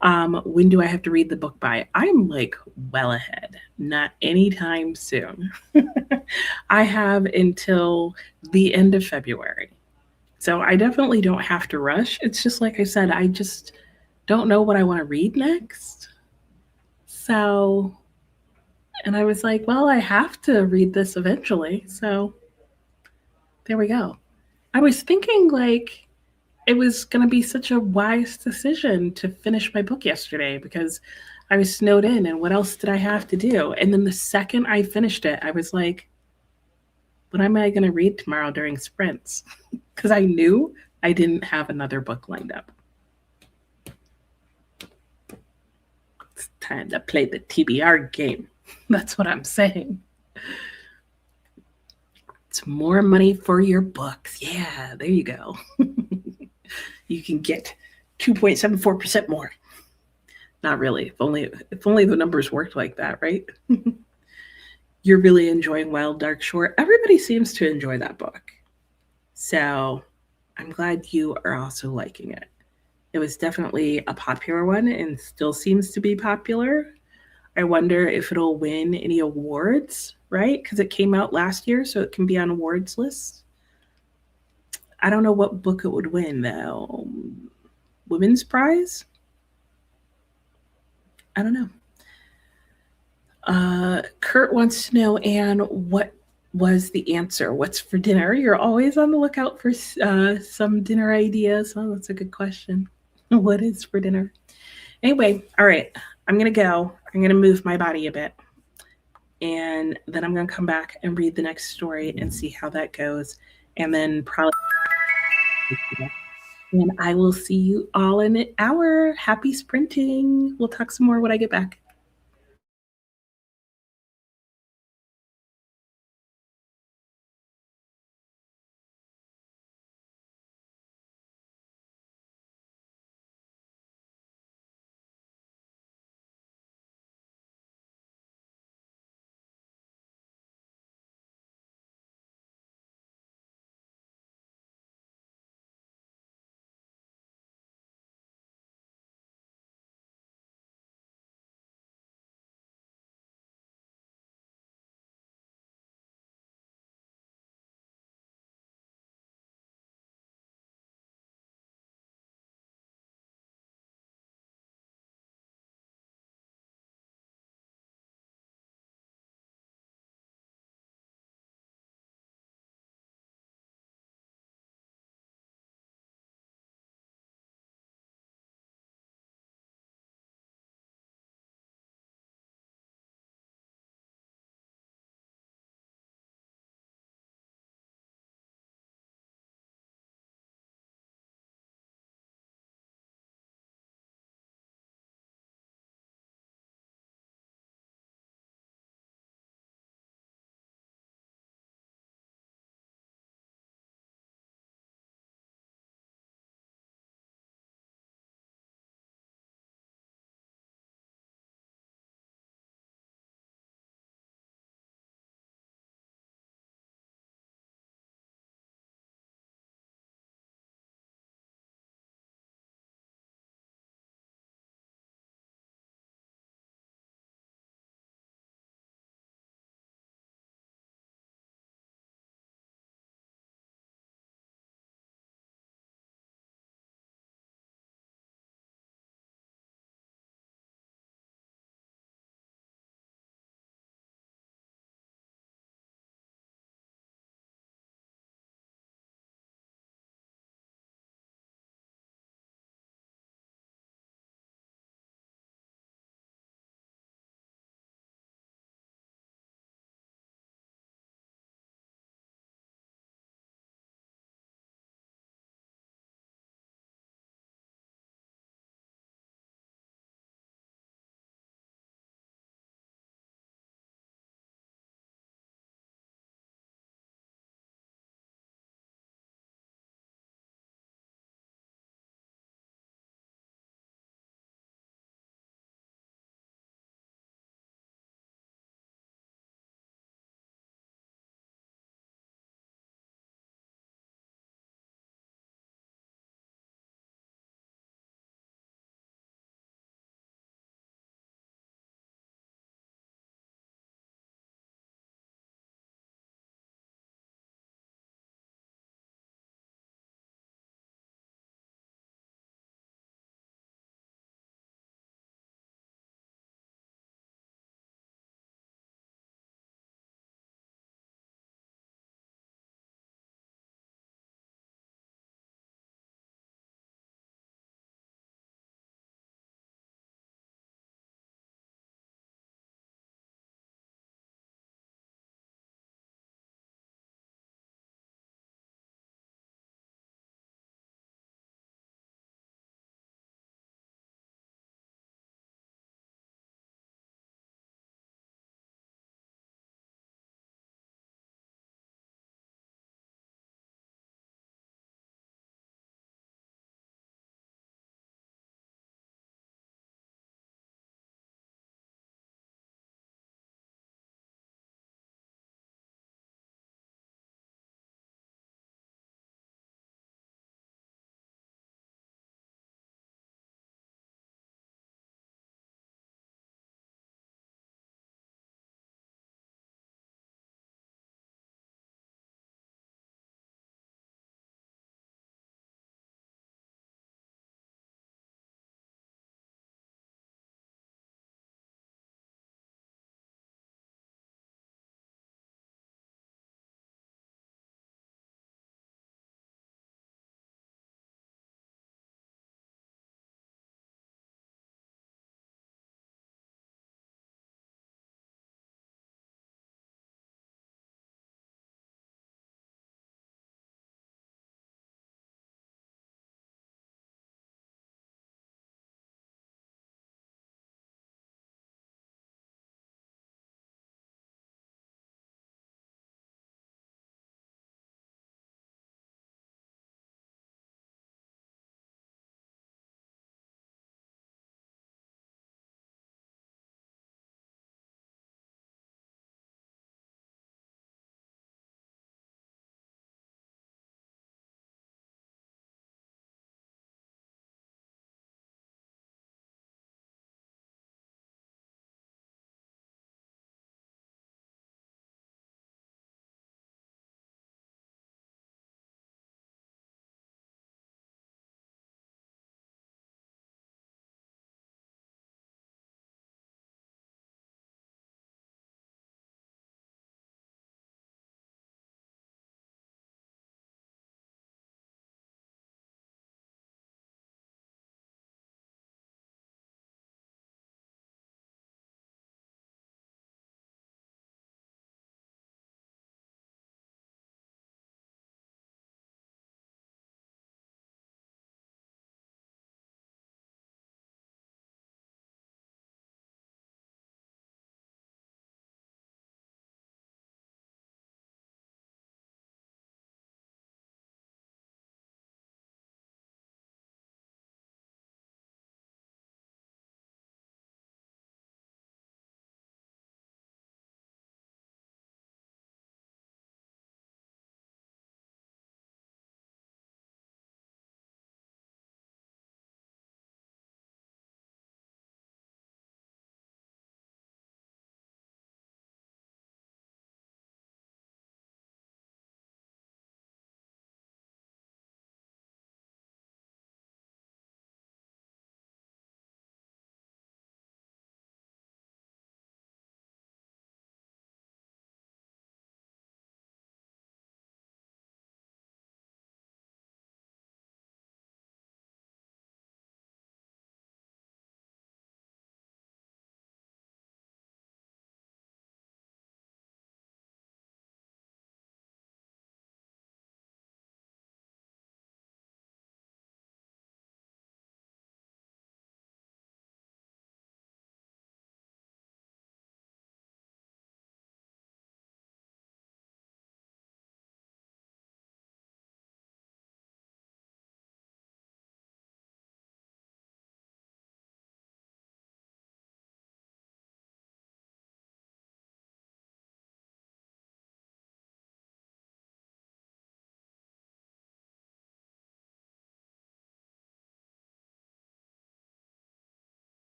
When do I have to read the book by? I'm like well ahead, not anytime soon. I have until the end of February. So I definitely don't have to rush. It's just like I said, I just don't know what I want to read next. So, and I was like, well, I have to read this eventually. So there we go. I was thinking like it was going to be such a wise decision to finish my book yesterday because I was snowed in and what else did I have to do? And then the second I finished it, I was like, what am I going to read tomorrow during sprints? Because I knew I didn't have another book lined up. It's time to play the TBR game. That's what I'm saying. It's more money for your books. Yeah, there you go. You can get 2.74% more. Not really. If only the numbers worked like that, right? You're really enjoying Wild Dark Shore. Everybody seems to enjoy that book. So I'm glad you are also liking it. It was definitely a popular one and still seems to be popular. I wonder if it'll win any awards, right? Because it came out last year, so it can be on awards lists. I don't know what book it would win, though. Women's Prize? I don't know. Kurt wants to know, Anne, what was the answer? What's for dinner? You're always on the lookout for some dinner ideas. Oh, that's a good question. What is for dinner? Anyway, all right. I'm going to go. I'm going to move my body a bit. And then I'm going to come back and read the next story and see how that goes. And then probably And I will see you all in an hour. Happy sprinting. We'll talk some more when I get back.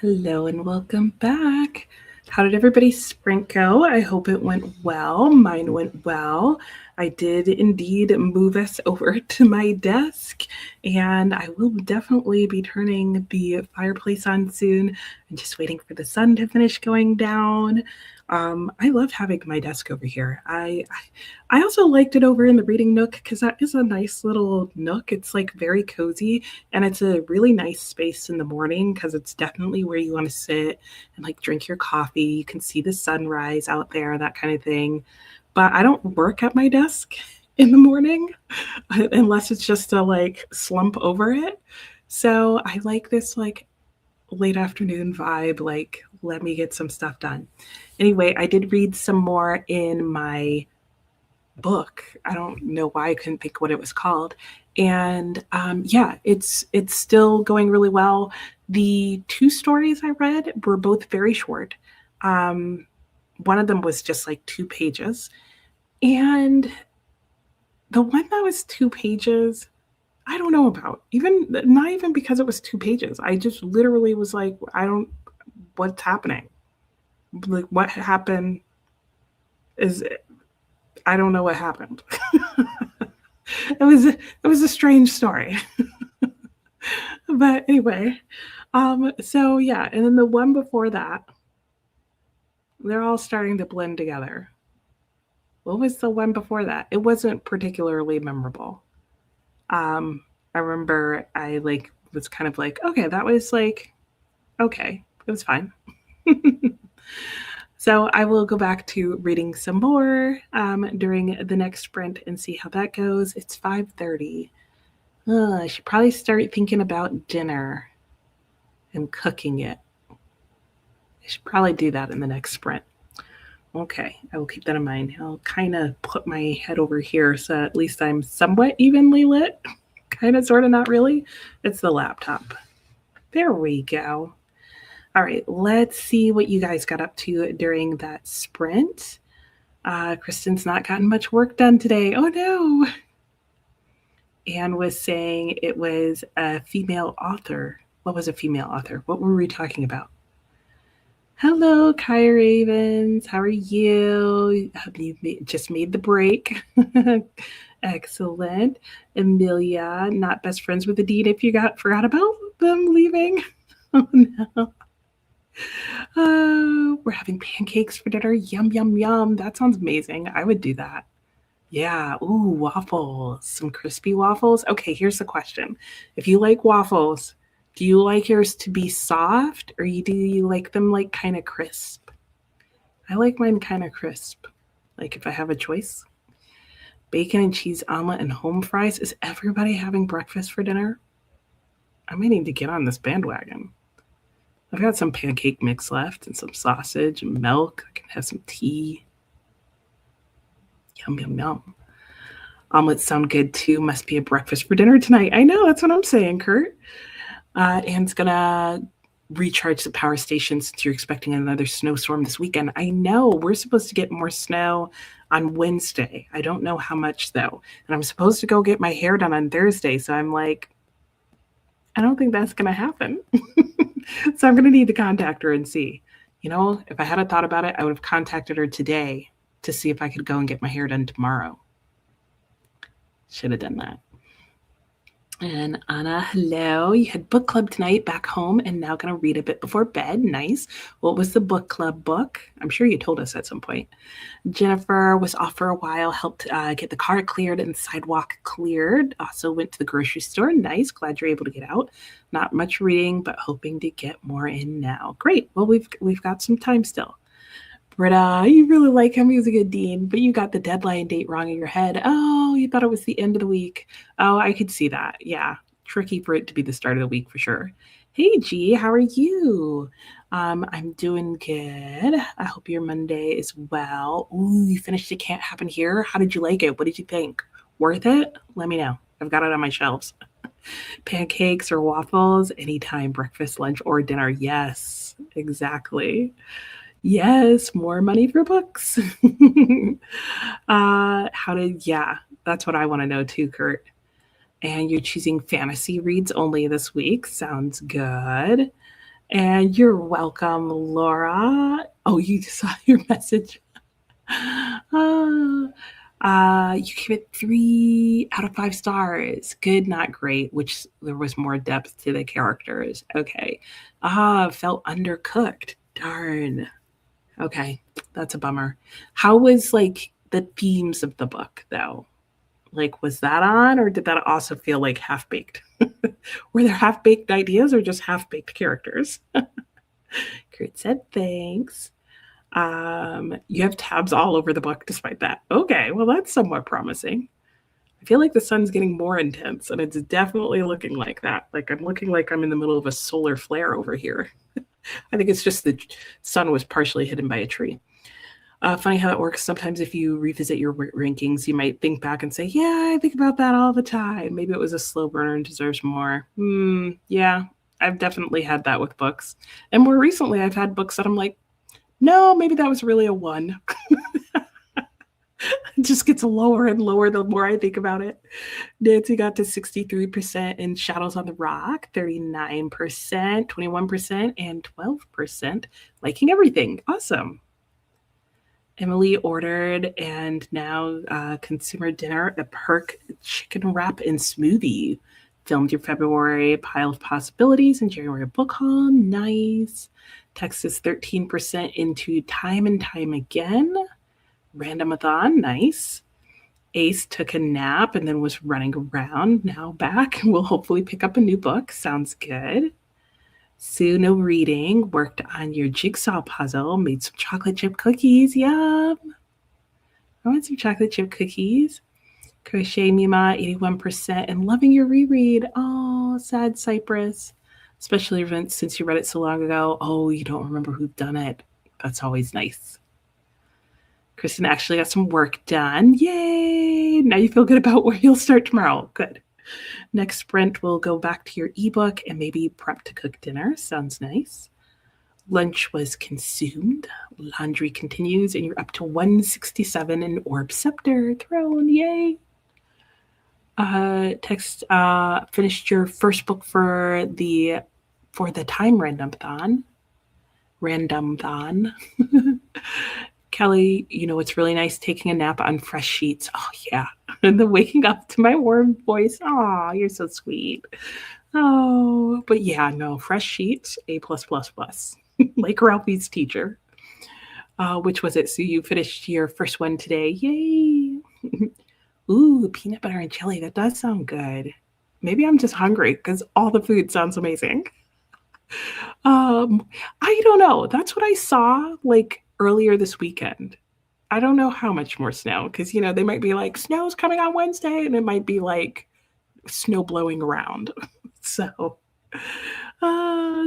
Hello and welcome back. How did everybody's sprint go? I hope it went well. Mine went well. I did indeed move us over to my desk, and I will definitely be turning the fireplace on soon. I'm just waiting for the sun to finish going down. I love having my desk over here. I also liked it over in the reading nook because that is a nice little nook. It's like very cozy, and it's a really nice space in the morning because it's definitely where you want to sit and like drink your coffee. You can see the sunrise out there, that kind of thing. But I don't work at my desk in the morning unless it's just to like slump over it. So I like this like late afternoon vibe, like let me get some stuff done. Anyway, I did read some more in my book. I don't know why I couldn't think what it was called. And yeah, it's still going really well. The two stories I read were both very short. Um, one of them was just like 2 pages, and the one that was 2 pages, I don't know about. Even not even because it was 2 pages. I just literally was like, I don't. What's happening? Like, what happened? Is I don't know what happened. It was a strange story. But anyway, so yeah, and then the one before that, they're all starting to blend together. What was the one before that? It wasn't particularly memorable. I remember I like was kind of like, okay, that was like okay, it was fine. So I will go back to reading some more during the next sprint and see how that goes. It's 5:30. I should probably start thinking about dinner and cooking it. I should probably do that in the next sprint. Okay, I will keep that in mind. I'll kind of put my head over here so at least I'm somewhat evenly lit. Kind of, sort of, not really. It's the laptop. There we go. All right, let's see what you guys got up to during that sprint. Kristen's not gotten much work done today. Oh no. Anne was saying it was a female author. What was a female author? What were we talking about? Hello, Kai Ravens. How are you? Have you just made the break? Excellent. Amelia, not best friends with the dean if you forgot about them leaving. Oh no. We're having pancakes for dinner. Yum, yum, yum. That sounds amazing. I would do that. Yeah. Ooh, waffles. Some crispy waffles. Okay, here's the question. If you like waffles, do you like yours to be soft or do you like them like kind of crisp? I like mine kind of crisp. Like if I have a choice. Bacon and cheese omelet and home fries. Is everybody having breakfast for dinner? I may need to get on this bandwagon. I've got some pancake mix left and some sausage and milk. I can have some tea. Yum, yum, yum. Omelets sound good too. Must be a breakfast for dinner tonight. I know, that's what I'm saying, Kurt. Anne's gonna recharge the power station since you're expecting another snowstorm this weekend. I know, we're supposed to get more snow on Wednesday. I don't know how much though. And I'm supposed to go get my hair done on Thursday. So I'm like, I don't think that's gonna happen. So I'm gonna need to contact her and see. You know, if I had a thought about it, I would have contacted her today to see if I could go and get my hair done tomorrow. Should have done that. And Anna, hello. You had book club tonight back home and now going to read a bit before bed. Nice. What was the book club book? I'm sure you told us at some point. Jennifer was off for a while, helped get the car cleared and sidewalk cleared. Also went to the grocery store. Nice. Glad you're able to get out. Not much reading, but hoping to get more in now. Great. Well, we've got some time still. Britta, you really like him. He was a good dean, but you got the deadline date wrong in your head. Oh, you thought it was the end of the week. Oh, I could see that. Yeah, tricky for it to be the start of the week for sure. Hey, G, how are you? I'm doing good. I hope your Monday is well. Ooh, you finished It Can't Happen Here. How did you like it? What did you think? Worth it? Let me know. I've got it on my shelves. Pancakes or waffles, anytime, breakfast, lunch, or dinner. Yes, exactly. Yes, more money for books. Yeah, that's what I want to know too, Kurt. And you're choosing fantasy reads only this week. Sounds good. And you're welcome, Laura. Oh, you just saw your message. Uh, you give it 3 out of 5 stars. Good, not great, which there was more depth to the characters. Okay. Felt undercooked. Darn. Okay, that's a bummer. How was like the themes of the book though? Like, was that on, or did that also feel like half baked? Were there half baked ideas or just half baked characters? Kurt said thanks. You have tabs all over the book despite that. Okay, well, that's somewhat promising. I feel like the sun's getting more intense, and it's definitely looking like that. Like, I'm looking like I'm in the middle of a solar flare over here. I think it's just the sun was partially hidden by a tree. Funny how it works. Sometimes if you revisit your rankings, you might think back and say, yeah, I think about that all the time. Maybe it was a slow burner and deserves more. Yeah, I've definitely had that with books. And more recently, I've had books that I'm like, no, maybe that was really a 1. It just gets lower and lower the more I think about it. Nancy got to 63% in Shadows on the Rock, 39%, 21%, and 12% liking everything. Awesome. Emily ordered and now consumer dinner, a perk chicken wrap and smoothie. Filmed your February pile of possibilities and January book haul. Nice. Texas 13% into Time and Time Again. Randomathon, nice. Ace took a nap and then was running around. Now back. We'll hopefully pick up a new book. Sounds good. Sue, no reading. Worked on your jigsaw puzzle. Made some chocolate chip cookies. Yum. I want some chocolate chip cookies. Crochet Mima, 81%. And loving your reread. Oh, sad Cypress. Especially since you read it so long ago. Oh, you don't remember who done it. That's always nice. Kristen actually got some work done. Yay! Now you feel good about where you'll start tomorrow. Good. Next sprint, we'll go back to your ebook and maybe prep to cook dinner. Sounds nice. Lunch was consumed. Laundry continues, and you're up to 167 in Orb Scepter Throne. Yay! Text finished your first book for the time randomthon. Kelly, it's really nice taking a nap on fresh sheets. Oh, yeah. And then waking up to my warm voice. Oh, you're so sweet. Oh, but yeah, no, fresh sheets, A+++. Like Ralphie's teacher. Which was it? So you finished your first one today. Yay. Ooh, peanut butter and jelly. That does sound good. Maybe I'm just hungry because all the food sounds amazing. I don't know. That's what I saw like earlier this weekend. I don't know how much more snow because, they might be like, snow's coming on Wednesday, and it might be like snow blowing around. So,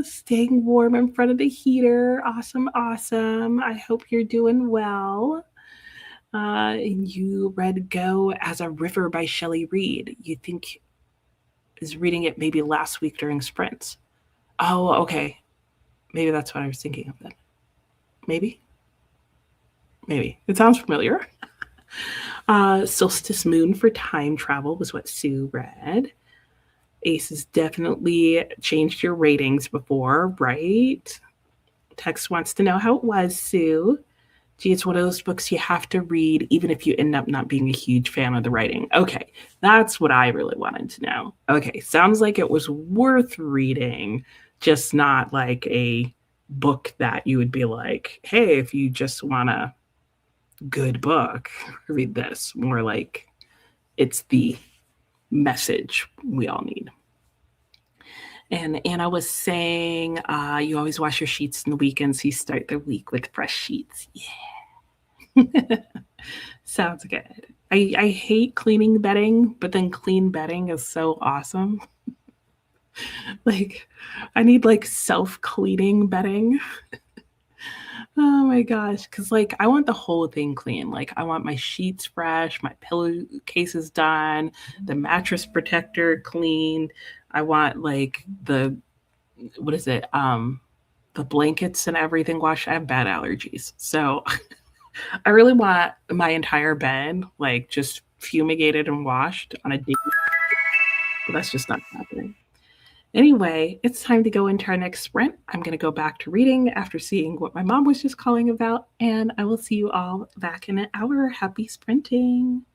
staying warm in front of the heater. Awesome, awesome. I hope you're doing well. And you read Go as a River by Shelley Reed. You think is reading it maybe last week during sprints. Oh, okay. Maybe that's what I was thinking of then. Maybe. It sounds familiar. Solstice Moon for Time Travel was what Sue read. Ace has definitely changed your ratings before, right? Tex wants to know how it was, Sue. Gee, it's one of those books you have to read, even if you end up not being a huge fan of the writing. Okay, that's what I really wanted to know. Okay, sounds like it was worth reading, just not like a book that you would be like, hey, if you just want a good book, read this. More like it's the message we all need. And Anna was saying, you always wash your sheets in the weekend, so you start the week with fresh sheets. Yeah. Sounds good. I hate cleaning bedding, but then clean bedding is so awesome. Like, I need like self-cleaning bedding. Oh my gosh, because like I want the whole thing clean. Like I want my sheets fresh, my pillowcases done, the mattress protector cleaned. I want like the blankets and everything washed. I have bad allergies, so I really want my entire bed like just fumigated and washed on a daily. But that's just not happening. Anyway, it's time to go into our next sprint. I'm going to go back to reading after seeing what my mom was just calling about, and I will see you all back in an hour. Happy sprinting.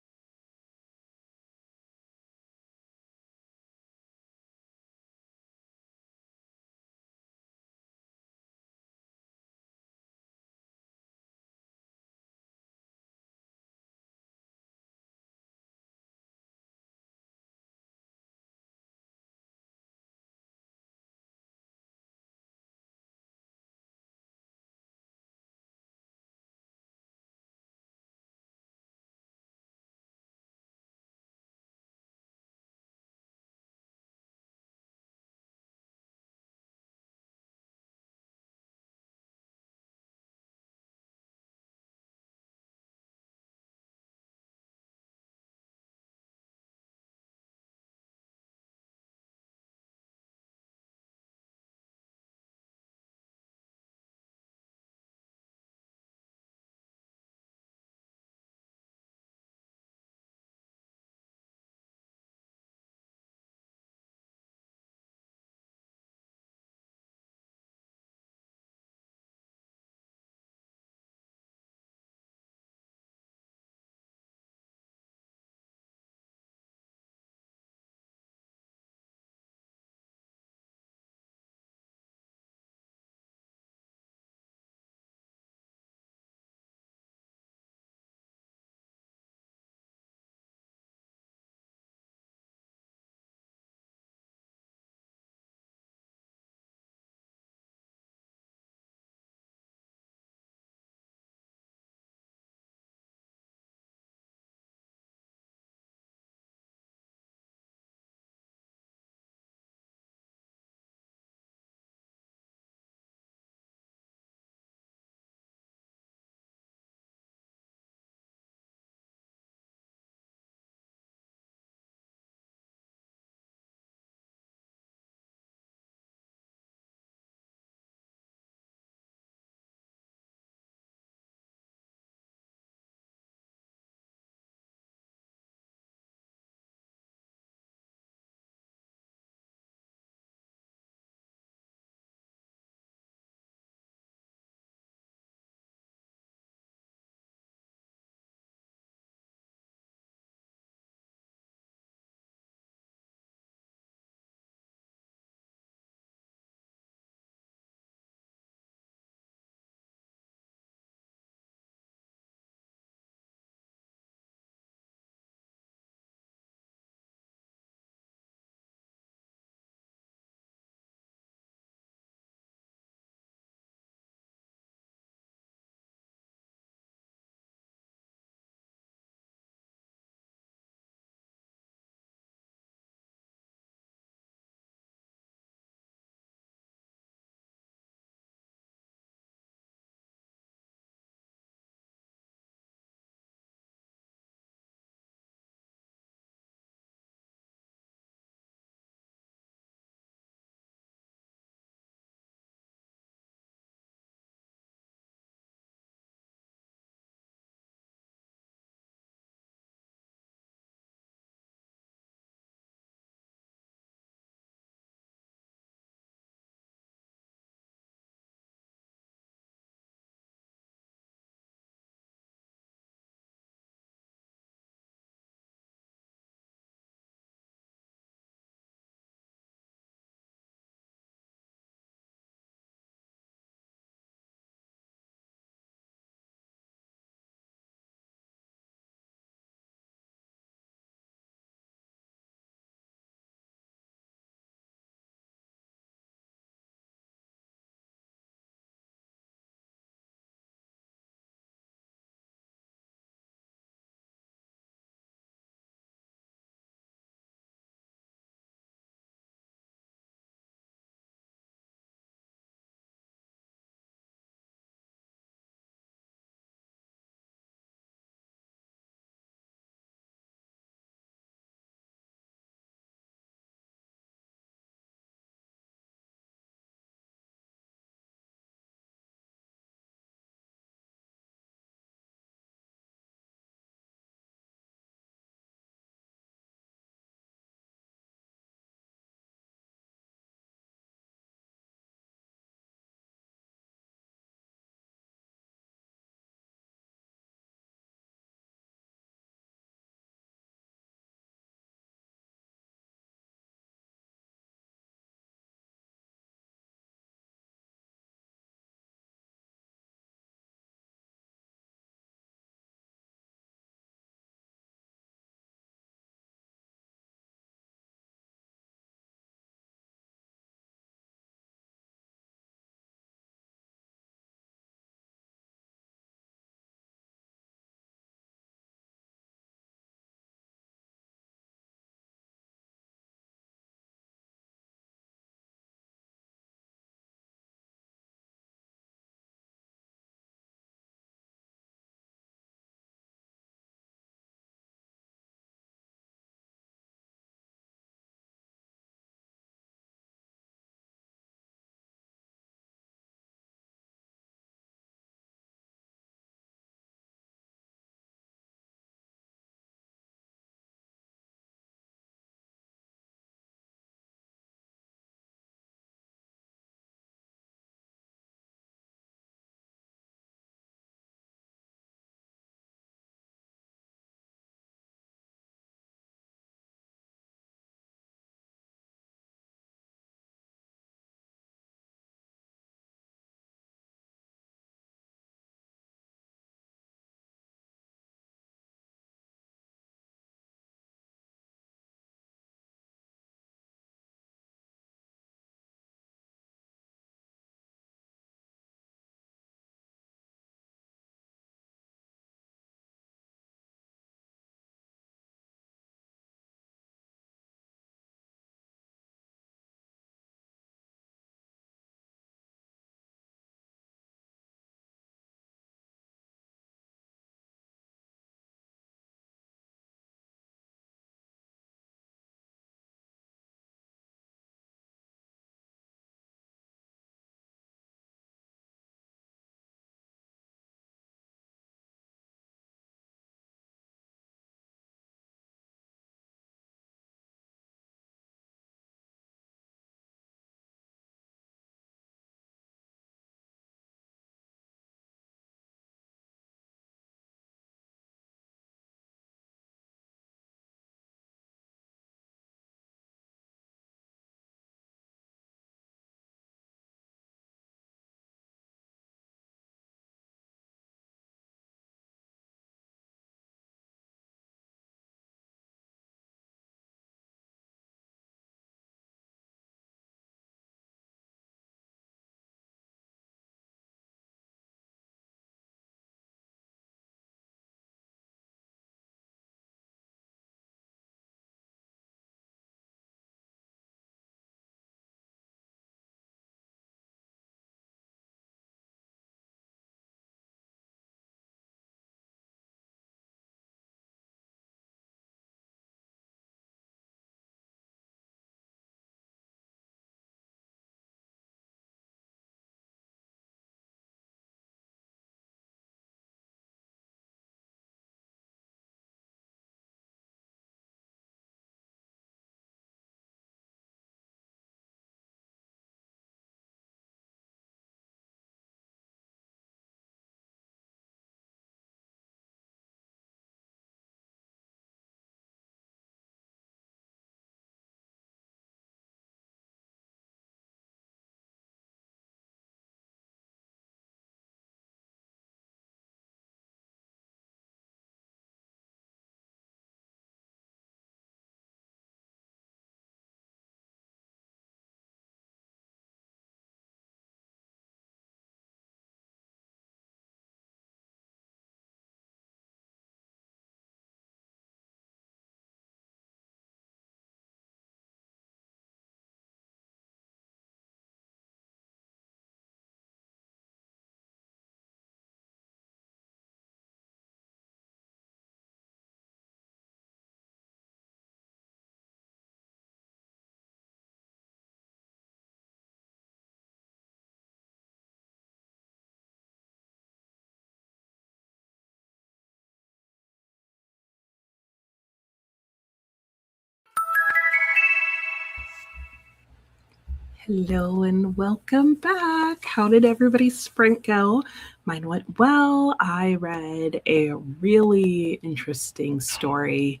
Hello and welcome back. How did everybody's sprint go? Mine went well. I read a really interesting story,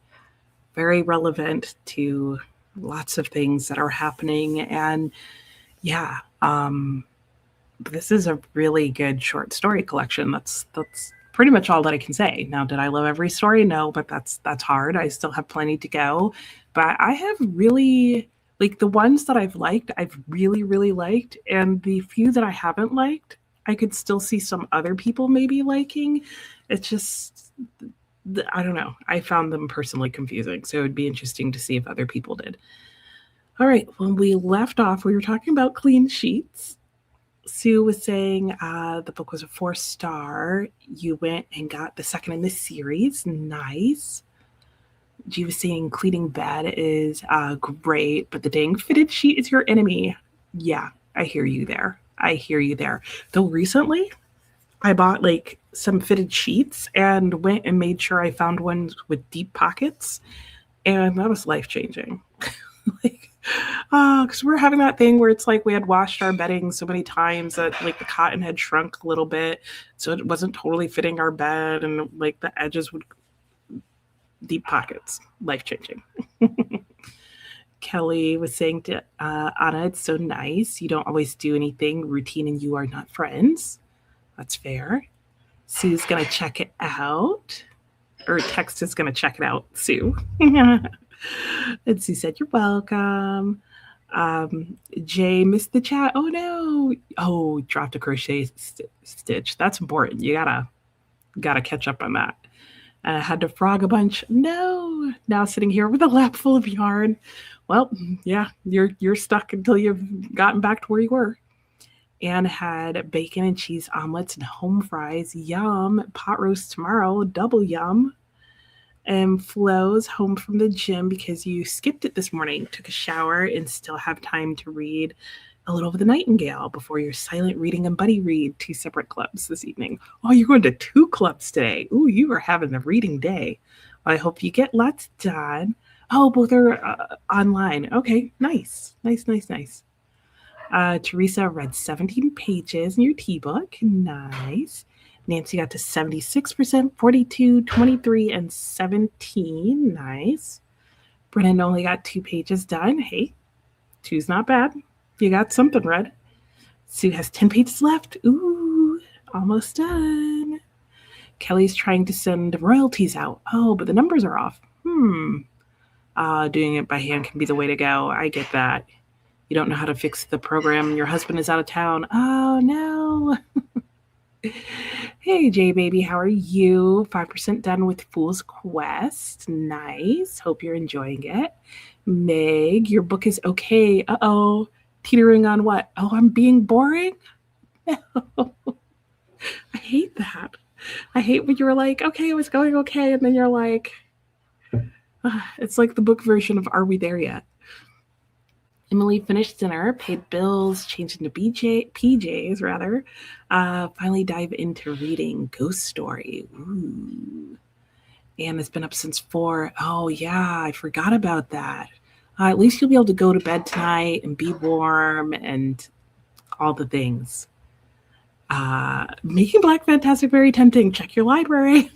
very relevant to lots of things that are happening. And yeah, this is a really good short story collection. That's pretty much all that I can say. Now, did I love every story? No, but that's hard. I still have plenty to go. But I have really like the ones that I've really liked, and the few that I haven't liked, I could still see some other people maybe liking. It's just I don't know. I found them personally confusing, so it would be interesting to see if other people did. All right, when we left off, we were talking about clean sheets. Sue was saying the book was a 4-star. You went and got the second in the series. Nice. G was saying cleaning bed is great, but the dang fitted sheet is your enemy. Yeah, I hear you there. I hear you there. Though recently, I bought like some fitted sheets and went and made sure I found ones with deep pockets, and that was life changing. Like, because we're having that thing where it's like we had washed our bedding so many times that like the cotton had shrunk a little bit, so it wasn't totally fitting our bed, and like the edges would deep pockets, life changing. Kelly was saying to Anna, it's so nice. You don't always do anything. Routine and you are not friends. That's fair. Sue's going to check it out. Or text is going to check it out, Sue. And Sue said, you're welcome. Jay missed the chat. Oh, no. Oh, dropped a crochet stitch. That's important. You gotta catch up on that. Had to frog a bunch. No. Now sitting here with a lap full of yarn. Well, yeah, you're stuck until you've gotten back to where you were. And had bacon and cheese omelets and home fries. Yum. Pot roast tomorrow. Double yum. And Flo's home from the gym because you skipped it this morning, took a shower, and still have time to read a little of The Nightingale before your silent reading and buddy read, 2 separate clubs this evening. Oh, you're going to 2 clubs today. Ooh, you are having a reading day. Well, I hope you get lots done. Oh, both are online. Okay, nice. Teresa read 17 pages in your T-book. Nice. Nancy got to 76%, 42, 23, and 17. Nice. Brennan only got 2 pages done. Hey, 2's not bad. You got something read. Sue has 10 pages left. Ooh, almost done. Kelly's trying to send royalties out. Oh, but the numbers are off. Doing it by hand can be the way to go. I get that. You don't know how to fix the program. Your husband is out of town. Oh, no. Hey, Jay baby, how are you? 5% done with Fool's Quest. Nice. Hope you're enjoying it. Meg, your book is okay. Uh-oh. Teetering on what? Oh, I'm being boring? No. I hate that. I hate when you're like, okay, it was going okay, and then you're like, it's like the book version of Are We There Yet? Emily finished dinner, paid bills, changed into PJs rather. Finally dive into reading Ghost Story. Ooh. Anne has been up since 4. Oh yeah, I forgot about that. At least you'll be able to go to bed tonight and be warm and all the things. Making Black Fantastic very tempting. Check your library.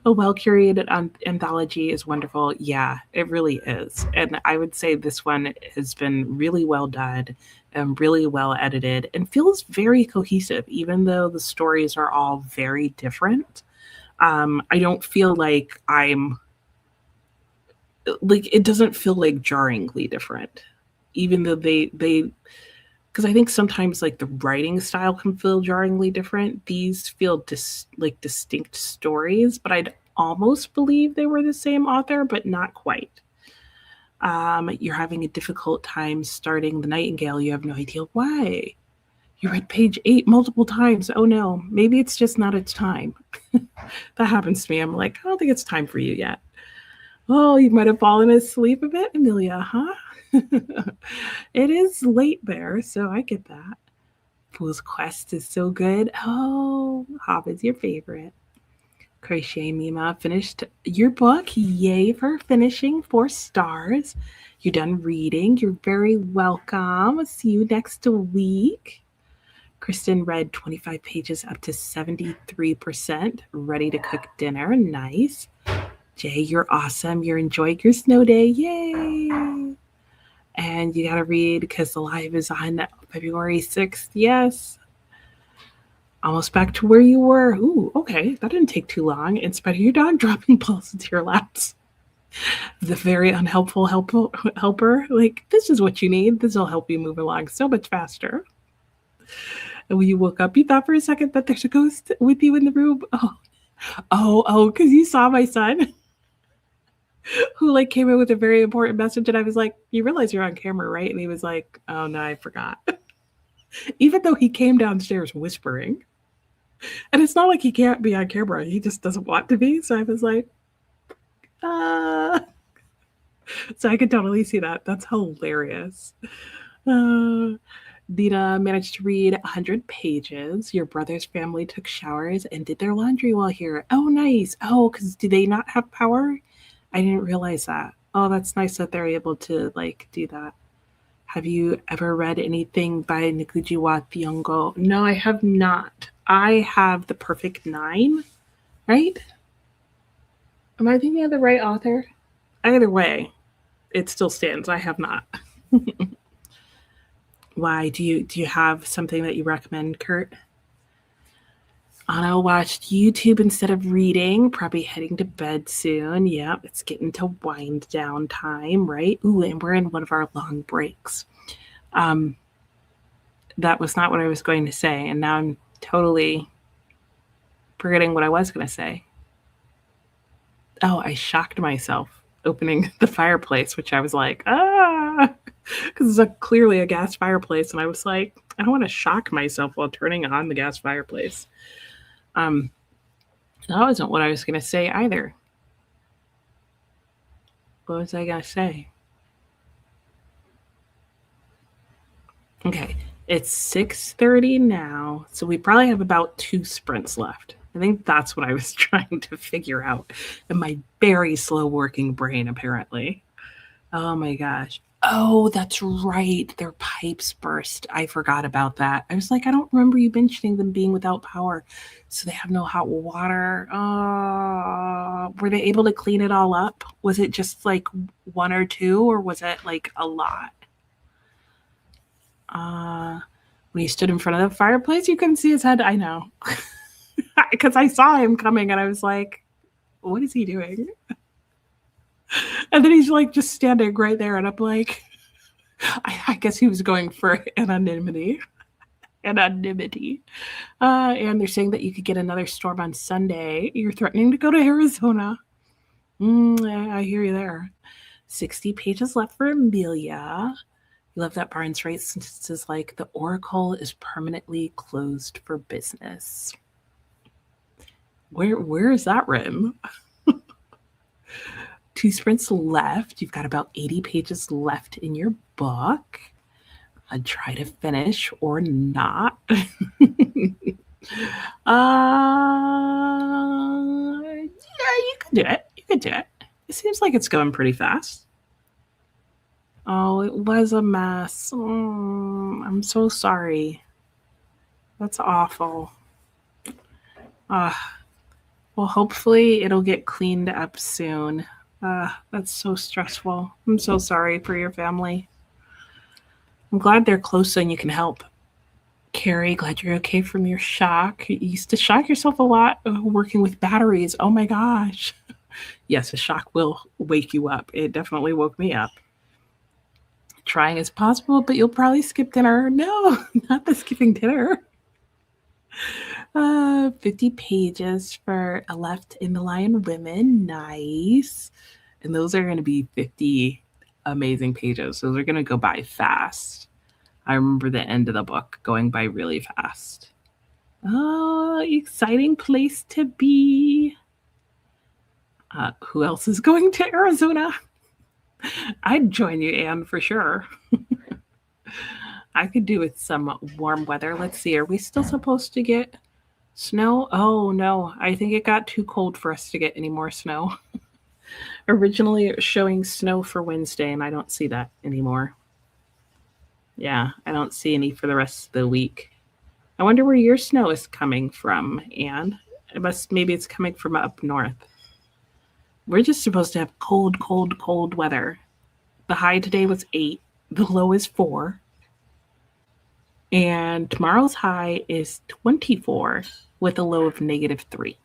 A well-curated anthology is wonderful. Yeah, it really is. And I would say this one has been really well done and really well edited and feels very cohesive, even though the stories are all very different. I don't feel like it doesn't feel like jarringly different, even though they because I think sometimes like the writing style can feel jarringly different. These feel like distinct stories, but I'd almost believe they were the same author, but not quite. You're having a difficult time starting The Nightingale. You have no idea why. You read page 8 multiple times. Oh no, maybe it's just not its time. That happens to me. I'm like, I don't think it's time for you yet. Oh, you might have fallen asleep a bit, Amelia, huh? It is late there, so I get that. Fool's Quest is so good. Oh, Hobbit's your favorite. Crochet Mima finished your book. Yay for finishing 4 stars. You're done reading. You're very welcome. See you next week. Kristen read 25 pages up to 73%. Ready to cook dinner. Nice. Jay, you're awesome. You're enjoying your snow day. Yay. And you got to read because the live is on February 6th. Yes. Almost back to where you were. Ooh, okay. That didn't take too long. In spite of your dog dropping balls into your laps. The very unhelpful helper. Like, this is what you need. This will help you move along so much faster. And when you woke up, you thought for a second that there's a ghost with you in the room. Because you saw my son who like came in with a very important message. And I was like, you realize you're on camera, right? And he was like, oh no, I forgot. Even though he came downstairs whispering. And it's not like he can't be on camera. He just doesn't want to be. So I was like, So I could totally see that. That's hilarious. Dina managed to read 100 pages. Your brother's family took showers and did their laundry while here. Oh, nice. Oh, because do they not have power? I didn't realize that. Oh, that's nice that they're able to like do that. Have you ever read anything by Nikujiwa Thiongo? No, I have not. I have The Perfect Nine, right? Am I thinking of the right author? Either way, it still stands. I have not. Why? Do you have something that you recommend, Kurt? Anna watched YouTube instead of reading, probably heading to bed soon. Yep, it's getting to wind down time, right? Ooh, and we're in one of our long breaks. That was not what I was going to say, and now I'm totally forgetting what I was going to say. Oh, I shocked myself opening the fireplace, which I was like, because it's clearly a gas fireplace, and I was like, I don't want to shock myself while turning on the gas fireplace. That wasn't what I was going to say either. What was I going to say? Okay, it's 6:30 now, so we probably have about 2 sprints left. I think that's what I was trying to figure out in my very slow working brain, apparently. Oh my gosh. Oh, that's right. Their pipes burst. I forgot about that. I was like, I don't remember you mentioning them being without power. So they have no hot water. Were they able to clean it all up? Was it just like 1 or 2, or was it like a lot? When he stood in front of the fireplace, you couldn't see his head. I know. Because I saw him coming and I was like, what is he doing? And then he's like just standing right there, and I'm like, I guess he was going for anonymity. And they're saying that you could get another storm on Sunday. You're threatening to go to Arizona. I hear you there. 60 pages left for Amelia. You love that Barnes writes sentences like, the Oracle is permanently closed for business. Where is that written? 2 sprints left. You've got about 80 pages left in your book. I'd try to finish or not. Yeah, you could do it. You could do it. It seems like it's going pretty fast. Oh, it was a mess. I'm so sorry. That's awful. Well, hopefully it'll get cleaned up soon. That's so stressful. I'm so sorry for your family. I'm glad they're close and you can help. Carrie, glad you're okay from your shock. You used to shock yourself a lot working with batteries. Oh my gosh. Yes, a shock will wake you up. It definitely woke me up. Trying as possible, but you'll probably skip dinner. No, not the skipping dinner. 50 pages for Left in the Lion Women. Nice. And those are going to be 50 amazing pages. Those are going to go by fast. I remember the end of the book going by really fast. Oh, exciting place to be. Who else is going to Arizona? I'd join you, Anne, for sure. I could do with some warm weather. Let's see. Are we still supposed to get Snow? Oh no, I think it got too cold for us to get any more snow. Originally, it was showing snow for Wednesday, and I don't see that anymore. Yeah, I don't see any for the rest of the week. I wonder where your snow is coming from, Anne. Maybe it's coming from up north. We're just supposed to have cold, cold, cold weather. The high today was 8, the low is 4, and tomorrow's high is 24 with a low of -3.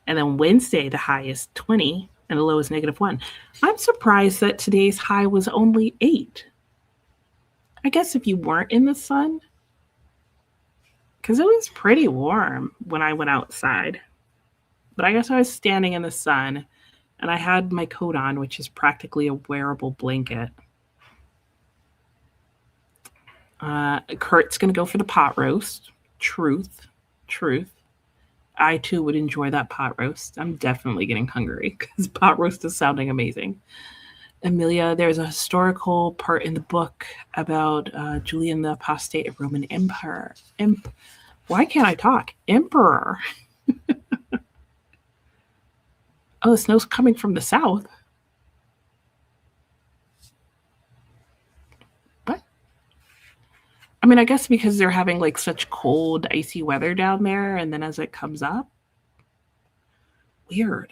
And then Wednesday, the high is 20 and the low is -1. I'm surprised that today's high was only 8. I guess if you weren't in the sun, because it was pretty warm when I went outside. But I guess I was standing in the sun and I had my coat on, which is practically a wearable blanket. Kurt's going to go for the pot roast. Truth. I too would enjoy that pot roast. I'm definitely getting hungry because pot roast is sounding amazing. Amelia, there's a historical part in the book about Julian the Apostate, Roman Emperor. Why can't I talk? Emperor. Oh, the snow's coming from the south. What? I mean, I guess because they're having like such cold, icy weather down there, and then as it comes up, weird.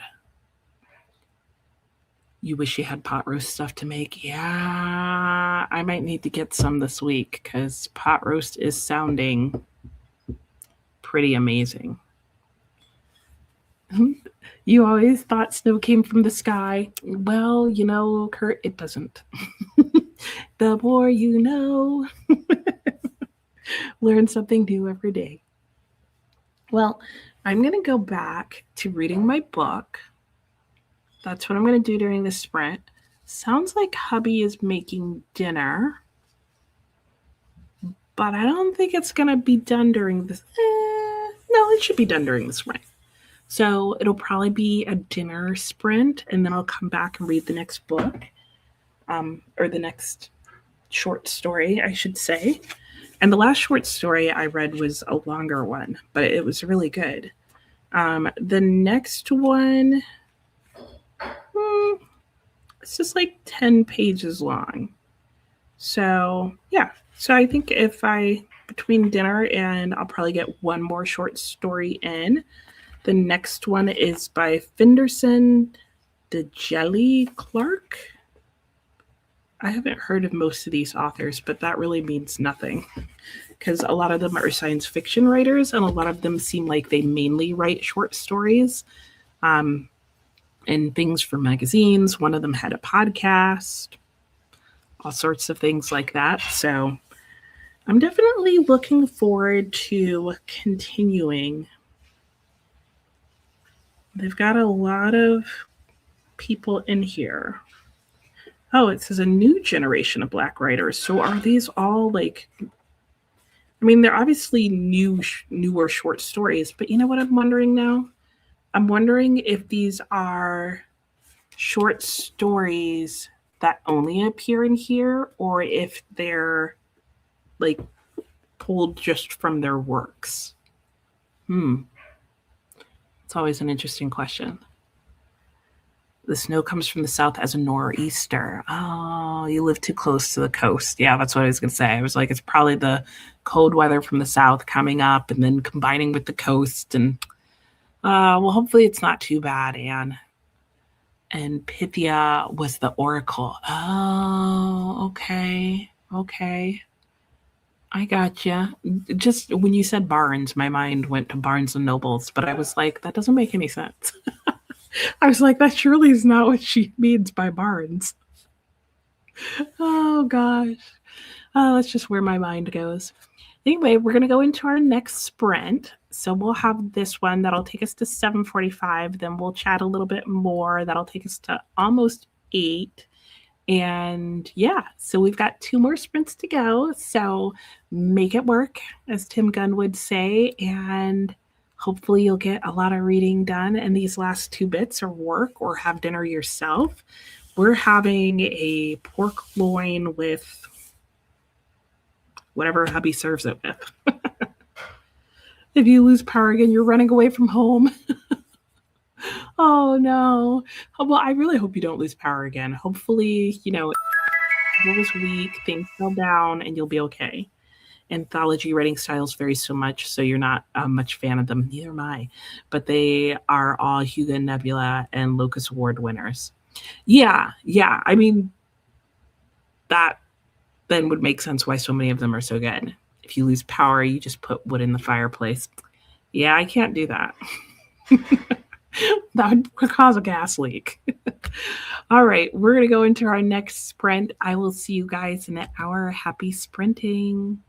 You wish you had pot roast stuff to make? Yeah, I might need to get some this week because pot roast is sounding pretty amazing. You always thought snow came from the sky. Well, you know, Kurt, it doesn't. The more you know. Learn something new every day. Well, I'm going to go back to reading my book. That's what I'm going to do during the sprint. Sounds like hubby is making dinner, but I don't think it's going to be done during this. No, it should be done during the sprint. So it'll probably be a dinner sprint, and then I'll come back and read the next book, or the next short story, I should say. And the last short story I read was a longer one, but it was really good. The next one, it's just like 10 pages long. So, yeah. So I think between dinner and I'll probably get one more short story in. The next one is by Fenderson de Jelly Clark. I haven't heard of most of these authors, but that really means nothing because a lot of them are science fiction writers and a lot of them seem like they mainly write short stories and things for magazines. One of them had a podcast, all sorts of things like that. So I'm definitely looking forward to continuing. They've got a lot of people in here. Oh, it says a new generation of Black writers. So are these all like, I mean, they're obviously newer short stories, but you know what I'm wondering now? I'm wondering if these are short stories that only appear in here or if they're like pulled just from their works. It's always an interesting question. The snow comes from the south as a nor'easter. Oh, you live too close to the coast. Yeah, that's what I was going to say. I was like, it's probably the cold weather from the south coming up and then combining with the coast. And, well, hopefully it's not too bad, Anne. And Pythia was the oracle. Oh, okay. I gotcha. Just when you said Barnes, my mind went to Barnes and Nobles, but I was like, that doesn't make any sense. I was like, that surely is not what she means by Barnes. Oh, gosh. That's just where my mind goes. Anyway, we're going to go into our next sprint. So we'll have this one that'll take us to 7:45. Then we'll chat a little bit more. That'll take us to almost 8. And yeah, so we've got 2 more sprints to go. So make it work, as Tim Gunn would say. And hopefully you'll get a lot of reading done in these last 2 bits, or work or have dinner yourself. We're having a pork loin with whatever hubby serves it with. If you lose power again, you're running away from home. Oh no. Oh, well, I really hope you don't lose power again. Hopefully, this week things settle down and you'll be okay. Anthology writing styles vary so much, so you're not a much fan of them. Neither am I. But they are all Hugo and Nebula and Locus Award winners. Yeah, yeah. I mean, that then would make sense why so many of them are so good. If you lose power, you just put wood in the fireplace. Yeah, I can't do that. That would cause a gas leak. All right, we're going to go into our next sprint. I will see you guys in an hour. Happy sprinting.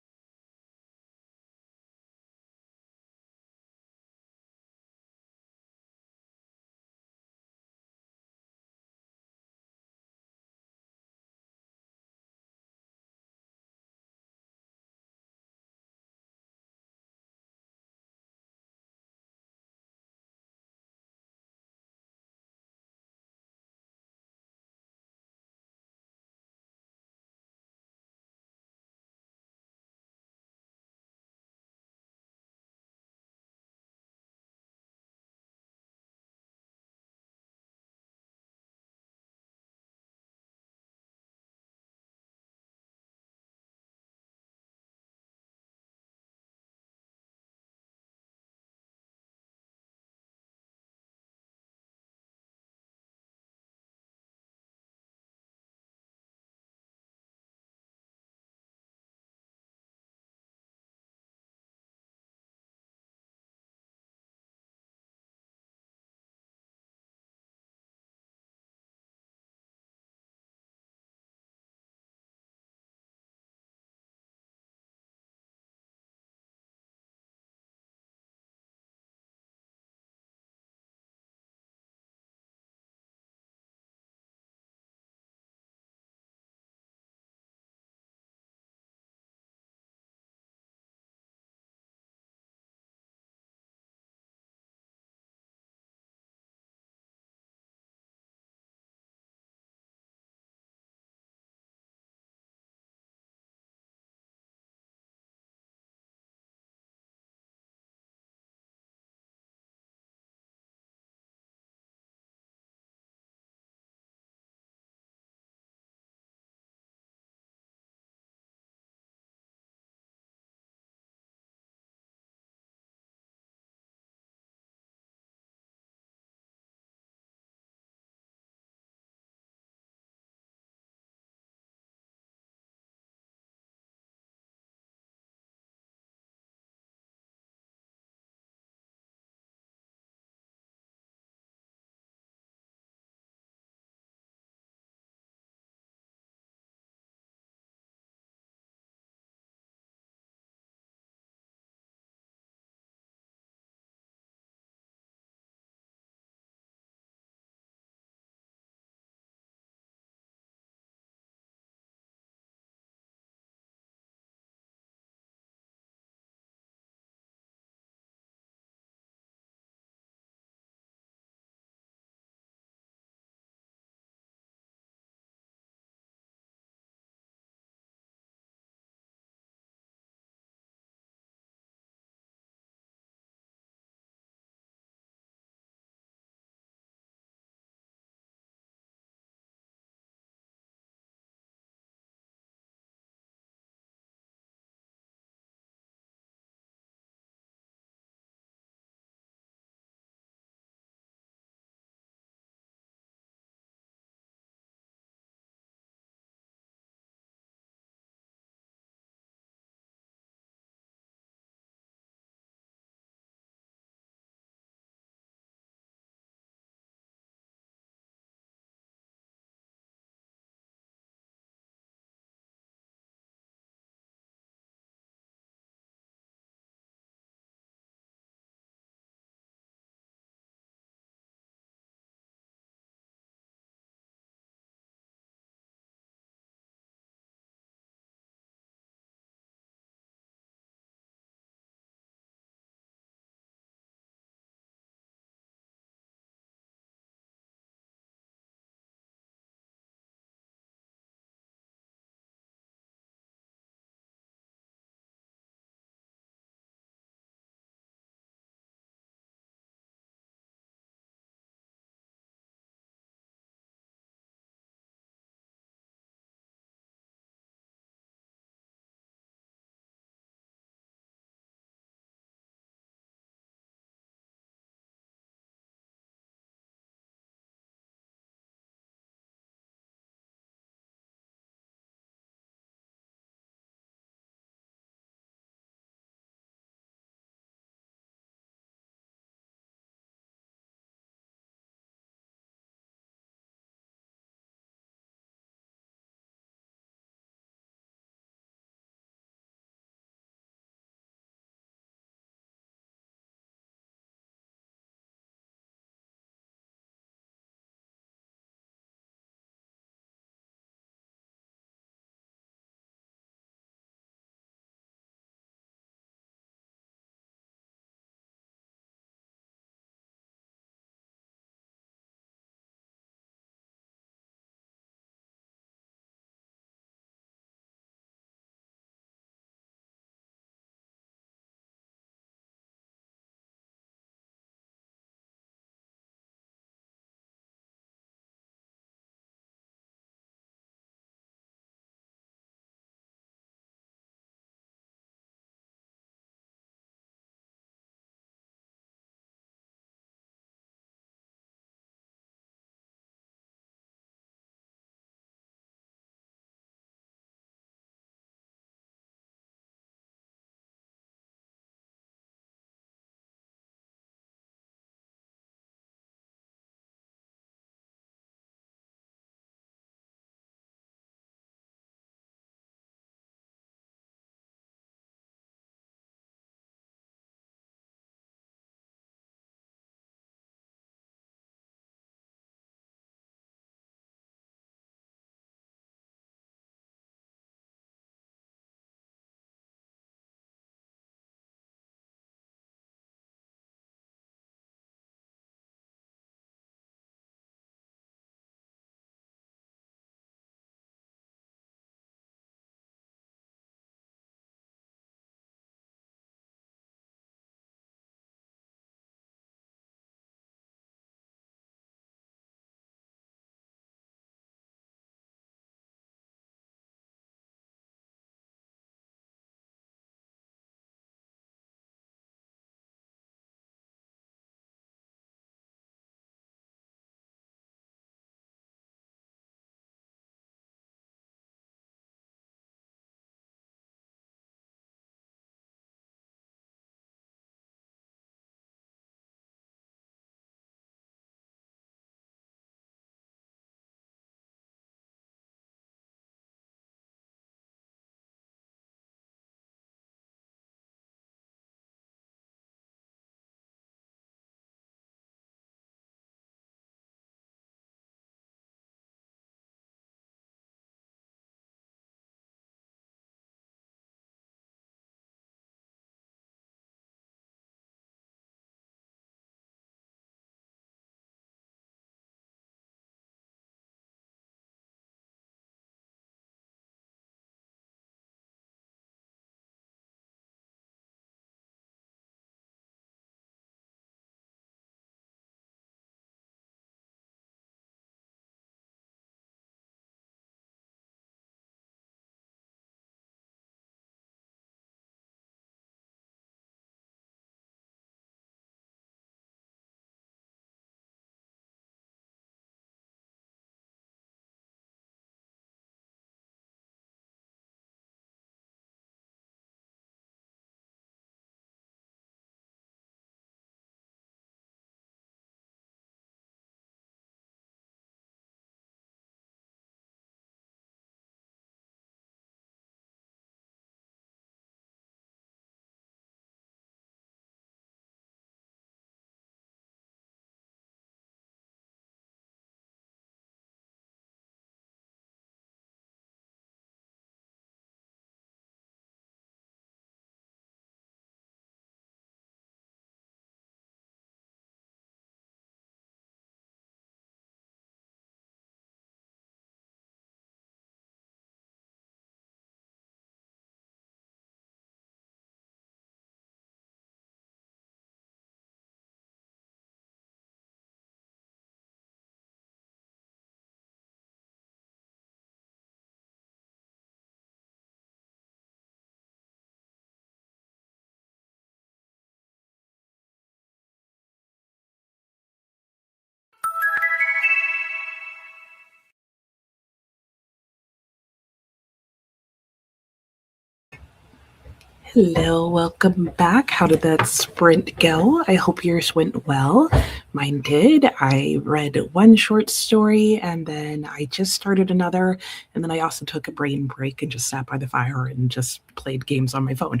Hello, welcome back. How did that sprint go? I hope yours went well. Mine did. I read one short story and then I just started another. And then I also took a brain break and just sat by the fire and just played games on my phone.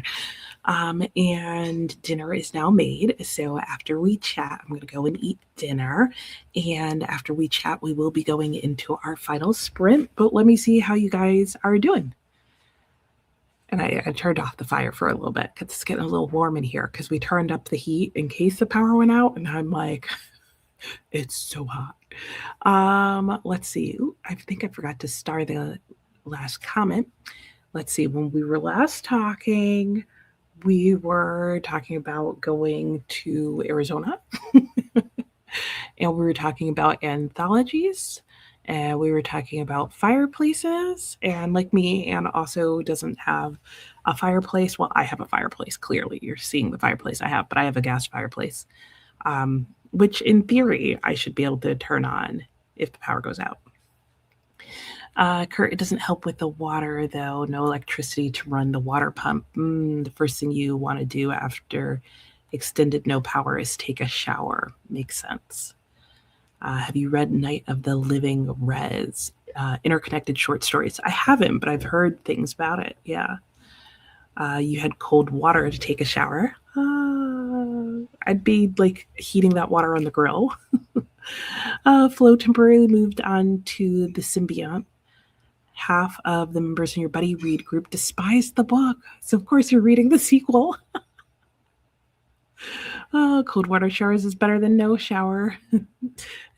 And dinner is now made. So after we chat, I'm going to go and eat dinner. And after we chat, we will be going into our final sprint. But let me see how you guys are doing. And I turned off the fire for a little bit because it's getting a little warm in here because we turned up the heat in case the power went out. And I'm like, it's so hot. Let's see. Ooh, I think I forgot to star the last comment. Let's see. When we were last talking, we were talking about going to Arizona and we were talking about anthologies and we were talking about fireplaces. And like me, Anne also doesn't have a fireplace. Well, I have a fireplace. Clearly, you're seeing the fireplace I have, but I have a gas fireplace, which in theory I should be able to turn on if the power goes out. Kurt, it doesn't help with the water though. No electricity to run the water pump. The first thing you want to do after extended no power is take a shower. Makes sense. Have you read Night of the Living Res? Interconnected short stories. I haven't, but I've heard things about it. Yeah. You had cold water to take a shower. I'd be like heating that water on the grill. Flo temporarily moved on to the symbiont. Half of the members in your buddy read group despised the book. So, of course, you're reading the sequel. Cold water showers is better than no shower.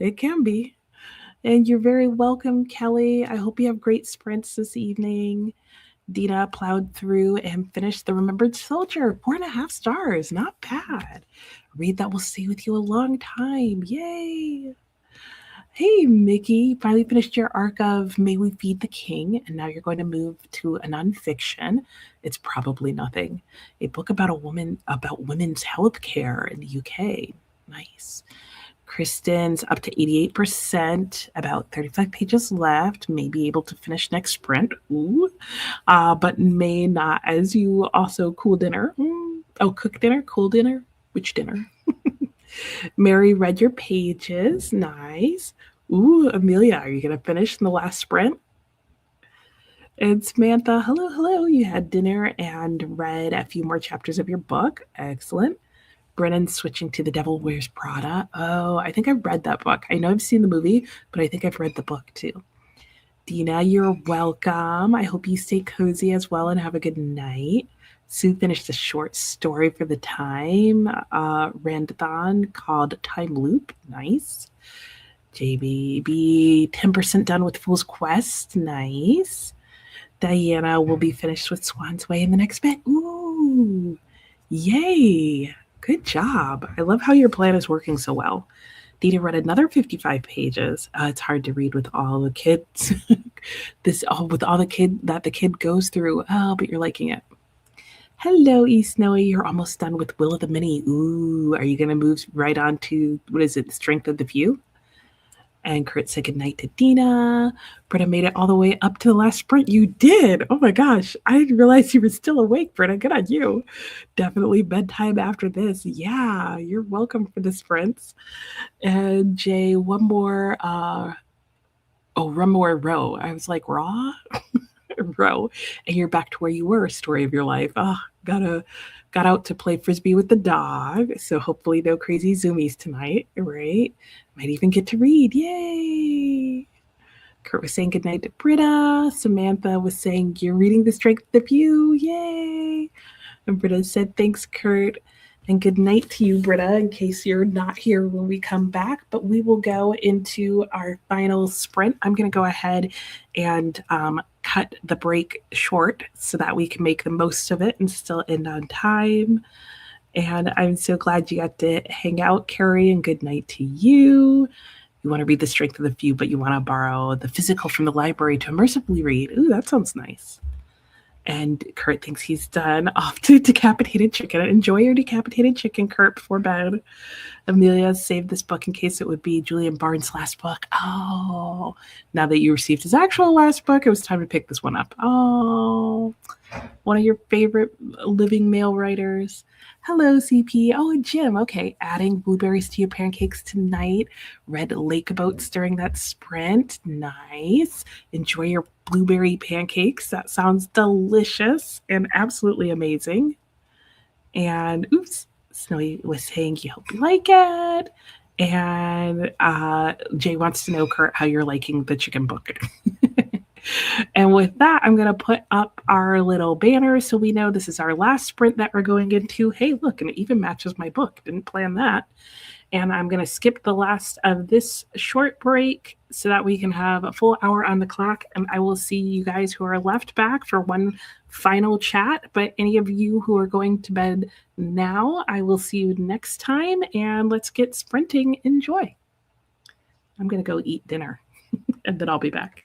It can be. And you're very welcome, Kelly. I hope you have great sprints this evening. Dina plowed through and finished The Remembered Soldier. 4.5 stars. Not bad. A read that will stay with you a long time. Yay. Hey, Mickey, you finally finished your arc of May We Feed the King, and now you're going to move to a nonfiction. It's probably nothing. A book about a woman, about women's health care in the UK. Nice. Kristen's up to 88%, about 35 pages left, may be able to finish next sprint. Ooh. But may not, as you also cool dinner. Cook dinner, cool dinner? Which dinner? Mary read your pages. Nice. Ooh, Amelia, are you going to finish in the last sprint? And Samantha, hello, hello. You had dinner and read a few more chapters of your book. Excellent. Brennan switching to The Devil Wears Prada. Oh, I think I've read that book. I know I've seen the movie, but I think I've read the book too. Dina, you're welcome. I hope you stay cozy as well and have a good night. Sue finished a short story for the Time Randathon called Time Loop. Nice. JBB, 10% done with Fool's Quest. Nice. Diana will be finished with Swan's Way in the next bit. Ooh, yay. Good job. I love how your plan is working so well. Dina read another 55 pages. It's hard to read with all the kids. With all the kid that the kid goes through. Oh, but you're liking it. Hello, E Snowy. You're almost done with Will of the Mini. Ooh, are you going to move right on to, what is it, Strength of the Few? And Kurt said goodnight to Dina. Britta made it all the way up to the last sprint. You did. Oh my gosh. I didn't realize you were still awake, Britta. Good on you. Definitely bedtime after this. Yeah, you're welcome for the sprints. And Jay, one more row. I was like, raw? Row. And you're back to where you were, story of your life. Oh, got out to play frisbee with the dog. So hopefully no crazy zoomies tonight, right? Might even get to read. Yay! Kurt was saying goodnight to Britta. Samantha was saying, you're reading The Strength of the Few. Yay! And Britta said, thanks, Kurt. And good night to you, Britta, in case you're not here when we come back. But we will go into our final sprint. I'm going to go ahead and cut the break short so that we can make the most of it and still end on time. And I'm so glad you got to hang out, Carrie, and good night to you. You want to read The Strength of the Few, but you want to borrow the physical from the library to immersively read. Ooh, that sounds nice. And Kurt thinks he's done. Off to Decapitated Chicken. Enjoy your Decapitated Chicken, Kurt, before bed. Amelia saved this book in case it would be Julian Barnes' last book. Oh, now that you received his actual last book, it was time to pick this one up. Oh, One of your favorite living male writers. Hello, CP. Oh, and Jim. Okay, adding blueberries to your pancakes tonight. Read lake boats during that sprint. Nice. Enjoy your blueberry pancakes. That sounds delicious and absolutely amazing. And oops, Snowy was saying you hope you like it. And Jay wants to know, Kurt, how you're liking the chicken book. And with that, I'm going to put up our little banner so we know this is our last sprint that we're going into. Hey, look, and it even matches my book. Didn't plan that. And I'm going to skip the last of this short break so that we can have a full hour on the clock. And I will see you guys who are left back for one final chat. But any of you who are going to bed now, I will see you next time. And let's get sprinting. Enjoy. I'm going to go eat dinner and then I'll be back.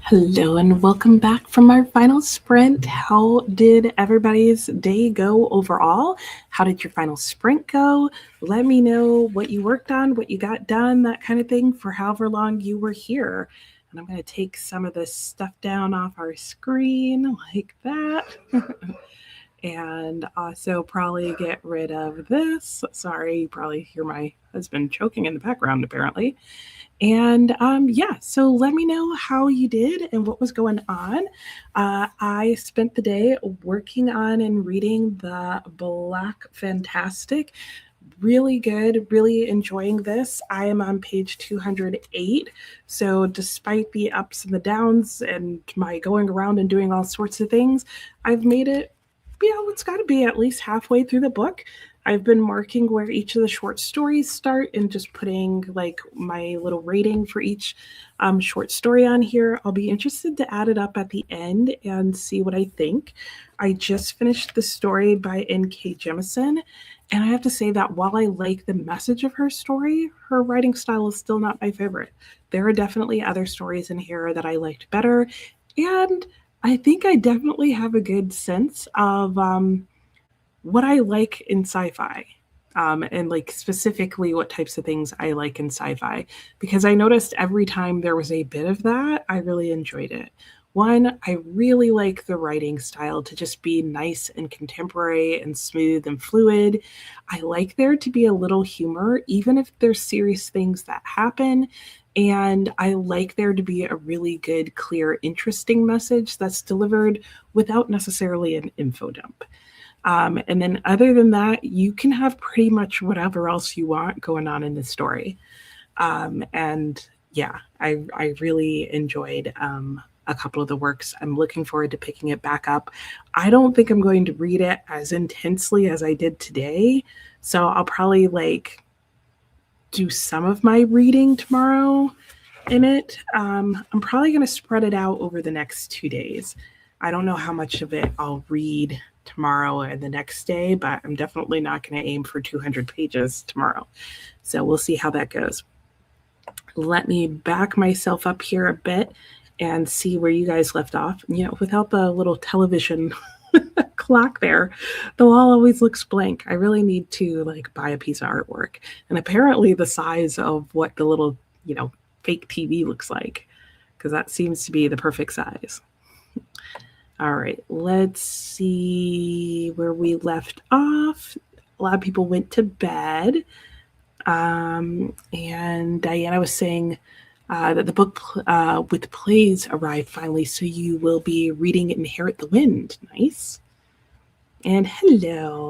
Hello and welcome back from our final sprint. How did everybody's day go overall? How did your final sprint go? Let me know what you worked on, what you got done, that kind of thing for however long you were here. And I'm going to take some of this stuff down off our screen like that. And also probably get rid of this. Sorry, you probably hear my husband choking in the background apparently. And yeah, so let me know how you did and what was going on. I spent the day working on and reading the Black Fantastic. Really good, really enjoying this. I am on page 208. So, despite the ups and the downs and my going around and doing all sorts of things, I've made it, it's got to be at least halfway through the book. I've been marking where each of the short stories start and just putting like my little rating for each short story on here. I'll be interested to add it up at the end and see what I think. I just finished the story by N.K. Jemisin, and I have to say that while I like the message of her story, her writing style is still not my favorite. There are definitely other stories in here that I liked better, and I think I definitely have a good sense of what I like in sci-fi, and like specifically what types of things I like in sci-fi, because I noticed every time there was a bit of that, I really enjoyed it. One, I really like the writing style to just be nice and contemporary and smooth and fluid. I like there to be a little humor, even if there's serious things that happen. And I like there to be a really good, clear, interesting message that's delivered without necessarily an info dump. And then, other than that, you can have pretty much whatever else you want going on in the story. And yeah, I really enjoyed a couple of the works. I'm looking forward to picking it back up. I don't think I'm going to read it as intensely as I did today. So I'll probably like do some of my reading tomorrow in it. I'm probably going to spread it out over the next 2 days. I don't know how much of it I'll read tomorrow and the next day, but I'm definitely not going to aim for 200 pages tomorrow. So we'll see how that goes. Let me back myself up here a bit and see where you guys left off. You know, without the little television clock there, the wall always looks blank. I really need to like buy a piece of artwork. And apparently the size of what the little, fake TV looks like, because that seems to be the perfect size. All right, let's see where we left off. A lot of people went to bed. And Diana was saying that the book with plays arrived finally, so you will be reading Inherit the Wind. Nice. And hello.